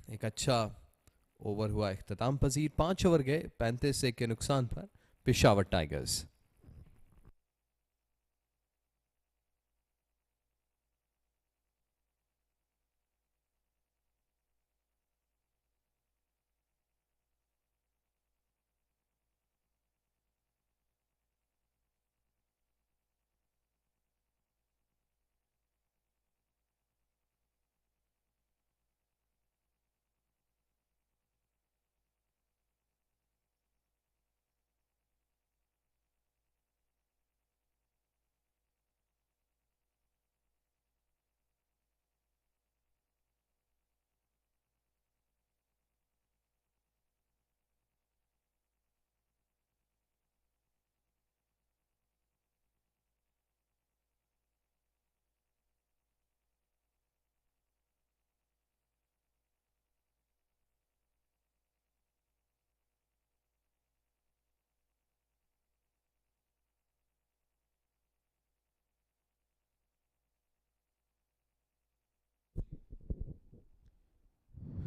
एक अच्छा ओवर हुआ इख्तिताम पजीर। 5 ओवर गए 35 के नुकसान पर Peshawar tigers.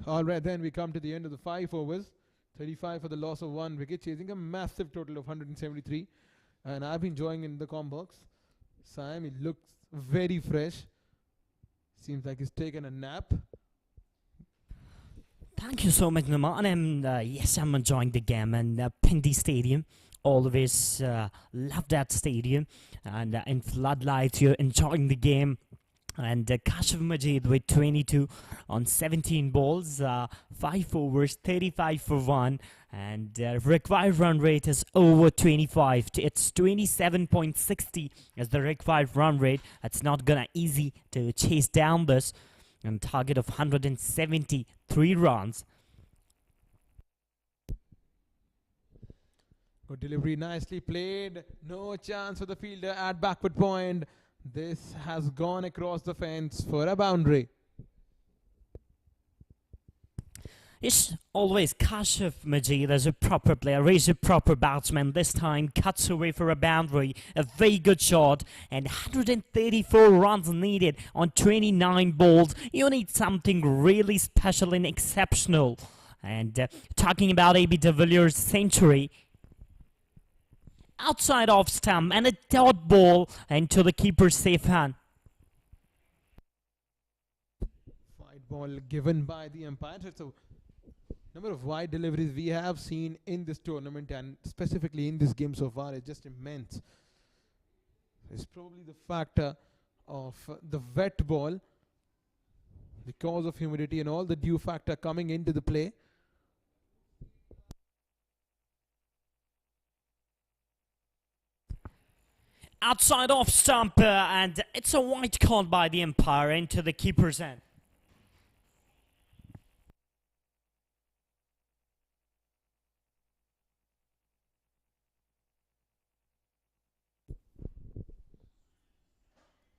All right, then we come to the end of the 5 overs. 35 for the loss of 1 wicket, chasing a massive total of 173. And I've been enjoying in the com box. Sam, he looks very fresh. Seems like he's taken a nap. Thank you so much, Naman. And yes, I'm enjoying the game and Pindi Stadium. Always love that stadium. And in floodlights, you're enjoying the game. And Kashif Majid with 22 on 17 balls, 5 overs, 35 for 1. And required run rate is over 25. It's 27.60 as the required run rate. It's not gonna easy to chase down this. And target of 173 runs. Good delivery, nicely played. No chance for the fielder at backward point. This has gone across the fence for a boundary. It's always Kashif Majid as a proper player. He's a proper batsman. This time cuts away for a boundary. A very good shot. And 134 runs needed on 29 balls. You need something really special and exceptional. And talking about AB de Villiers' century, outside off stump and a dot ball into the keeper's safe hand. Wide ball given by the umpire. So number of wide deliveries we have seen in this tournament and specifically in this game so far is just immense. It's probably the factor of the wet ball because of humidity and all the dew factor coming into the play. Outside off stump and it's a white card by the umpire into the keeper's end.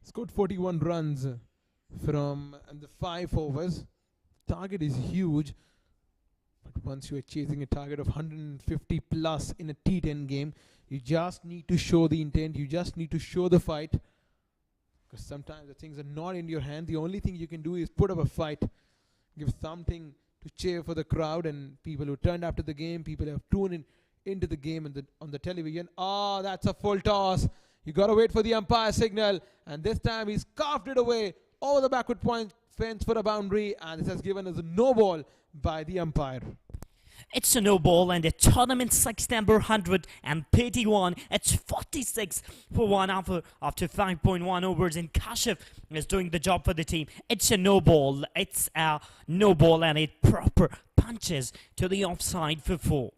Scored 41 runs from the 5 overs. Target is huge, but once you are chasing a target of 150 plus in a T10 game, you just need to show the intent, you just need to show the fight, because sometimes the things are not in your hand. The only thing you can do is put up a fight, give something to cheer for the crowd and people who turned after the game, people who have tuned into the game and on the television. Oh, that's a full toss. You got to wait for the umpire signal, and this time he's carved it away over the backward point fence for a boundary, and this has given us a no ball by the umpire. It's a no ball and a tournament 6 number 131. It's 46 for 1 after 5.1 overs, and Kashif is doing the job for the team. It's a no ball. It's a no ball and it proper punches to the offside for 4.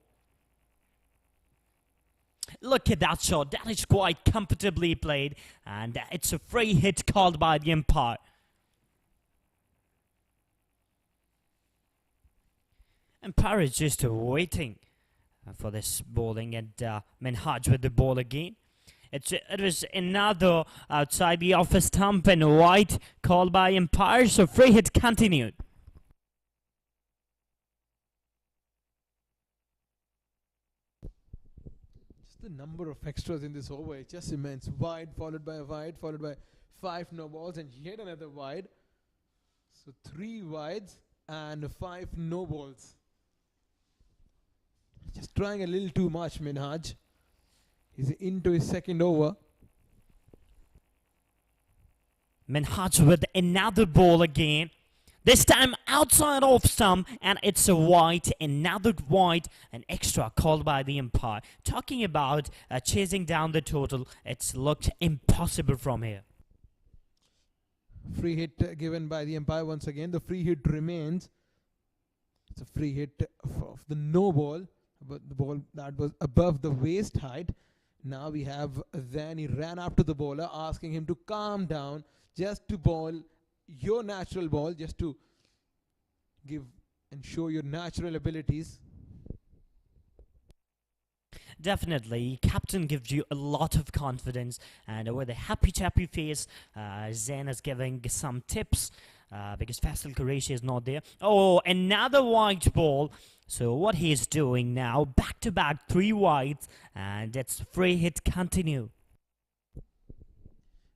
Look at that shot. That is quite comfortably played, and it's a free hit called by the umpire. Umpire is just waiting for this bowling, and Minhaj with the ball again. It was another outside the off stump and white called by umpire, so free hit continued. The number of extras in this over is just immense. Wide followed by a wide followed by 5 no balls and yet another wide. So 3 wides and 5 no balls. Just trying a little too much, Minhaj. He's into his second over. Minhaj with another ball again. This time outside off stump, and it's a white, another white, an extra called by the umpire. Talking about chasing down the total, it's looked impossible from here. Free hit given by the umpire once again. The free hit remains. It's a free hit of the no ball, but the ball that was above the waist height. Now we have then he ran up to the bowler asking him to calm down, just to bowl your natural ball, just to give and show your natural abilities. Definitely, captain gives you a lot of confidence, and with a happy chappy face, Zain is giving some tips because Faisal Qureshi is not there. Oh, another white ball. So what he's doing now, back-to-back 3 whites, and it's free hit continue.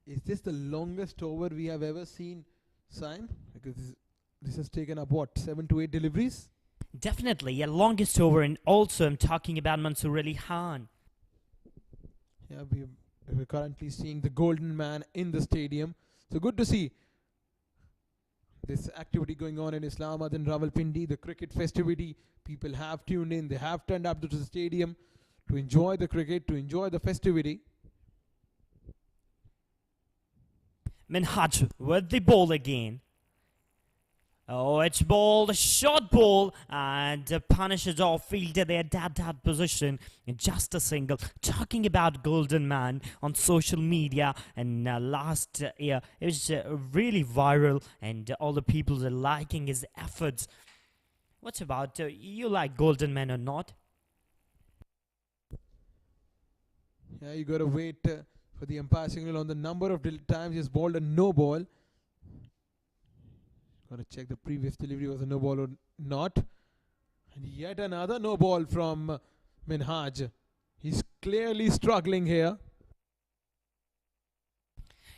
Is this the longest over we have ever seen, Saim? Because this has taken up, what, 7 to 8 deliveries? Definitely, a longest over, and also I'm talking about Mansoor Ali Khan. Yeah, we're currently seeing the golden man in the stadium. So good to see this activity going on in Islamabad and Rawalpindi, the cricket festivity. People have tuned in, they have turned up to the stadium to enjoy the cricket, to enjoy the festivity. Minhaj with the ball again. Oh, it's ball, short ball, and punishes off fielder there, that position, in just a single. Talking about Golden Man on social media, and last year, it was really viral, and all the people are liking his efforts. What's about, you like Golden Man or not? Yeah, you got to wait for the umpire signal on the number of times he's bowled a no ball. Got to check the previous delivery was a no ball or not. Yet another no ball from Minhaj. He's clearly struggling here.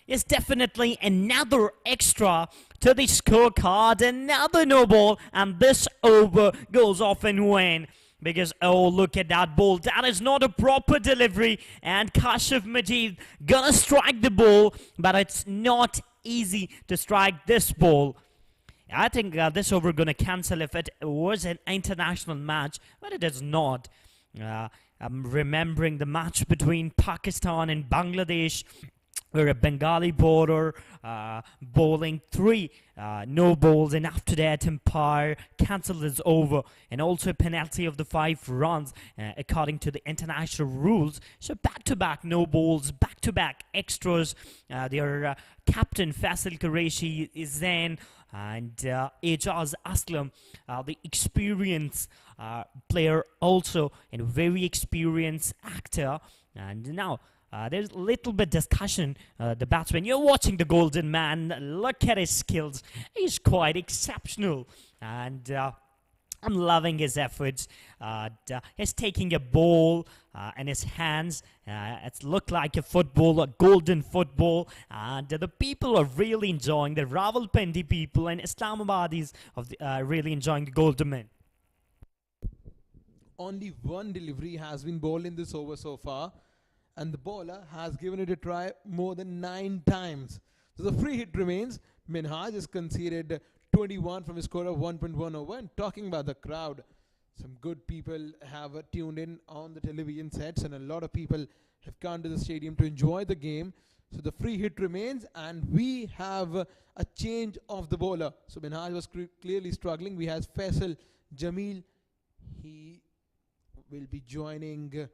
Is definitely another extra to the scorecard, another no ball, and this over goes off and win. Because, oh, look at that ball. That is not a proper delivery. And Kashif Majid gonna strike the ball, but it's not easy to strike this ball. I think this over gonna cancel if it was an international match, but it is not. I'm remembering the match between Pakistan and Bangladesh, where a Bengali bowler bowling 3 no balls, and after that umpire cancelled his over, and also a penalty of the 5 runs according to the international rules. So back-to-back no balls, back-to-back extras. Their captain Faisal Qureshi is then, and Ejaz Aslam, the experienced player also, and very experienced actor. And now there's a little bit discussion. The batsman, you're watching the golden man, look at his skills. He's quite exceptional, and I'm loving his efforts. He's taking a ball in his hands. It's looked like a football, a golden football, and the people are really enjoying. The Rawalpindi people and Islamabadis really enjoying the golden man. Only one delivery has been bowled in this over so far, and the bowler has given it a try more than 9 times. So the free hit remains. Minhaj has conceded 21 from a score of 1.1 over. And talking about the crowd, some good people have tuned in on the television sets, and a lot of people have come to the stadium to enjoy the game. So the free hit remains, and we have a change of the bowler. So Minhaj was clearly struggling. We have Faisal Jamil. He will be joining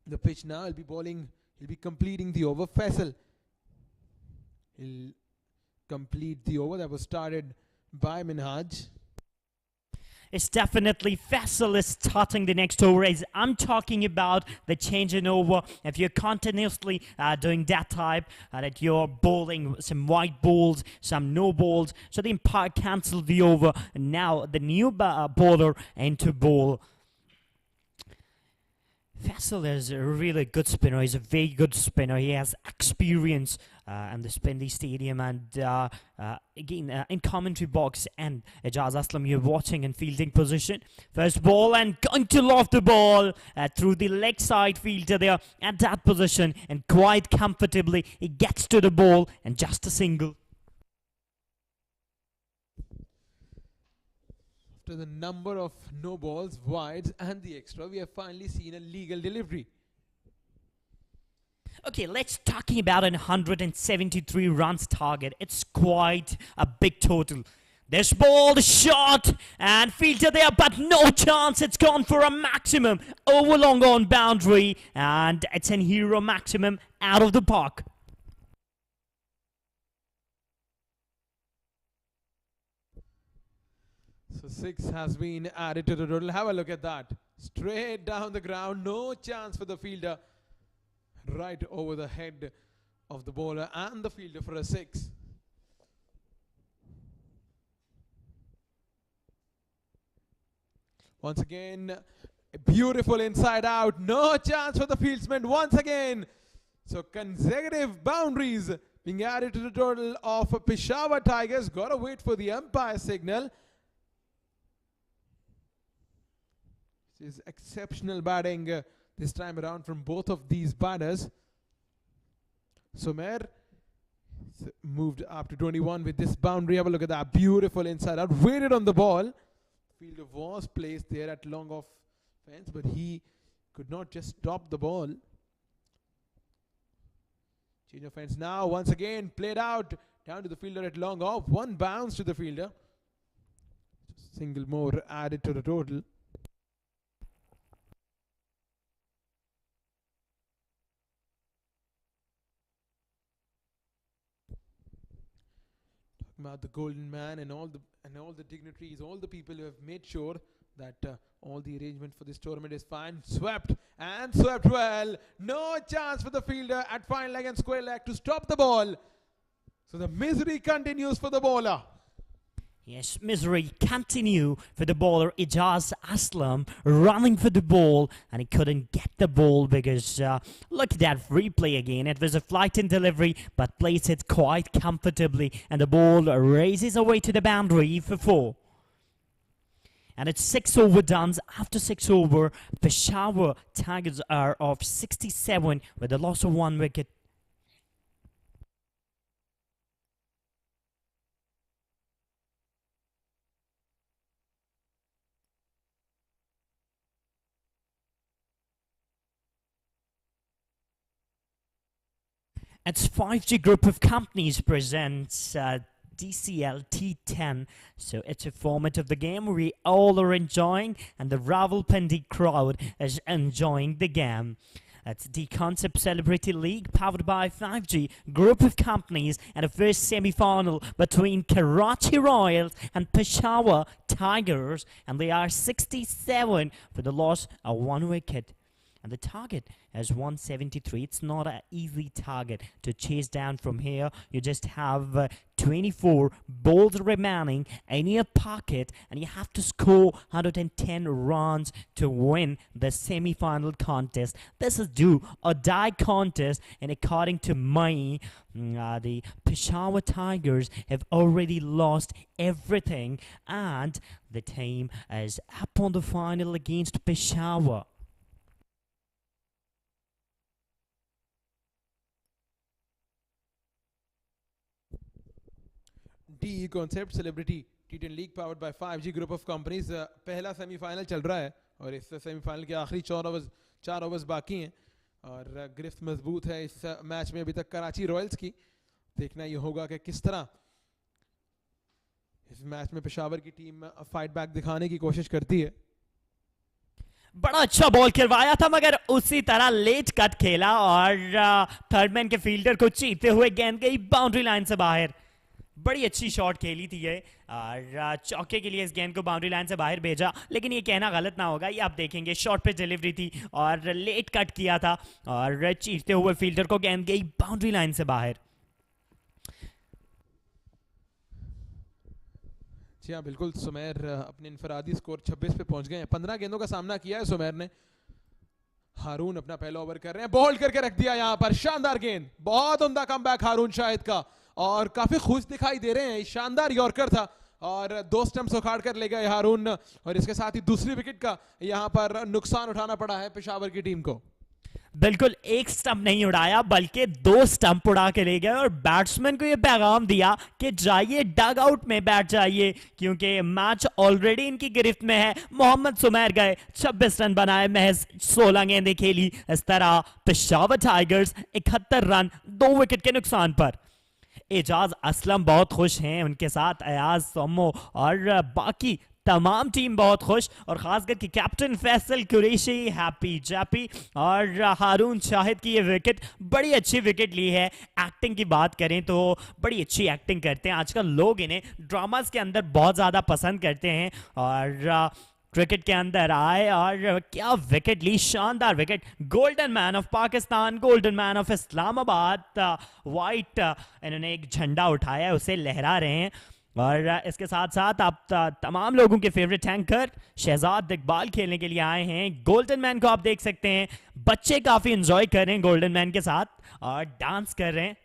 the pitch now. He'll be bowling. He'll be completing the over. Faisal, he'll complete the over that was started by Minhaj. It's definitely Faisal is starting the next over. As I'm talking about the change in over. If you're continuously doing that type, that you're bowling some white balls, some no balls, so the umpire cancelled the over. And now the new bowler into bowl. Faisal is a really good spinner. He's a very good spinner. He has experience in the Spindly Stadium. And again, in commentary box and Ejaz Aslam, you're watching in fielding position. First ball and going to loft the ball through the leg side fielder there at that position. And quite comfortably, he gets to the ball and just a single. After the number of no balls, wides and the extra, we have finally seen a legal delivery. Okay, let's talking about an 173 runs target. It's quite a big total. This ball, the shot, and fielder there, but no chance. It's gone for a maximum. Over long on boundary, and it's an hero maximum out of the park. So 6 has been added to the total. Have a look at that. Straight down the ground. No chance for the fielder. Right over the head of the bowler and the fielder for a 6. Once again, a beautiful inside out. No chance for the fieldsman once again. So consecutive boundaries being added to the total of Peshawar Tigers. Gotta wait for the umpire signal. This is exceptional batting this time around from both of these batters. Sumer moved up to 21 with this boundary. Have a look at that. Beautiful inside out. Waited on the ball. Fielder was placed there at long off fence, but he could not just stop the ball. Change of fence now. Once again played out down to the fielder at long off. One bounce to the fielder. Single more added to the total. About the golden man and all the dignitaries, all the people who have made sure that all the arrangement for this tournament is fine. Swept and swept well. No chance for the fielder at fine leg and square leg to stop the ball. So the misery continues for the bowler. Yes, misery continue for the bowler Ijaz Aslam running for the ball, and he couldn't get the ball because look at that replay again. It was a flight in delivery, but placed it quite comfortably, and the ball races away to the boundary for 4. And it's 6 over done. After 6 over, Peshawar Tigers are off 67 with a loss of 1 wicket. It's 5G group of companies presents DCL T10. So it's a format of the game we all are enjoying, and the Rawalpindi crowd is enjoying the game. It's Deconcepts Celebrity League powered by 5G group of companies, and a first semi-final between Karachi Royals and Peshawar Tigers, and they are 67 for the loss of 1 wicket. And the target is 173. It's not an easy target to chase down from here. You just have 24 balls remaining in your pocket, and you have to score 110 runs to win the semi-final contest. This is do or die contest, and according to me, the Peshawar Tigers have already lost everything, and the team is up on the final against Peshawar. Deconcepts Celebrity T10 League powered by 5G group of companies. पहला सेमीफाइनल चल रहा है और इस सेमीफाइनल के आखिरी 4 ओवर्स बाकी हैं और गिरफ्त मजबूत है इस मैच में अभी तक कराची रॉयल्स की. देखना ये होगा कि किस तरह इस मैच में पेशावर की टीम फाइट बैक दिखाने की कोशिश करती है. बड़ा अच्छा बॉल करवाया था, मगर उसी तरह लेट कट खेला और थर्ड मैन के फील्डर को चीरते हुए गेंद गई बाउंड्री लाइन से बाहर. बड़ी अच्छी शॉट खेली थी ये और चौके के लिए इस गेंद को बाउंड्री लाइन से बाहर भेजा, लेकिन ये कहना गलत ना होगा. ये आप देखेंगे शॉट पे डिलीवरी थी और लेट कट किया था और चीरते हुए फील्डर को गेंद गई बाउंड्री लाइन से बाहर. जी हाँ बिल्कुल. सुमेर अपने इनफरादी स्कोर 26 पे पहुंच गए हैं. 15 गेंदों का सामना किया है सुमेर ने. हारून अपना पहला ओवर कर रहे हैं. बोल्ड करके रख दिया यहाँ पर. शानदार गेंद. बहुत उम्दा कमबैक हारून शाहिद का और काफी खुश दिखाई दे रहे हैं. शानदार यॉर्कर था और 2 स्टंप्स उखाड़ कर ले गए हारून और इसके साथ ही दूसरी विकेट का यहाँ पर नुकसान उठाना पड़ा है पेशावर की टीम को. बिल्कुल एक स्टंप नहीं उड़ाया बल्कि 2 स्टंप उड़ा के ले गए और बैट्समैन को ये पैगाम दिया कि जाइए डग आउट में बैठ जाइए, क्योंकि मैच ऑलरेडी इनकी गिरफ्त में है. मोहम्मद सुमेर गए, 26 रन बनाए, महज 16 गेंदें खेली. इस तरह पेशावर टाइगर्स 71 रन 2 विकेट के नुकसान पर. एजाज असलम बहुत खुश हैं, उनके साथ अयाज सोमो और बाकी तमाम टीम बहुत खुश, और खासकर कि कैप्टन फैसल कुरैशी हैप्पी जैपी. और हारून शाहिद की ये विकेट बड़ी अच्छी विकेट ली है. एक्टिंग की बात करें तो बड़ी अच्छी एक्टिंग करते हैं आजकल लोग, इन्हें ड्रामास के अंदर बहुत ज़्यादा पसंद करते हैं और क्रिकेट के अंदर आए और क्या विकेट ली. शानदार wicket. Golden man of Pakistan, golden man of Islamabad, white इन्होंने एक झंडा उठाया है, उसे लहरा रहे हैं. और इसके साथ साथ आप तमाम लोगों के फेवरेट एंकर शहजाद इकबाल खेलने के लिए आए हैं. गोल्डन मैन को आप देख सकते हैं, बच्चे काफ़ी एंजॉय कर रहे हैं गोल्डन मैन के साथ और डांस कर रहे हैं.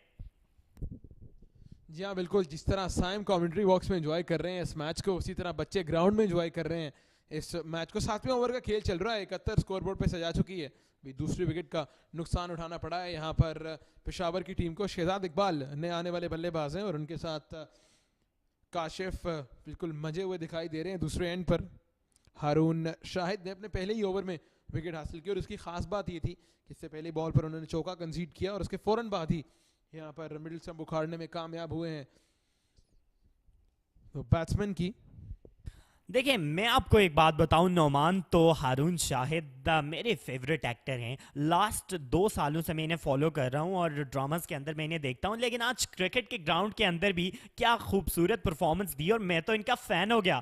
जी हाँ बिल्कुल. जिस तरह साइम कमेंट्री बॉक्स में एंजॉय कर रहे हैं इस मैच को, उसी तरह बच्चे ग्राउंड में एंजॉय कर रहे हैं इस मैच को. 7वें ओवर का खेल चल रहा है. 71 स्कोरबोर्ड पे सजा चुकी है. भी दूसरी विकेट का नुकसान उठाना पड़ा है यहाँ पर पेशावर की टीम को. शहजाद इकबाल नए आने वाले बल्लेबाज हैं और उनके साथ काशिफ बिल्कुल मजे हुए दिखाई दे रहे हैं दूसरे एंड पर. हारून शाहिद ने अपने पहले ही ओवर में विकेट हासिल की और इसकी खास बात ये थी कि इससे पहले बॉल पर उन्होंने चौका कंसीड किया और उसके फौरन बाद ही यहाँ पर मिडिल स्टंप उखाड़ने में कामयाब हुए हैं तो बैट्समैन की. देखिए मैं आपको एक बात बताऊं नौमान, तो हारून शाहिद मेरे फेवरेट एक्टर हैं. लास्ट 2 सालों से मैं इन्हें फॉलो कर रहा हूं और ड्रामास के अंदर मैं इन्हें देखता हूं, लेकिन आज क्रिकेट के ग्राउंड के अंदर भी क्या खूबसूरत परफॉर्मेंस दी और मैं तो इनका फैन हो गया.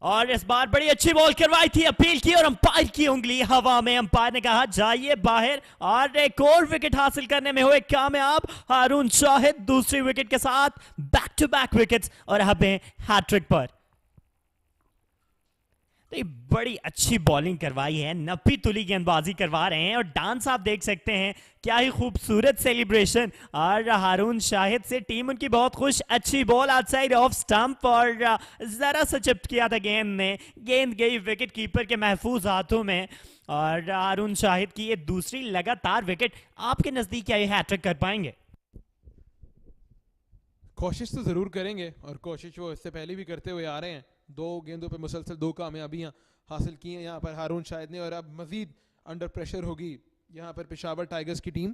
और इस बार बड़ी अच्छी बॉल करवाई थी, अपील की और अंपायर की उंगली हवा में. अंपायर ने कहा जाइए बाहर और एक और विकेट हासिल करने में हुए कामयाब हारून शाहिद. दूसरी विकेट के साथ बैक टू बैक विकेट्स और अब हैं हैट्रिक पर। तो ये बड़ी अच्छी बॉलिंग करवाई है, नब्बी तुली गेंदबाजी करवा रहे हैं और डांस आप देख सकते हैं, क्या ही खूबसूरत सेलिब्रेशन। और हारून शाहिद से टीम उनकी बहुत खुश। अच्छी बॉल आउटसाइड ऑफ स्टंप और जरा सा चिप किया था गेंद ने, गेंद गई विकेट कीपर के महफूज हाथों में और हारून शाहिद की ये दूसरी लगातार विकेट। आपके नजदीक क्या ये हैट्रिक कर पाएंगे? कोशिश तो ज़रूर करेंगे और कोशिश वो इससे पहले भी करते हुए आ रहे हैं। 2 गेंदों पे मुसलसल 2 कामयाबियां हासिल की हैं यहाँ पर हारून शाहिद ने और अब मजीद अंडर प्रेशर होगी यहाँ पर पेशावर टाइगर्स की टीम।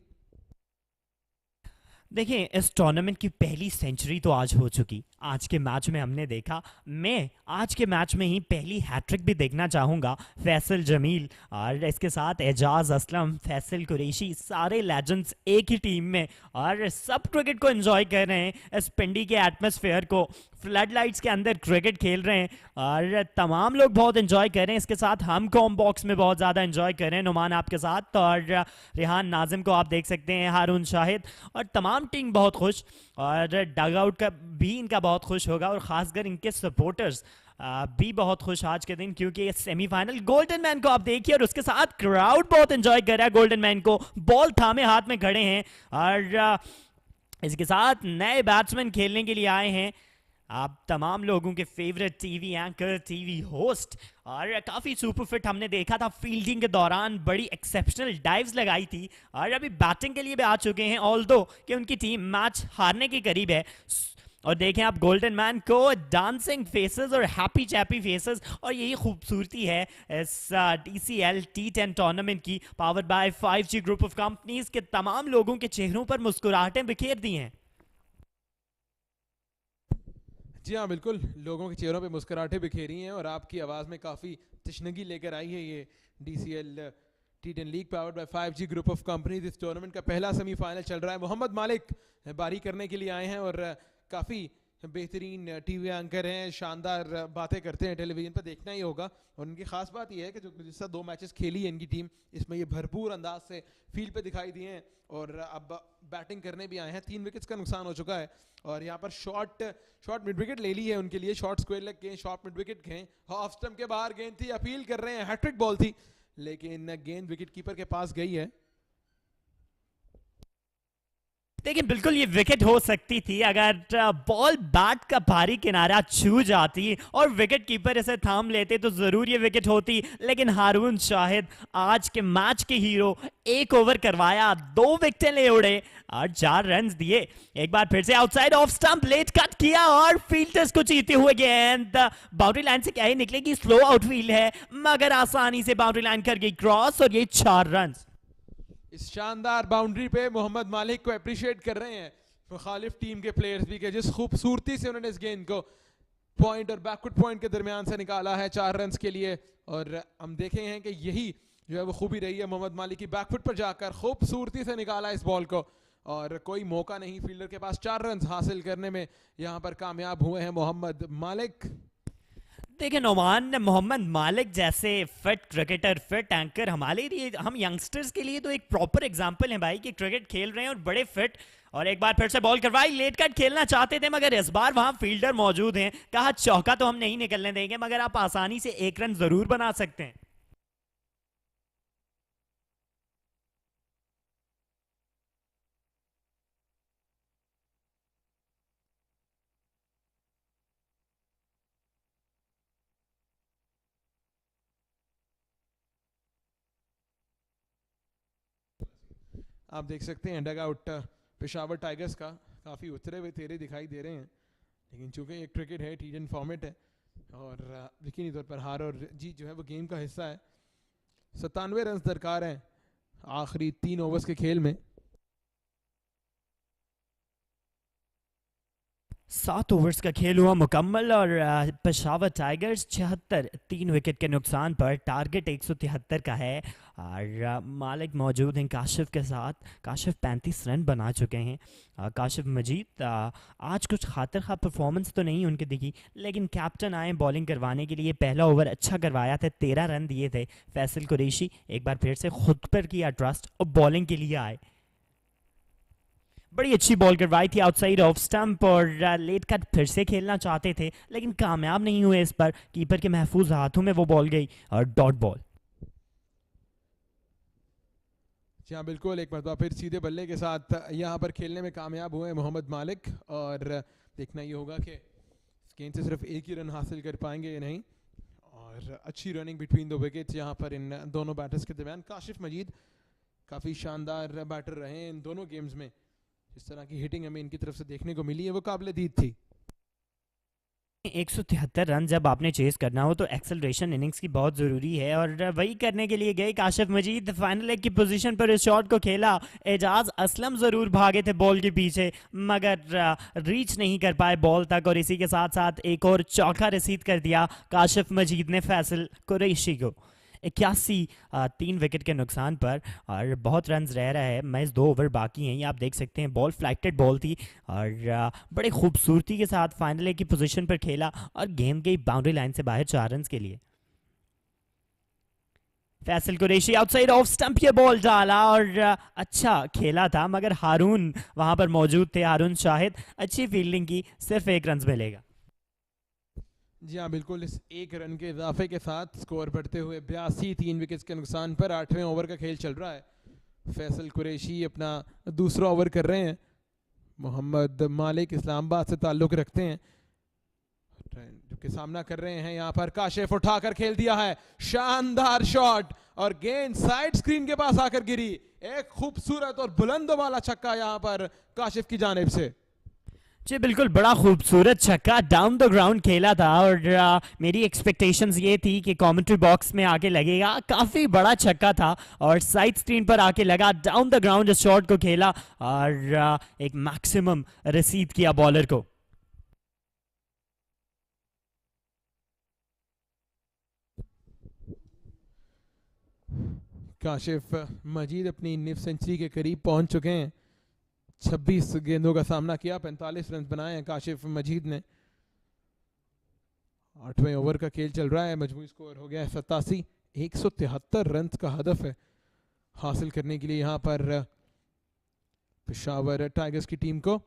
देखिए, इस टूर्नामेंट की पहली सेंचुरी तो आज हो चुकी। आज के मैच में हमने देखा, मैं आज के मैच में ही पहली हैट्रिक भी देखना चाहूँगा। फैसल जमील और इसके साथ एजाज असलम, फैसल कुरैशी, सारे लेजेंड्स एक ही टीम में और सब क्रिकेट को एंजॉय कर रहे हैं। इस पिंडी के एटमॉस्फेयर को, फ्लड लाइट्स के अंदर क्रिकेट खेल रहे हैं और तमाम लोग बहुत एंजॉय कर रहे हैं। इसके साथ हम कॉम बॉक्स में बहुत ज़्यादा एंजॉय कर रहे हैं, नुमान आपके साथ और रेहान नाजिम को आप देख सकते हैं, हारून शाहिद और तमाम टीम बहुत खुश और डग आउट का भी इनका बहुत खुश होगा और ख़ासकर इनके सपोर्टर्स भी बहुत खुश आज के दिन, क्योंकि ये सेमीफाइनल गोल्डन मैन को आप देखिए और उसके साथ क्राउड बहुत एंजॉय कर रहा है गोल्डन मैन को। बॉल थामे हाथ में खड़े हैं और इसके साथ नए बैट्समैन खेलने के लिए आए हैं। आप तमाम लोगों के favourite TV anchor, TV host और काफ़ी सुपर फिट हमने देखा था फील्डिंग के दौरान, बड़ी एक्सेप्शनल डाइव्स लगाई थी और अभी बैटिंग के लिए भी आ चुके हैं, ऑल्दो कि उनकी टीम मैच हारने के करीब है। और देखें आप गोल्डन मैन को, डांसिंग फेसेस और हैप्पी चैपी फेसेस और यही खूबसूरती है इस TCL T10 टूर्नामेंट की, powered by 5G group of companies के। तमाम लोगों के चेहरों पर मुस्कुराहटें बिखेर दी हैं। जी हाँ बिल्कुल, लोगों के चेहरों पे मुस्कुराहटें बिखेरी हैं और आपकी आवाज़ में काफ़ी तशनगी लेकर आई है ये DCL T10 league powered by 5G group of companies. इस टूर्नामेंट का पहला सेमीफाइनल चल रहा है। मोहम्मद मालिक बारी करने के लिए आए हैं और काफ़ी बेहतरीन टीवी एंकर हैं, शानदार बातें करते हैं, टेलीविज़न पर देखना ही होगा। और उनकी ख़ास बात यह है कि जो जिस 2 मैचेस खेली है इनकी टीम, इसमें ये भरपूर अंदाज से फील्ड पे दिखाई दिए हैं और अब बैटिंग करने भी आए हैं। 3 विकेट्स का नुकसान हो चुका है और यहाँ पर शॉर्ट मिड विकेट ले ली है उनके लिए। शॉर्ट स्क्वायर लेग गए, शॉर्ट मिड विकेट गए, ऑफ स्टंप के बाहर गेंद थी, अपील कर रहे हैं, हैट्रिक बॉल थी लेकिन गेंद विकेट कीपर के पास गई है। देखिए, बिल्कुल ये विकेट हो सकती थी अगर बॉल बैट का भारी किनारा छू जाती और विकेट कीपर इसे थाम लेते तो जरूर ये विकेट होती। लेकिन हारून शाहिद आज के मैच के हीरो, 1 ओवर करवाया, 2 विकेटें ले उड़े और 4 रन दिए। एक बार फिर से outside off stump late cut किया और फील्डर्स को जीते हुए गेंद बाउंड्री लाइन से क्या ही निकलेगी, स्लो आउटफील्ड है मगर आसानी से बाउंड्री लाइन कर गई क्रॉस और ये 4 रन। इस शानदार बाउंड्री पे मोहम्मद मालिक को अप्रिशिएट कर रहे हैं मुखालिफ टीम के प्लेयर्स भी, कि जिस खूबसूरती से उन्होंने इस गेंद को पॉइंट और बैकवर्ड पॉइंट के दरमियान से निकाला है 4 रन के लिए। और हम देखे हैं कि यही जो है वो खूबी रही है मोहम्मद मालिक की, बैकफुट पर जाकर खूबसूरती से निकाला इस बॉल को और कोई मौका नहीं फील्डर के पास। 4 रन हासिल करने में यहाँ पर कामयाब हुए हैं मोहम्मद मालिक। देखिए नोमान, मोहम्मद मालिक जैसे फिट क्रिकेटर, फिट एंकर हमारे लिए, हम यंगस्टर्स के लिए तो एक प्रॉपर एग्जांपल है भाई कि क्रिकेट खेल रहे हैं और बड़े फिट। और एक बार फिर से बॉल करवाई, लेट कट खेलना चाहते थे मगर इस बार वहां फील्डर मौजूद हैं, कहा चौका तो हम नहीं निकलने देंगे मगर आप आसानी से 1 रन जरूर बना सकते हैं। आप देख सकते हैं डग आउट पेशावर टाइगर्स का काफ़ी उतरे हुए तेरे दिखाई दे रहे हैं, लेकिन चूंकि ये क्रिकेट है, T10 फॉर्मेट है और यकीनी तौर पर हार और जीत जो है वो गेम का हिस्सा है। 97 रन दरकार हैं आखिरी 3 ओवर्स के खेल में। 7 ओवर्स का खेल हुआ मुकम्मल और पेशावर टाइगर्स 76, 3 विकेट के नुकसान पर, टारगेट 173 का है और मालिक मौजूद हैं काशिफ के साथ। काशिफ 35 रन बना चुके हैं। काशिफ मजीद आज कुछ खातिर खा परफॉर्मेंस तो नहीं उनकी दिखी, लेकिन कैप्टन आए बॉलिंग करवाने के लिए, पहला ओवर अच्छा करवाया था, 13 रन दिए थे। फैसल कुरैशी एक बार फिर से खुद पर किया ट्रस्ट और बॉलिंग के लिए आए। बड़ी अच्छी बॉल करवाई थी आउटसाइड ऑफ स्टंप और लेट कट फिर से खेलना चाहते थे लेकिन कामयाब नहीं हुए इस पर। कीपर के महफूज हाथों में वो बॉल गई और डॉट बॉल। जी हाँ बिल्कुल, एक मरतबा फिर सीधे बल्ले के साथ यहाँ पर खेलने में कामयाब हुए मोहम्मद मालिक, और देखना ये होगा कि इस गेंद से सिर्फ एक ही रन हासिल कर पाएंगे या नहीं। और अच्छी रनिंग बिटवीन द विकेट्स यहाँ पर इन दोनों बैटर्स के दरमियान। काशिफ मजीद काफ़ी शानदार बैटर रहे हैं इन दोनों गेम्स में। इस तरह की हिटिंग हमें इनकी तरफ से देखने को मिली है, वो काबिल दीद थी। 173 रन जब आपने चेस करना हो तो एक्सेलरेशन इनिंग्स की बहुत ज़रूरी है और वही करने के लिए गए काशिफ मजीद। फाइनल लेग की पोजीशन पर इस शॉट को खेला। एजाज असलम ज़रूर भागे थे बॉल के पीछे मगर रीच नहीं कर पाए बॉल तक और इसी के साथ साथ एक और चौका रसीद कर दिया काशिफ मजीद ने फैसल कुरैशी को। 81 3 विकेट के नुकसान पर और बहुत रन्स रह रहा है। मैच 2 ओवर बाकी हैं। ये आप देख सकते हैं बॉल फ्लाइटेड बॉल थी और बड़े खूबसूरती के साथ फाइनल की पोजीशन पर खेला और गेंद गई बाउंड्री लाइन से बाहर 4 रन्स के लिए। Faisal Qureshi outside off stump ये बॉल डाला और अच्छा खेला था मगर हारून वहां पर मौजूद थे। हारून शाहिद अच्छी फील्डिंग की, सिर्फ 1 रन मिलेगा। जी हाँ बिल्कुल, इस 1 रन के इजाफे के साथ स्कोर बढ़ते हुए 82 3 विकेट्स के नुकसान पर 8वें ओवर का खेल चल रहा है। फैसल कुरैशी अपना दूसरा ओवर कर रहे हैं। मोहम्मद मालिक इस्लामाबाद से ताल्लुक़ रखते हैं, जो कि सामना कर रहे हैं यहाँ पर। काशिफ उठाकर खेल दिया है, शानदार शॉट और गेंद साइड स्क्रीन के पास आकर गिरी। एक खूबसूरत और बुलंद वाला छक्का यहाँ पर काशिफ की जानिब से। जी बिल्कुल, बड़ा खूबसूरत छक्का डाउन द ग्राउंड खेला था और मेरी एक्सपेक्टेशंस ये थी कि कमेंट्री बॉक्स में आके लगेगा। काफ़ी बड़ा छक्का था और साइड स्क्रीन पर आके लगा। डाउन द ग्राउंड इस शॉट को खेला और एक मैक्सिमम रसीद किया बॉलर को। काशिफ मजीद अपनी निफ सेंचुरी के करीब पहुंच चुके हैं। 26 गेंदों का सामना किया, 45 रन बनाए हैं काशिफ मजीद ने। 8वें ओवर का खेल चल रहा है। मजमूई स्कोर हो गया है 87। 173 रन का हदफ है हासिल करने के लिए यहाँ पर पेशावर टाइगर्स की टीम को।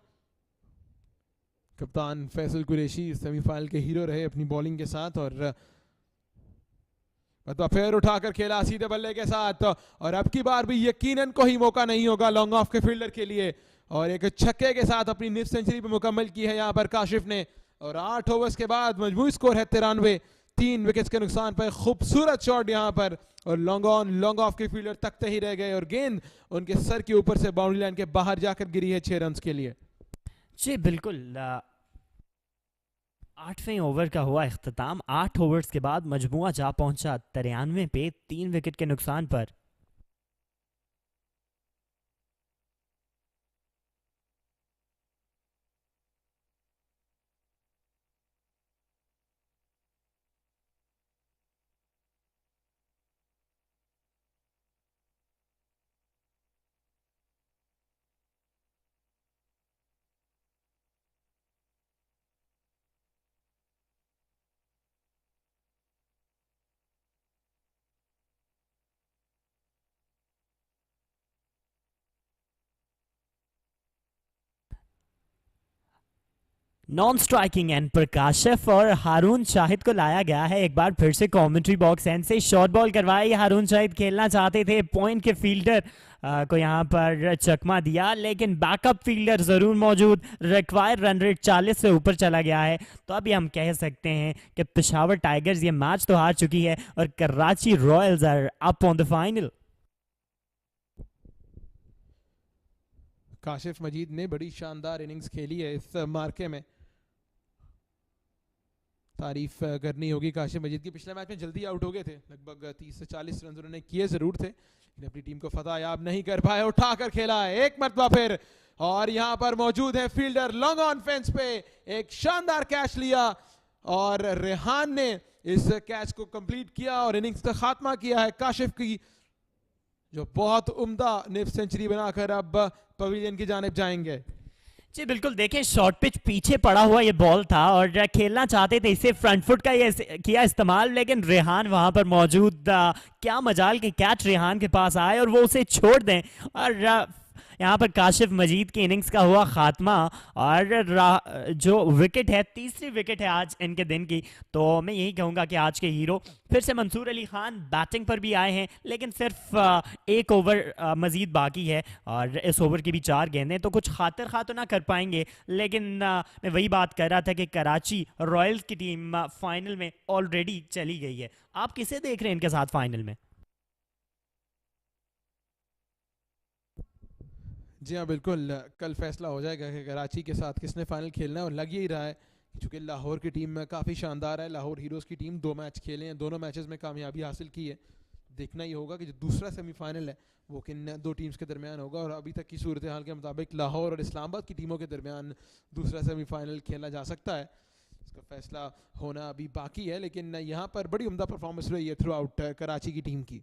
कप्तान फैसल कुरैशी सेमीफाइनल के हीरो रहे अपनी बॉलिंग के साथ और तो फिर उठाकर खेला सीधे बल्ले के साथ और अब की बार भी यकीनन कोई मौका नहीं होगा लॉन्ग ऑफ के फील्डर के लिए। और एक छक्के के साथ अपनी निफ सेंचुरी पे मुकम्मल की है यहाँ पर काशिफ ने। और 8 ओवर्स के बाद मजमूई स्कोर है 93। 3 विकेट्स के नुकसान पर खूबसूरत शॉट यहाँ पर और लॉन्ग ऑन लॉन्ग ऑफ के फील्डर तकते ही रह गए और गेंद उनके सर के ऊपर से बाउंड्री लाइन के बाहर जाकर गिरी है 6 रन के लिए। जी बिल्कुल, 8वें ओवर का हुआ इख्तिताम। 8 ओवर्स के बाद मजमुआ जा पहुंचा 93 पे 3 विकेट के नुकसान पर। नॉन स्ट्राइकिंग एंड पर काशिफ और हारून शाहिद को लाया गया है एक बार फिर से कमेंट्री बॉक्स एंड से। शॉर्ट बॉल करवाई, हारून शाहिद खेलना चाहते थे, पॉइंट के फील्डर को यहाँ पर चकमा दिया लेकिन बैकअप फील्डर ज़रूर मौजूद। रिक्वायर रन रेट 40 से ऊपर चला गया है तो अभी हम कह सकते हैं कि पेशावर टाइगर्स ये मैच तो हार चुकी है और Karachi royals are up on the final. Kashif Majeed ने बड़ी शानदार इनिंग्स खेली है इस मार्के में, तारीफ करनी होगी काशिफ मजीद की। पिछले मैच में जल्दी आउट हो गए थे, लगभग 30 से 40 रन उन्होंने किए जरूर थे लेकिन अपनी टीम को फतह याब नहीं कर पाए। उठाकर खेला है एक मरतबा फिर और यहाँ पर मौजूद है फील्डर लॉन्ग ऑन फेंस पे। एक शानदार कैच लिया और रेहान ने इस कैच को कंप्लीट किया और इनिंग्स का खात्मा किया है काशिफ की, जो बहुत उम्दा निफ सेंचुरी बनाकर अब पवेलियन की जानिब जाएंगे। जी बिल्कुल, देखें शॉर्ट पिच पीछे पड़ा हुआ ये बॉल था और खेलना चाहते थे इसे फ्रंट फुट का ये किया इस्तेमाल लेकिन रेहान वहां पर मौजूद क्या मजाल के कैच रेहान के पास आए और वो उसे छोड़ दें और यहाँ पर काशिफ मजीद की इनिंग्स का हुआ खात्मा और जो विकेट है, तीसरी विकेट है आज इनके दिन की, तो मैं यही कहूँगा कि आज के हीरो फिर से मंसूर अली खान बैटिंग पर भी आए हैं, लेकिन सिर्फ एक ओवर मजीद बाकी है और इस ओवर की भी 4 गेंदें, तो कुछ खातिर खा तो ना कर पाएंगे, लेकिन मैं वही बात कर रहा था कि कराची रॉयल्स की टीम फाइनल में ऑलरेडी चली गई है। आप किसे देख रहे हैं इनके साथ फाइनल में? जी हाँ बिल्कुल, कल फैसला हो जाएगा कि कराची के साथ किसने फाइनल खेलना है। और लग ही रहा है क्योंकि लाहौर की टीम काफ़ी शानदार है। लाहौर हीरोज़ की टीम 2 मैच खेले हैं, दोनों मैचेस में कामयाबी हासिल की है। देखना ही होगा कि जो दूसरा सेमीफाइनल है वो किन 2 टीम्स के दरमियान होगा। और अभी तक की सूरत हाल के मुताबिक लाहौर और इस्लामाबाद की टीमों के दरमियान दूसरा सेमीफाइनल खेला जा सकता है। इसका फैसला होना अभी बाकी है, लेकिन यहाँ पर बड़ी उम्दा परफॉर्मेंस रही है थ्रू आउट कराची की टीम की।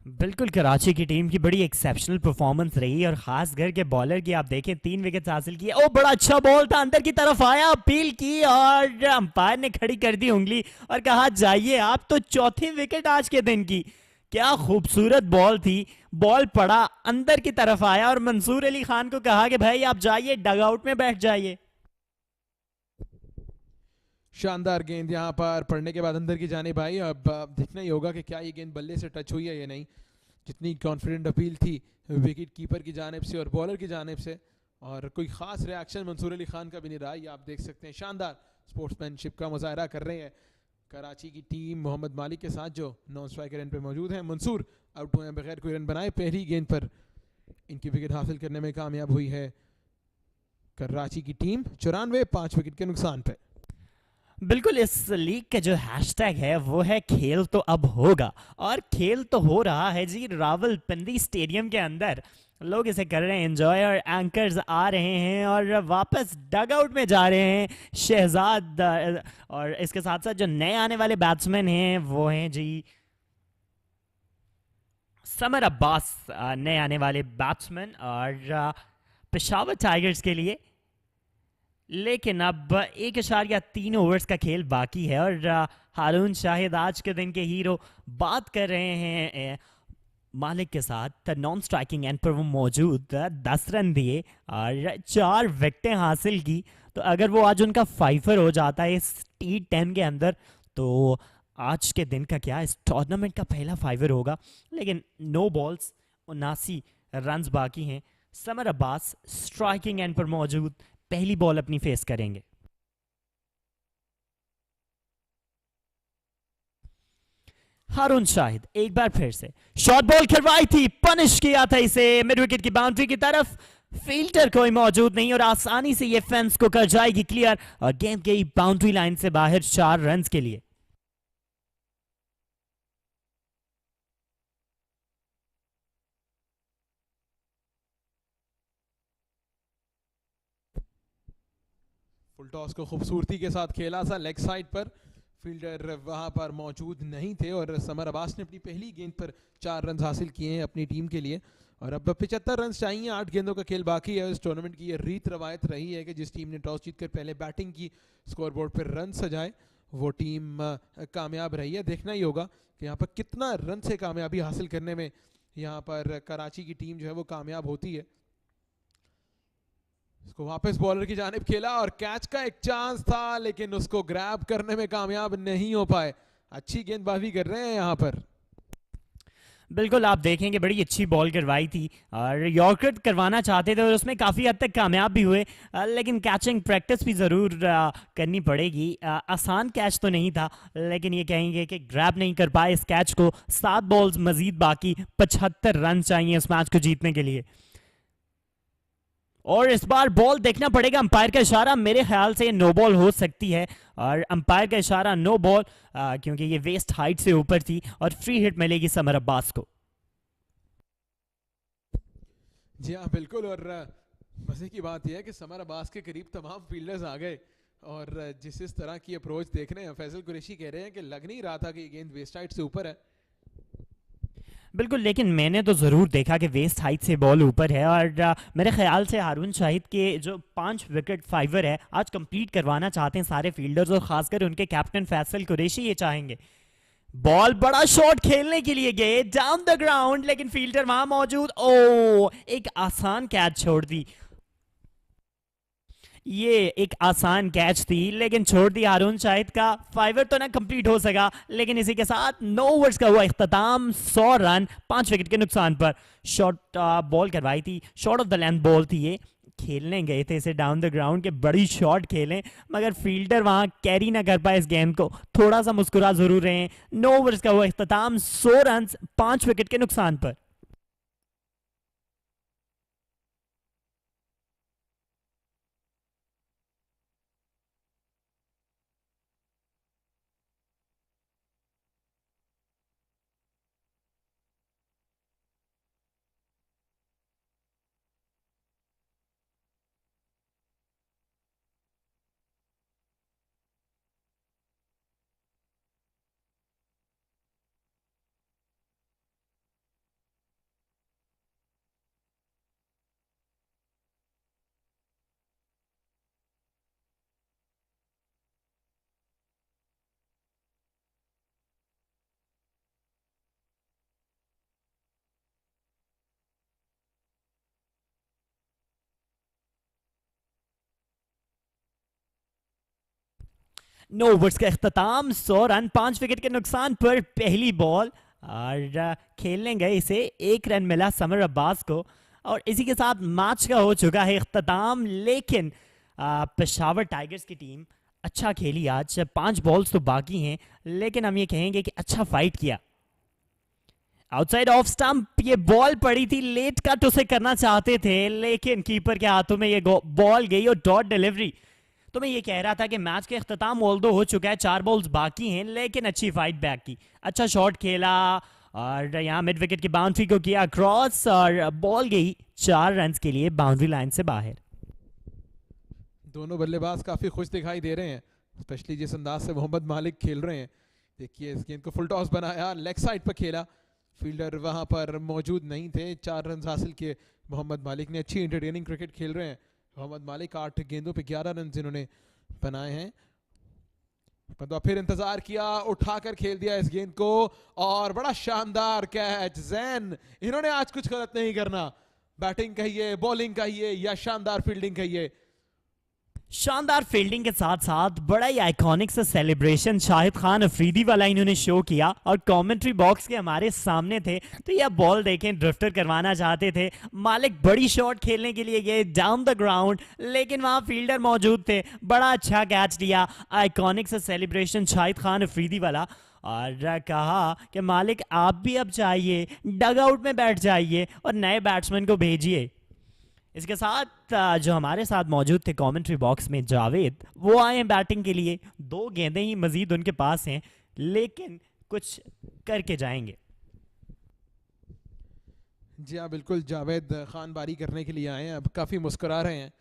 बिल्कुल, कराची की टीम की बड़ी एक्सेप्शनल परफॉर्मेंस रही और खास कर के बॉलर की आप देखें 3 विकेट्स हासिल किए। ओ बड़ा अच्छा बॉल था, अंदर की तरफ आया, अपील की और अंपायर ने खड़ी कर दी उंगली और कहा जाइए आप, तो चौथी विकेट आज के दिन की। क्या खूबसूरत बॉल थी, बॉल पड़ा, अंदर की तरफ आया और मंसूर अली खान को कहा कि भाई आप जाइए, डग आउट में बैठ जाइए। शानदार गेंद यहाँ पर पड़ने के बाद अंदर की जाने भाई। अब देखना ही होगा कि क्या ये गेंद बल्ले से टच हुई है या नहीं। जितनी कॉन्फिडेंट अपील थी विकेट कीपर की जानिब से और बॉलर की जानिब से, और कोई ख़ास रिएक्शन मंसूर अली खान का भी नहीं रहा। ये आप देख सकते हैं, शानदार स्पोर्ट्समैनशिप का मुजाहरा कर रहे हैं कराची की टीम मोहम्मद मालिक के साथ, जो नॉन स्ट्राइकर एंड पे मौजूद हैं। मंसूर आउट हुए हैं बगैर कोई रन बनाए। पहली गेंद पर इनकी विकेट हासिल करने में कामयाब हुई है कराची की टीम 94 5 विकेट के नुकसान पर। बिल्कुल, इस लीग का जो हैशटैग है वो है खेल तो अब होगा, और खेल तो हो रहा है जी रावलपिंडी स्टेडियम के अंदर। लोग इसे कर रहे हैं एंजॉय और एंकर्स आ रहे हैं और वापस डग आउट में जा रहे हैं शहजाद। और इसके साथ साथ जो नए आने वाले बैट्समैन हैं वो हैं जी समर अब्बास, नए आने वाले बैट्समैन और पेशावर टाइगर्स के लिए। लेकिन अब 1.3 ओवर्स का खेल बाकी है और हारून शाहिद आज के दिन के हीरो बात कर रहे हैं मालिक के साथ। नॉन स्ट्राइकिंग एंड पर वो मौजूद, 10 रन दिए और 4 विकेटें हासिल की। तो अगर वो आज उनका 5 हो जाता है इस T10 के अंदर, तो आज के दिन का क्या इस टूर्नामेंट का पहला 5 होगा। लेकिन 9 बॉल्स 79 रन्स बाकी हैं। समर अब्बास स्ट्राइकिंग एंड पर मौजूद, पहली बॉल अपनी फेस करेंगे। हारून शाहिद एक बार फिर से शॉर्ट बॉल खिलवाई थी, पनिश किया था इसे मिड विकेट की बाउंड्री की तरफ। फील्डर कोई मौजूद नहीं और आसानी से ये फेंस को कर जाएगी क्लियर और गेंद गई बाउंड्री लाइन से बाहर 4 रन के लिए। फुल टॉस को खूबसूरती के साथ खेला था लेग साइड पर। फील्डर वहां पर मौजूद नहीं थे और समर अब्बास ने अपनी पहली गेंद पर 4 रन हासिल किए हैं अपनी टीम के लिए। और अब 75 रन चाहिए, 8 गेंदों का खेल बाकी है। इस टूर्नामेंट की ये रीत रवायत रही है कि जिस टीम ने टॉस जीतकर पहले बैटिंग की, स्कोर बोर्ड पर रन सजाए, वो टीम कामयाब रही है। देखना ही होगा कि यहाँ पर कितना रन से कामयाबी हासिल करने में यहाँ पर कराची की टीम जो है वो कामयाब होती है। इसको वापस बॉलर की जानिब खेला और कैच का एक चांस था, लेकिन उसको ग्रैब करने में कामयाब नहीं हो पाए। अच्छी गेंदबाजी कर रहे हैं यहाँ पर। बिल्कुल, आप देखेंगे बड़ी अच्छी बॉल करवाई थी और यॉर्कर करवाना चाहते थे और उसमें काफ़ी हद तक कामयाब भी हुए। लेकिन कैचिंग प्रैक्टिस भी ज़रूर करनी पड़ेगी। आसान कैच तो नहीं था, लेकिन ये कहेंगे कि ग्रैब नहीं कर पाए इस कैच को। 7 बॉल्स मजीद बाकी, 75 रन चाहिए इस मैच को जीतने के लिए। और इस बार बॉल देखना पड़ेगा, अंपायर का इशारा, मेरे ख्याल से ये नो बॉल हो सकती है और अंपायर का इशारा नो बॉल, क्योंकि ये वेस्ट हाइट से ऊपर थी और फ्री हिट मिलेगी समर अब्बास को। जी हाँ बिल्कुल, और मजे की बात यह है कि समर अब्बास के करीब तमाम फील्डर्स आ गए और जिस तरह की अप्रोच देख रहे हैं, फैसल कुरैशी कह रहे हैं कि लग नहीं रहा था कि ये गेंद वेस्ट हाइट से ऊपर है। बिल्कुल, लेकिन मैंने तो ज़रूर देखा कि वेस्ट हाइट से बॉल ऊपर है और मेरे ख्याल से हारून शाहिद के जो 5 विकेट 5 है आज कंप्लीट करवाना चाहते हैं सारे फील्डर्स और ख़ासकर उनके कैप्टन फैसल कुरैशी ये चाहेंगे। बॉल बड़ा शॉट खेलने के लिए गए डाउन द ग्राउंड, लेकिन फील्डर वहां मौजूद, ओ एक आसान कैच छोड़ दी। ये एक आसान कैच थी लेकिन छोड़ दी हारून शाहिद का। फाइवर तो ना कंप्लीट हो सका, लेकिन इसी के साथ 9 ओवर्स का हुआ इख्तिताम, 100 रन 5 विकेट के नुकसान पर। शॉट बॉल करवाई थी, short of the length ball थी ये। खेलने गए थे इसे डाउन द ग्राउंड के बड़ी शॉट खेलें, मगर फील्डर वहां कैरी ना कर पाए इस गेंद को, थोड़ा सा मुस्कुरा जरूर रहे हैं। 9 ओवर्स का हुआ इख्तिताम, 100 रन 5 विकेट के नुकसान पर। नो ओवर्स का इख्तिताम, 100 रन 5 विकेट के नुकसान पर। पहली बॉल और खेलने गए इसे, 1 रन मिला समर अब्बास को, और इसी के साथ मैच का हो चुका है इख्तिताम। लेकिन पेशावर टाइगर्स की टीम अच्छा खेली आज, 5 बॉल्स तो बाकी हैं, लेकिन हम ये कहेंगे कि अच्छा फाइट किया। आउटसाइड ऑफ स्टंप ये बॉल पड़ी थी, लेट कट उसे करना चाहते थे, लेकिन कीपर के हाथों में ये बॉल गई और डॉट डिलीवरी। तो मैं ये कह रहा था कि मैच का इख्तिताम ऑल्दो हो चुका है, 4 बॉल्स बाकी हैं, लेकिन अच्छी फाइट बैक की, अच्छा शॉट खेला और यहाँ मिड विकेट की बाउंड्री को किया क्रॉस, और बॉल गई 4 रन के लिए बाउंड्री लाइन से बाहर। दोनों बल्लेबाज काफ़ी खुश दिखाई दे रहे हैं, स्पेशली जिस अंदाज से मोहम्मद मालिक खेल रहे हैं। देखिए इस गेंद को फुल टॉस बनाया, लेग साइड पर खेला, फील्डर वहां पर मौजूद नहीं थे, 4 रन हासिल किए मोहम्मद मालिक ने। अच्छी एंटरटेनिंग क्रिकेट खेल रहे हैं मोहम्मद मालिक, 8 गेंदों पे 11 रन इन्होंने बनाए हैं। तो फिर इंतजार किया, उठाकर खेल दिया इस गेंद को, और बड़ा शानदार कैच। जैन इन्होंने आज कुछ गलत नहीं करना, बैटिंग कहिए, बॉलिंग कहिए या शानदार फील्डिंग कहिए। शानदार फील्डिंग के साथ साथ बड़ा ही आइकॉनिक सा सेलिब्रेशन शाहिद खान अफरीदी वाला इन्होंने शो किया, और कमेंट्री बॉक्स के हमारे सामने थे, तो यह बॉल देखें ड्रिफ्टर करवाना चाहते थे। मालिक बड़ी शॉट खेलने के लिए गए डाउन द ग्राउंड, लेकिन वहां फील्डर मौजूद थे, बड़ा अच्छा कैच लिया। आइकॉनिक सा सेलिब्रेशन शाहिद खान अफरीदी वाला, और कहा कि मालिक आप भी अब चाहिए, डग आउट में बैठ जाइए और नए बैट्समैन को भेजिए। इसके साथ जो हमारे साथ मौजूद थे कमेंट्री बॉक्स में जावेद, वो आए हैं बैटिंग के लिए। 2 गेंदें ही मजीद उनके पास हैं, लेकिन कुछ करके जाएंगे। जी हाँ बिल्कुल, जावेद खान बारी करने के लिए आए हैं, अब काफ़ी मुस्कुरा रहे हैं।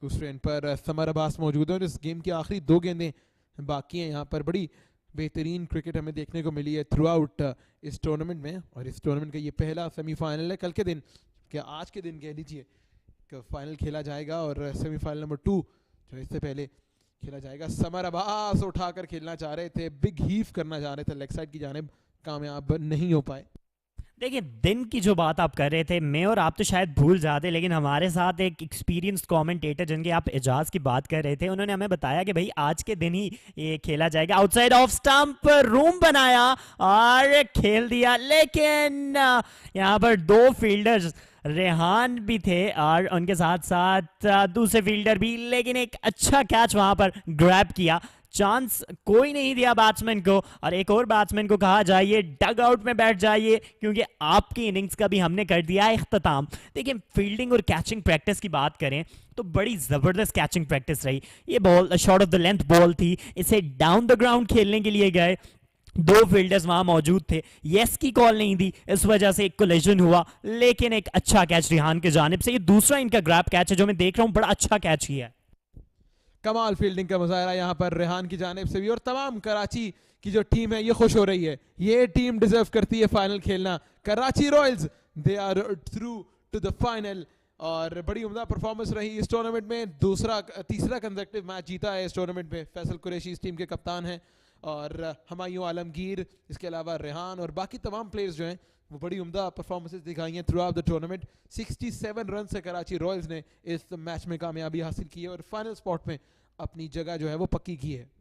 दूसरे एंड पर समर अब्बास मौजूद है, और इस गेम की आखिरी 2 गेंदें बाकी हैं। यहाँ पर बड़ी बेहतरीन क्रिकेट हमें देखने को मिली है थ्रू आउट इस टूर्नामेंट में, और इस टूर्नामेंट का ये पहला सेमीफाइनल है। कल के दिन, क्या आज के दिन कह लीजिए, फाइनल खेला जाएगा, और सेमीफाइनल नंबर 2 जो इससे पहले खेला जाएगा। समर अब्बास उठाकर खेलना चाह रहे थे, बिग हीव करना चाह रहे थे, लेग साइड की जानिब कामयाब नहीं हो पाए। देखिए दिन की जो बात आप कर रहे थे, मैं और आप तो शायद भूल जाते, लेकिन हमारे साथ एक एक्सपीरियंस्ड कमेंटेटर जिनके आप एजाज की बात कर रहे थे, उन्होंने हमें बताया कि भाई आज के दिन ही ये खेला जाएगा। आउटसाइड ऑफ स्टंप रूम बनाया और खेल दिया, लेकिन यहाँ पर 2 फील्डर्स रेहान भी थे और उनके साथ साथ दूसरे फील्डर भी, लेकिन एक अच्छा कैच वहां पर ग्रैब किया। चांस कोई नहीं दिया बैट्समैन को, और एक और बैट्समैन को कहा जाइए डग आउट में बैठ जाइए, क्योंकि आपकी इनिंग्स का भी हमने कर दिया है इख्तिताम। देखिए फील्डिंग और कैचिंग प्रैक्टिस की बात करें तो बड़ी ज़बरदस्त कैचिंग प्रैक्टिस रही। ये ball short of the length ball थी, इसे डाउन द ग्राउंड खेलने के लिए गए, 2 फील्डर्स वहां मौजूद थे, यस की कॉल नहीं दी, इस वजह से एक कोलिजन हुआ, लेकिन एक अच्छा कैच रिहान की जानिब से। ये दूसरा इनका ग्रैब कैच है जो मैं देख रहा हूं, बड़ा अच्छा कैच किया है। कमाल फील्डिंग का मुजाहरा यहाँ पर रेहान की जानिब से भी, और तमाम कराची की जो टीम है ये खुश हो रही है। ये टीम डिजर्व करती है फाइनल खेलना। Karachi Royals they are through to the final, और बड़ी उम्दा परफॉर्मेंस रही इस टूर्नामेंट में। तीसरा कंसेक्टिव मैच जीता है इस टूर्नामेंट में। फैसल कुरैशी इस टीम के कप्तान हैं, और हमायूं आलमगीर, इसके अलावा रेहान और बाकी तमाम प्लेयर्स जो हैं वो बड़ी उम्दा परफॉर्मेंसेस दिखाई हैं through out the tournament. 67 run से कराची रॉयल्स ने इस मैच में कामयाबी हासिल की है और फाइनल स्पॉट में अपनी जगह जो है वो पक्की की है।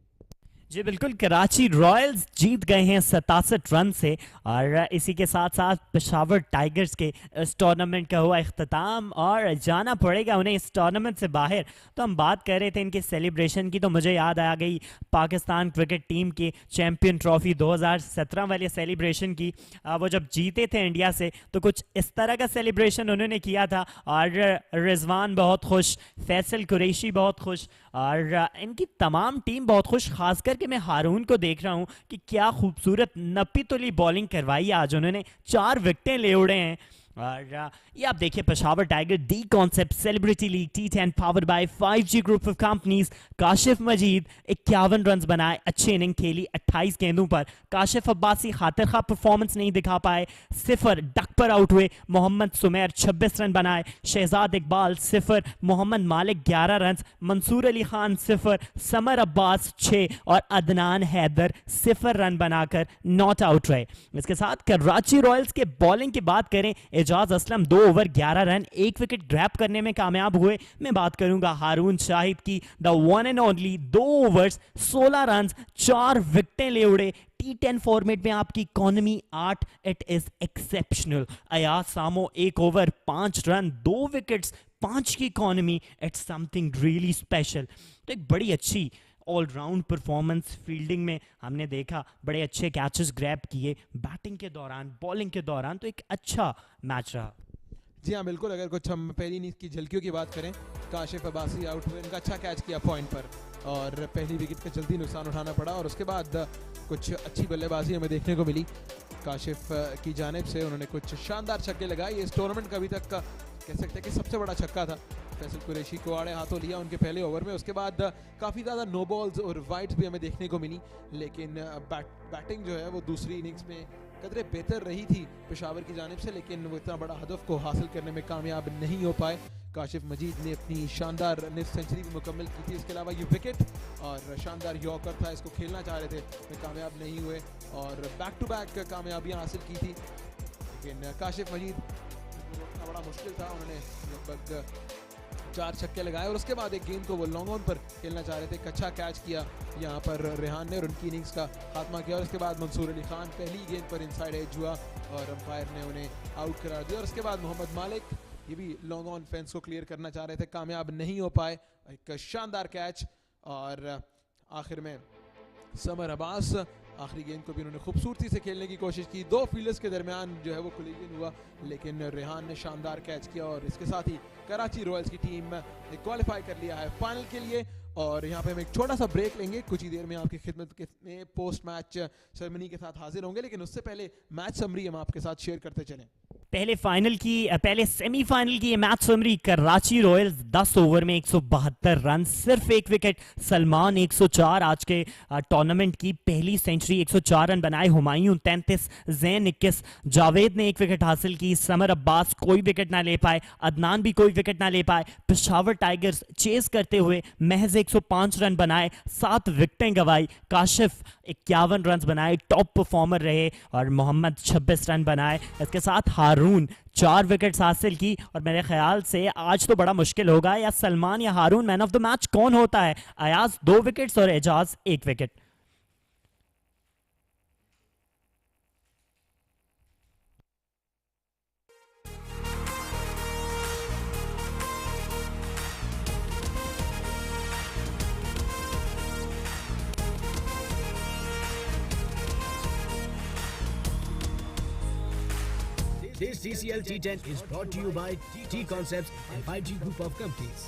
जी बिल्कुल, कराची रॉयल्स जीत गए हैं 67 रन से और इसी के साथ साथ पेशावर टाइगर्स के इस टूर्नामेंट का हुआ इख्तिताम और जाना पड़ेगा उन्हें इस टूर्नामेंट से बाहर। तो हम बात कर रहे थे इनके सेलिब्रेशन की, तो मुझे याद आ गई पाकिस्तान क्रिकेट टीम की चैम्पियन ट्रॉफी 2017 वाले सेलिब्रेशन की। वो जब जीते थे इंडिया से तो कुछ इस तरह का सेलिब्रेशन उन्होंने किया था और रिजवान बहुत खुश, फैसल कुरैशी बहुत खुश और इनकी तमाम टीम बहुत खुश। खास करके मैं हारून को देख रहा हूँ कि क्या खूबसूरत नप्पी तुली बॉलिंग करवाई है आज उन्होंने, 4 विकेटें ले उड़े हैं। और ये आप देखिए Peshawar Tiger the concept celebrity league T10 powered by 5G group of companies. Kashif Majid 51 run बनाए, अच्छी इनिंग खेली 28 गेंदों पर। काशिफ अब्बासी खातिर खा परफॉर्मेंस नहीं दिखा पाए, 0 डक पर आउट हुए। मोहम्मद सुमेर 26 रन बनाए, शहजाद इकबाल 0, मोहम्मद मालिक 11 रन, मंसूर अली खान 0, समर अब्बास 6 और अदनान हैदर 0 रन बनाकर नॉट आउट रहे। इसके साथ कराची रॉयल्स के बॉलिंग की बात करें, Ejaz Aslam 2 over 11 run 1 wicket grab करने में कामयाब हुए। मैं बात करूंगा हारून शाहिद की, the one and only, 2 overs 16 run 4 विकेटें ले उड़े। T10 फॉर्मेट में आपकी economy 8, it is exceptional. Ayaz Samo 1 over 5 run 2 wickets 5 की economy, it's something really special. तो एक बड़ी अच्छी ऑलराउंड परफॉर्मेंस फील्डिंग में हमने देखा, बड़े अच्छे कैचेस ग्रैब किए बैटिंग के दौरान, बॉलिंग के दौरान, तो एक अच्छा मैच रहा। जी हाँ बिल्कुल, अगर कुछ हम पहली इनिंग्स की झलकियों की बात करें, काशिफ अब्बासी आउट हुए, इनका अच्छा कैच किया पॉइंट पर और पहली विकेट का जल्दी नुकसान उठाना पड़ा और उसके बाद कुछ अच्छी बल्लेबाजी हमें देखने को मिली काशिफ की जानिब से। उन्होंने कुछ शानदार छक्के लगाए, इस टूर्नामेंट का अभी तक का कह सकते हैं कि सबसे बड़ा छक्का था। फैसल कुरैशी को आड़े हाथों लिया उनके पहले ओवर में, उसके बाद काफ़ी ज़्यादा नो बॉल्स और वाइड्स भी हमें देखने को मिली, लेकिन बैटिंग जो है वो दूसरी इनिंग्स में कदरे बेहतर रही थी पेशावर की जानिब से, लेकिन वो इतना बड़ा हदफ को हासिल करने में कामयाब नहीं हो पाए। काशिफ मजीद ने अपनी शानदार निफ्ट सेंचुरी भी मुकम्मल की थी, इसके अलावा ये विकेट और शानदार यॉर्कर था, इसको खेलना चाह रहे थे में कामयाब नहीं हुए और बैक टू बैक कामयाबियाँ हासिल की थी, लेकिन काशिफ मजीद रोकना बड़ा मुश्किल था। उन्होंने लगभग 4 छक्के लगाए और उसके बाद एक गेंद को वो लॉन्ग ऑन पर खेलना चाह रहे थे, एक अच्छा कैच किया यहाँ पर रेहान ने और उनकी इनिंग्स का खात्मा किया और उसके बाद मंसूर अली खान पहली गेंद पर इनसाइड एज हुआ और अंपायर ने उन्हें आउट करार दिया और उसके बाद मोहम्मद मालिक ये भी लॉन्ग ऑन फेंस को क्लियर करना चाह रहे थे, कामयाब नहीं हो पाए, एक शानदार कैच। और आखिर में समर अब्बास आखिरी गेंद को भी उन्होंने खूबसूरती से खेलने की कोशिश की, 2 फील्डर्स के दरमियान जो है वो कोलिजन हुआ, लेकिन रेहान ने शानदार कैच किया और इसके साथ ही कराची रॉयल्स की टीम ने क्वालिफाई कर लिया है फाइनल के लिए। और यहाँ पे हम एक छोटा सा ब्रेक लेंगे, कुछ ही देर में आपकी खिदमत में पोस्ट मैच सेरेमनी के साथ हाजिर होंगे, लेकिन उससे पहले मैच समरी हम आपके साथ शेयर करते चलें। पहले सेमीफाइनल की ये match summary, Karachi Royals 10 over में 172 रन, सिर्फ 1 विकेट। सलमान 104 आज के टूर्नामेंट की पहली सेंचुरी, 104 रन बनाए। हुमायूं 33, जैन 21, जावेद ने 1 विकेट हासिल की। समर अब्बास कोई विकेट ना ले पाए, अदनान भी कोई विकेट ना ले पाए। पेशावर टाइगर्स चेस करते हुए महज 105 रन बनाए, 7 विकेटें गंवाई। काशिफ 51 रन बनाए, टॉप परफॉर्मर रहे और मोहम्मद 26 रन बनाए। इसके साथ हारून 4 विकेट्स हासिल की और मेरे ख्याल से आज तो बड़ा मुश्किल होगा, या सलमान या Haroon man of the match कौन होता है। अयाज 2 विकेट्स और Ejaz 1 wicket. This TCL T10 is brought to you by Deconcepts and 5G Group of Companies.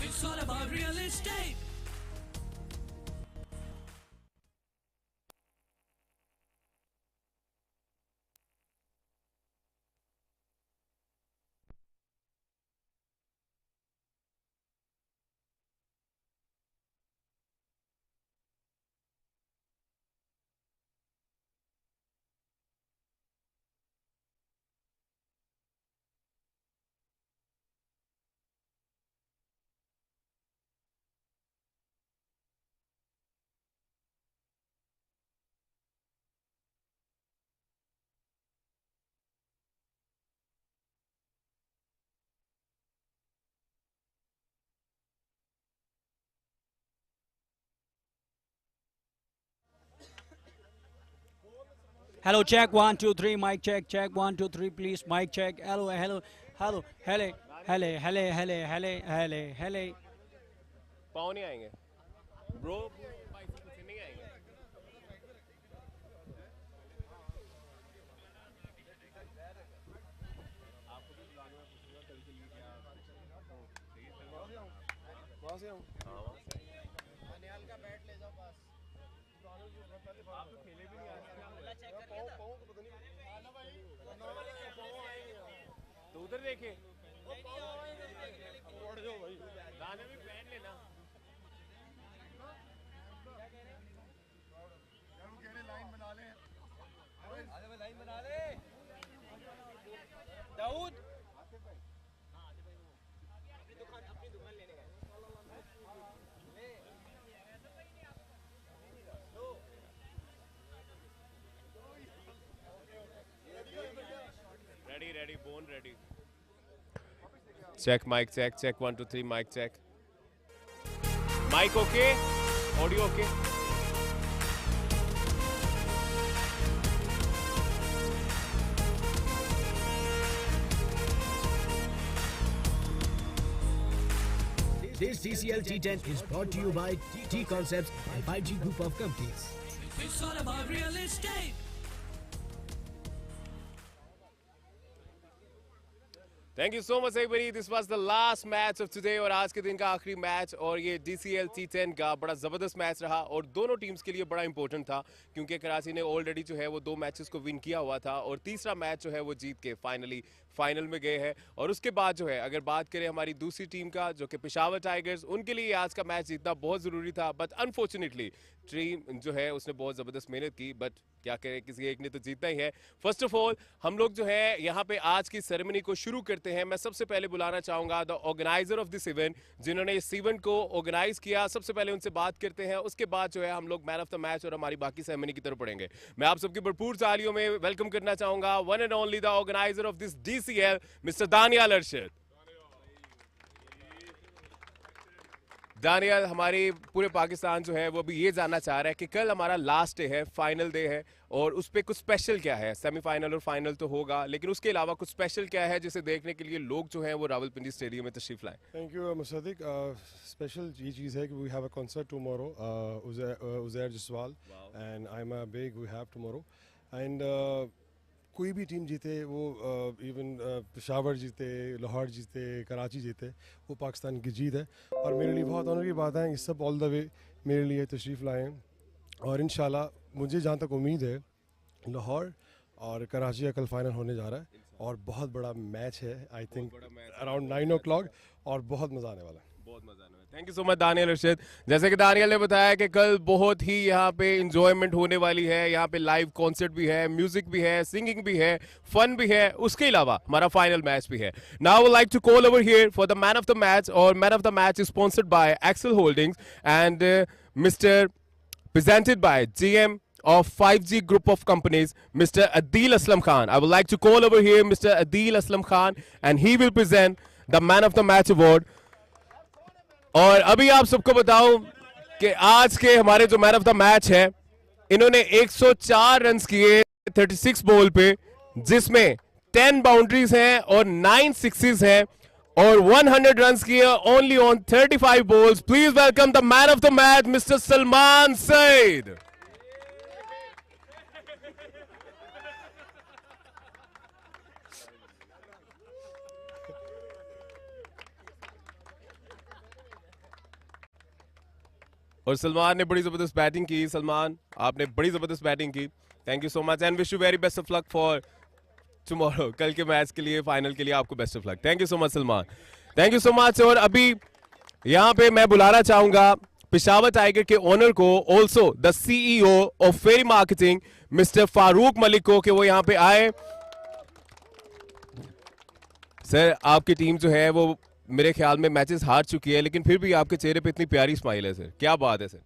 It's all about real estate. Hello, check 1 2 3. Mic check. Check 1 2 3. Please, mic check. Hello, hello, hello, hello, hello, hello, hello, hello, hello, hello. पाँव नहीं आएंगे ब्रो नहीं आएंगे वहाँ से आप तो खेले भी नहीं तो उधर देखे गाने भी पहन लेना Dawood ready bone ready check mic check 1 2 3 mic check mic okay audio okay This TCL T10 is brought to you by Deconcepts and 5G Group of Companies. It's all about real estate. Thank you so much everybody. This was the last match of today और आज के दिन का आखिरी मैच और ये DCL T10 का बड़ा ज़बरदस्त मैच रहा और दोनों टीम्स के लिए बड़ा इंपॉर्टेंट था क्योंकि कराची ने ऑलरेडी जो है वो 2 मैचेस को विन किया हुआ था और तीसरा मैच जो है वो जीत के फाइनल में गए हैं और उसके बाद जो है अगर बात करें हमारी दूसरी टीम का जो कि पेशावर टाइगर्स उनके लिए आज का मैच जीतना बहुत ज़रूरी था बट अनफॉर्चुनेटली टीम जो है उसने बहुत ज़बरदस्त मेहनत की बट क्या करें किसी एक ने तो जीतना ही है। फर्स्ट ऑफ ऑल हम लोग जो है यहाँ पे आज की सेरेमनी को शुरू करते हैं। मैं सबसे पहले बुलाना चाहूँगा the organiser of this event जिन्होंने इस इवेंट को ऑर्गेनाइज किया। सबसे पहले उनसे बात करते हैं उसके बाद जो है हम लोग मैन ऑफ द मैच और हमारी बाकी सेरेमनी की तरफ पढ़ेंगे। मैं आप सबकी भरपूर तालियों में वेलकम करना चाहूँगा one and only the organiser of this DCL mister Daniyal Arshad. Daniyal हमारे पूरे पाकिस्तान जो है वो भी ये जानना चाह रहा है कि कल हमारा लास्ट डे है फाइनल डे है और उस पर कुछ स्पेशल क्या है। सेमीफाइनल और फाइनल तो होगा लेकिन उसके अलावा कुछ स्पेशल क्या है जिसे देखने के लिए लोग जो हैं वो रावलपिंडी स्टेडियम में तशरीफ लाएं। Thank you Mossadegh. स्पेशल ये चीज़ है कि we have a concert tomorrow Uzair Jaswal and I am a big we have tomorrow and कोई भी टीम जीते वो इवन पेशावर जीते लाहौर जीते कराची जीते वो पाकिस्तान की जीत है और मेरे लिए बहुत ऑनर की बात है। ये सब ऑल द वे मेरे लिए तशरीफ़ लाए हैं और इंशाल्लाह मुझे जहाँ तक उम्मीद है लाहौर और कराची का कल फाइनल होने जा रहा है और बहुत बड़ा मैच है। आई थिंक अराउंड 9 o'clock और बहुत मज़ा आने वाला है। बहुत मजा आने वाला है। Thank you so much Daniyal Arshad. जैसे कि दानियल ने बताया कि कल बहुत ही यहाँ पे इंजॉयमेंट होने वाली है। यहाँ पे लाइव कॉन्सर्ट भी है, म्यूजिक भी है, सिंगिंग भी है, फन भी है, उसके अलावा हमारा फाइनल मैच भी है। Now I like to call over here for the man of the match और man of the match is sponsored by Excel holdings and mister presented by GM of 5G Group of Companies, Mr. Adil Aslam Khan. I would like to call over here Mr. Adil Aslam Khan and he will present the Man of the Match Award. और अभी आप सबको बताऊं कि आज के हमारे जो मैन ऑफ द मैच है इन्होंने 104 रन्स किए 36 बॉल पे जिसमें 10 बाउंड्रीज हैं और 9 सिक्सेस हैं और 100 रन्स किए only on 35 balls. Please welcome the man of the match mister Salman Saeed. और सलमान ने बड़ी जबरदस्त बैटिंग की। सलमान आपने बड़ी जबरदस्त बैटिंग की। Thank you so much and wish you very best of luck for tomorrow. कल के मैच के लिए फाइनल के लिए आपको best of luck. Thank you so much Salman, thank you so much. और अभी यहाँ पे मैं बुलाना चाहूंगा पेशावर टाइगर के ओनर को, also the CEO of Ferry Marketing mister Farooq Malik को कि वो यहाँ पे आए। सर आपकी टीम जो है वो मेरे ख्याल में मैचेस हार चुकी है लेकिन फिर भी आपके चेहरे पे इतनी प्यारी स्माइल है सर, क्या बात है सर?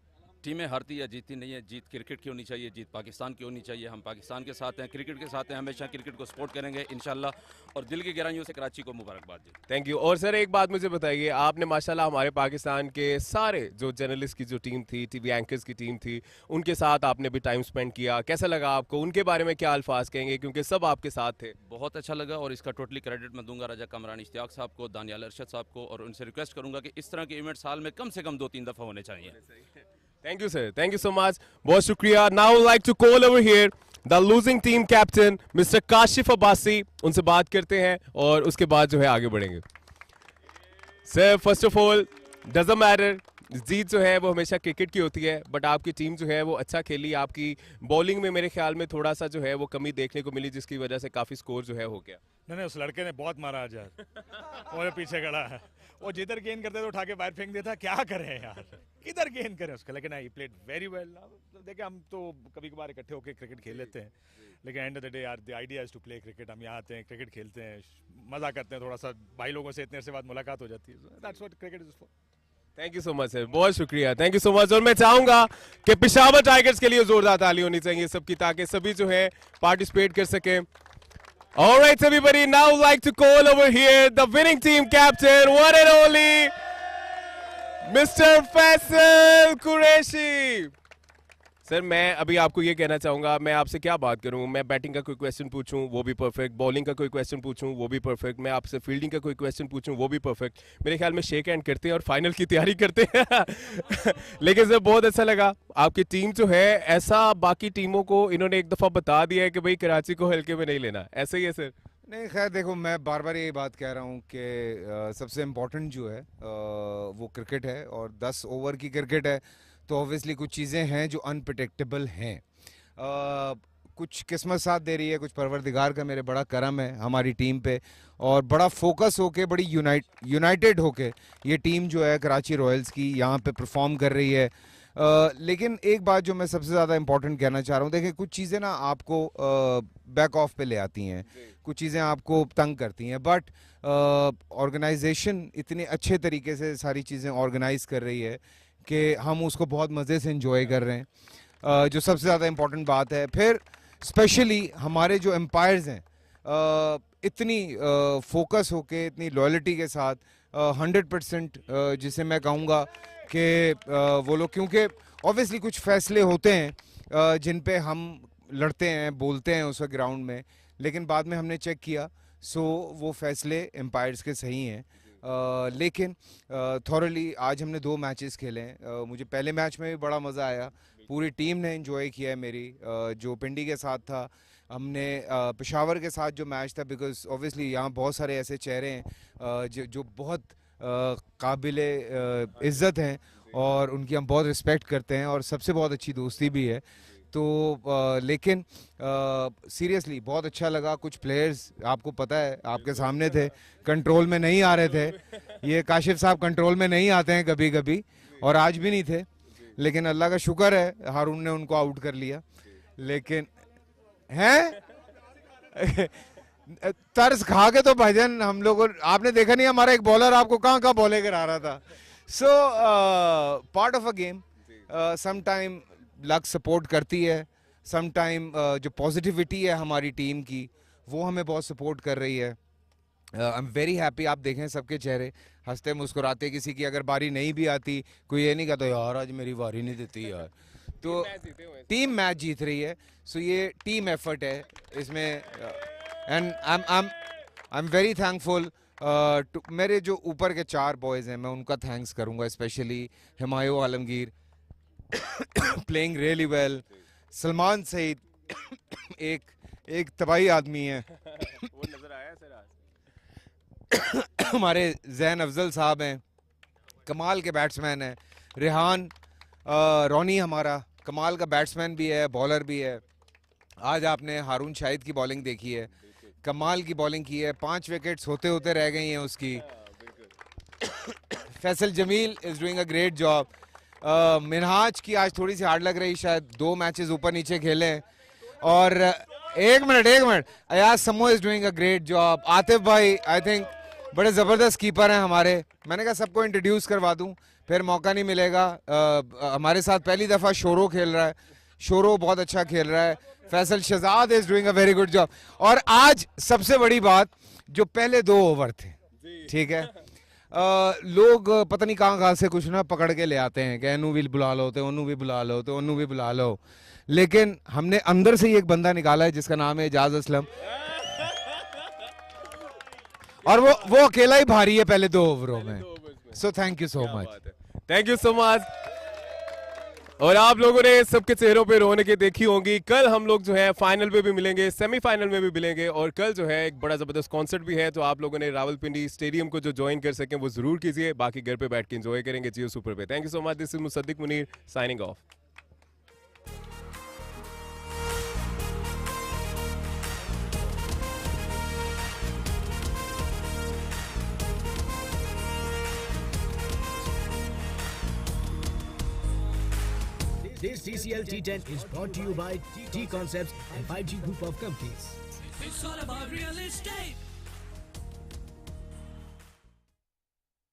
टीमें हारती या जीतती नहीं है, जीत क्रिकेट की होनी चाहिए, जीत पाकिस्तान की होनी चाहिए। हम पाकिस्तान के साथ हैं, क्रिकेट के साथ हैं, हमेशा क्रिकेट को सपोर्ट करेंगे इंशाल्लाह। और दिल की गहराइयों से कराची को मुबारकबाद जी। Thank you. और सर एक बात मुझे बताइए, आपने माशाल्लाह हमारे पाकिस्तान के सारे जो जर्नलिस्ट की जो टीम थी, टीवी एंकर्स की टीम थी, उनके साथ आपने भी टाइम स्पेंड किया, कैसा लगा आपको? उनके बारे में क्या अल्फाज कहेंगे, क्योंकि सब आपके साथ थे? बहुत अच्छा लगा और इसका टोटली क्रेडिट मैं दूंगा राजा कामरान इश्तियाक साहब को, दानियाल अरशद साहब को, और उनसे रिक्वेस्ट करूंगा कि इस तरह के इवेंट साल में कम से कम 2-3 दफ़ा होने चाहिए। Thank you sir, thank you so much, बहुत शुक्रिया। Now like to call over here the losing team captain mister Kashif Abbasi. उनसे बात करते हैं और उसके बाद जो है आगे बढ़ेंगे। Sir first of all doesn't matter, जीत जो है वो हमेशा क्रिकेट की होती है, बट आपकी टीम जो है वो अच्छा खेली। आपकी बॉलिंग में मेरे ख्याल में थोड़ा सा जो है वो कमी देखने को मिली, जिसकी वजह से काफी स्कोर जो है हो गया। नहीं, उस लड़के ने बहुत मारा आज यार। वो पीछे खड़ा है, वो जिधर गेंद करते तो उठा के बाहर फेंक देता। क्या करें यार, किधर गेंद करें उसका। लेकिन आई प्लेड वेरी वेल। देखिए हम तो कभी कभार इकट्ठे होकर क्रिकेट खेल लेते हैं, लेकिन एंड ऑफ द डे यार the idea is to play cricket. हम यहाँ आते हैं, क्रिकेट खेलते हैं, मजा करते हैं, थोड़ा सा भाई लोगों से इतने अरसे बाद मुलाकात हो जाती है। That's what cricket is for. Thank you so much sir, बहुत शुक्रिया, थैंक यू सो मच। और मैं चाहूंगा कि पेशावर टाइगर्स के लिए जोरदार ताली होनी चाहिए सबकी, ताकि सभी जो है पार्टिसिपेट कर सके। All right, everybody, now like to call over here the winning team captain, one and only, Mr. Faisal Qureshi. Sir मैं अभी आपको ये कहना चाहूँगा, मैं आपसे क्या बात करूँ? मैं बैटिंग का कोई क्वेश्चन पूछूं वो भी परफेक्ट, बॉलिंग का कोई क्वेश्चन पूछूं वो भी परफेक्ट, मैं आपसे फील्डिंग का कोई क्वेश्चन पूछूं वो भी परफेक्ट। मेरे ख्याल में शेक हैंड करते हैं और फाइनल की तैयारी करते हैं। लेकिन सर बहुत अच्छा लगा, आपकी टीम जो है ऐसा बाकी टीमों को इन्होंने एक दफ़ा बता दिया है कि भाई कराची को हल्के में नहीं लेना, ऐसा ही है सर? नहीं खैर देखो, मैं बार बार यही बात कह रहा हूँ कि सबसे इम्पोर्टेंट जो है वो क्रिकेट है, और 10 ओवर की क्रिकेट है, तो ऑब्वियसली कुछ चीज़ें हैं जो अनप्रडिक्टेबल हैं। कुछ किस्मत साथ दे रही है, कुछ परवरदिगार का मेरे बड़ा करम है हमारी टीम पे, और बड़ा फोकस होके, बड़ी यूनाइटेड होके ये टीम जो है कराची रॉयल्स की यहाँ पे परफॉर्म कर रही है। लेकिन एक बात जो मैं सबसे ज़्यादा इम्पोर्टेंट कहना चाह रहा हूँ, देखिए कुछ चीज़ें ना आपको बैक ऑफ पे ले आती हैं, कुछ चीज़ें आपको तंग करती हैं, बट ऑर्गेनाइजेशन इतने अच्छे तरीके से सारी चीज़ें ऑर्गेनाइज कर रही है कि हम उसको बहुत मज़े से एंजॉय कर रहे हैं, जो सबसे ज़्यादा इम्पोर्टेंट बात है। फिर स्पेशली हमारे जो एम्पायर्स हैं इतनी फोकस होके, इतनी लॉयल्टी के साथ 100%, जिसे मैं कहूँगा कि वो लोग, क्योंकि ऑब्वियसली कुछ फैसले होते हैं जिन पे हम लड़ते हैं, बोलते हैं उस ग्राउंड में, लेकिन बाद में हमने चेक किया सो वो फैसले एम्पायर्स के सही हैं। लेकिन थॉरली आज हमने 2 मैचेस खेले हैं। मुझे पहले मैच में भी बड़ा मज़ा आया, पूरी टीम ने एंजॉय किया है मेरी, जो पिंडी के साथ था, हमने पेशावर के साथ जो मैच था, बिकॉज ऑब्वियसली यहाँ बहुत सारे ऐसे चेहरे हैं जो बहुत काबिल इज़्ज़त हैं और उनकी हम बहुत रिस्पेक्ट करते हैं, और सबसे बहुत अच्छी दोस्ती भी है। तो लेकिन सीरियसली बहुत अच्छा लगा। कुछ प्लेयर्स आपको पता है आपके सामने थे, कंट्रोल में नहीं आ रहे थे। ये काशिफ साहब कंट्रोल में नहीं आते हैं कभी कभी, और आज भी नहीं थे, लेकिन अल्लाह का शुक्र है हारून ने उनको आउट कर लिया। लेकिन हैं तर्स खा के तो भाईजान हम लोगों, आपने देखा नहीं हमारा एक बॉलर आपको कहाँ कहाँ बॉले करा रहा था। So part of a game, some time luck support करती है, सम टाइम जो पॉजिटिविटी है हमारी टीम की वो हमें बहुत सपोर्ट कर रही है। I am very happy. आप देखें सबके चेहरे हंसते मुस्कुराते, किसी की अगर बारी नहीं भी आती, कोई ये नहीं कहता यार आज मेरी बारी नहीं देती यार, तो टीम मैच जीत रही है। सो ये टीम एफर्ट है इसमें, and I am very thankful. मेरे जो ऊपर के 4 बॉयज़ हैं मैं उनका थैंक्स करूँगा, specially Humayun Alamgir playing really well, Salman Saeed एक तबाही आदमी है। वो नजर आया सर आज। हमारे जैन अफजल साहब हैं, कमाल के बैट्समैन हैं। रेहान रोनी हमारा कमाल का बैट्समैन भी है, बॉलर भी है। आज आपने हारून शाहिद की बॉलिंग देखी है, कमाल की बॉलिंग की है, 5 विकेट्स होते होते रह गई हैं उसकी। Faisal Jameel is doing a great job. Minhaj की आज थोड़ी सी हार्ड लग रही, शायद 2 मैचेस ऊपर नीचे खेले हैं। और एक मिनट अयाज समो is doing a great job. Atif भाई आई थिंक बड़े ज़बरदस्त कीपर हैं हमारे। मैंने कहा सबको इंट्रोड्यूस करवा दूं, फिर मौका नहीं मिलेगा। हमारे साथ पहली दफ़ा शोरो खेल रहा है, शोरो बहुत अच्छा खेल रहा है। Faisal Shahzad is doing a very good job. और आज सबसे बड़ी बात, जो पहले 2 ओवर थे, ठीक है, लोग पता नहीं कहाँ से कुछ ना पकड़ के ले आते हैं कि अनु भी बुला लो, तो अनु भी बुला लो, तो अनु भी बुला लो, लेकिन हमने अंदर से ही एक बंदा निकाला है जिसका नाम है एजाज असलम, और वो अकेला ही भारी है पहले 2 ओवरों में। So thank you so much, thank you so much. और आप लोगों ने सबके चेहरों पे रौनकें देखी होंगी। कल हम लोग जो है फाइनल पे भी मिलेंगे, सेमीफाइनल में भी मिलेंगे, और कल जो है एक बड़ा जबरदस्त कॉन्सर्ट भी है। तो आप लोगों ने रावलपिंडी स्टेडियम को जो ज्वाइन कर सकें वो जरूर कीजिए, बाकी घर पे बैठ के एंजॉय करेंगे जियो सुपर पे। Thank you so much. This is Mossadegh Munir signing off. This TCL T10 is brought to you by Deconcepts and 5G Group of Companies. It's all about real estate.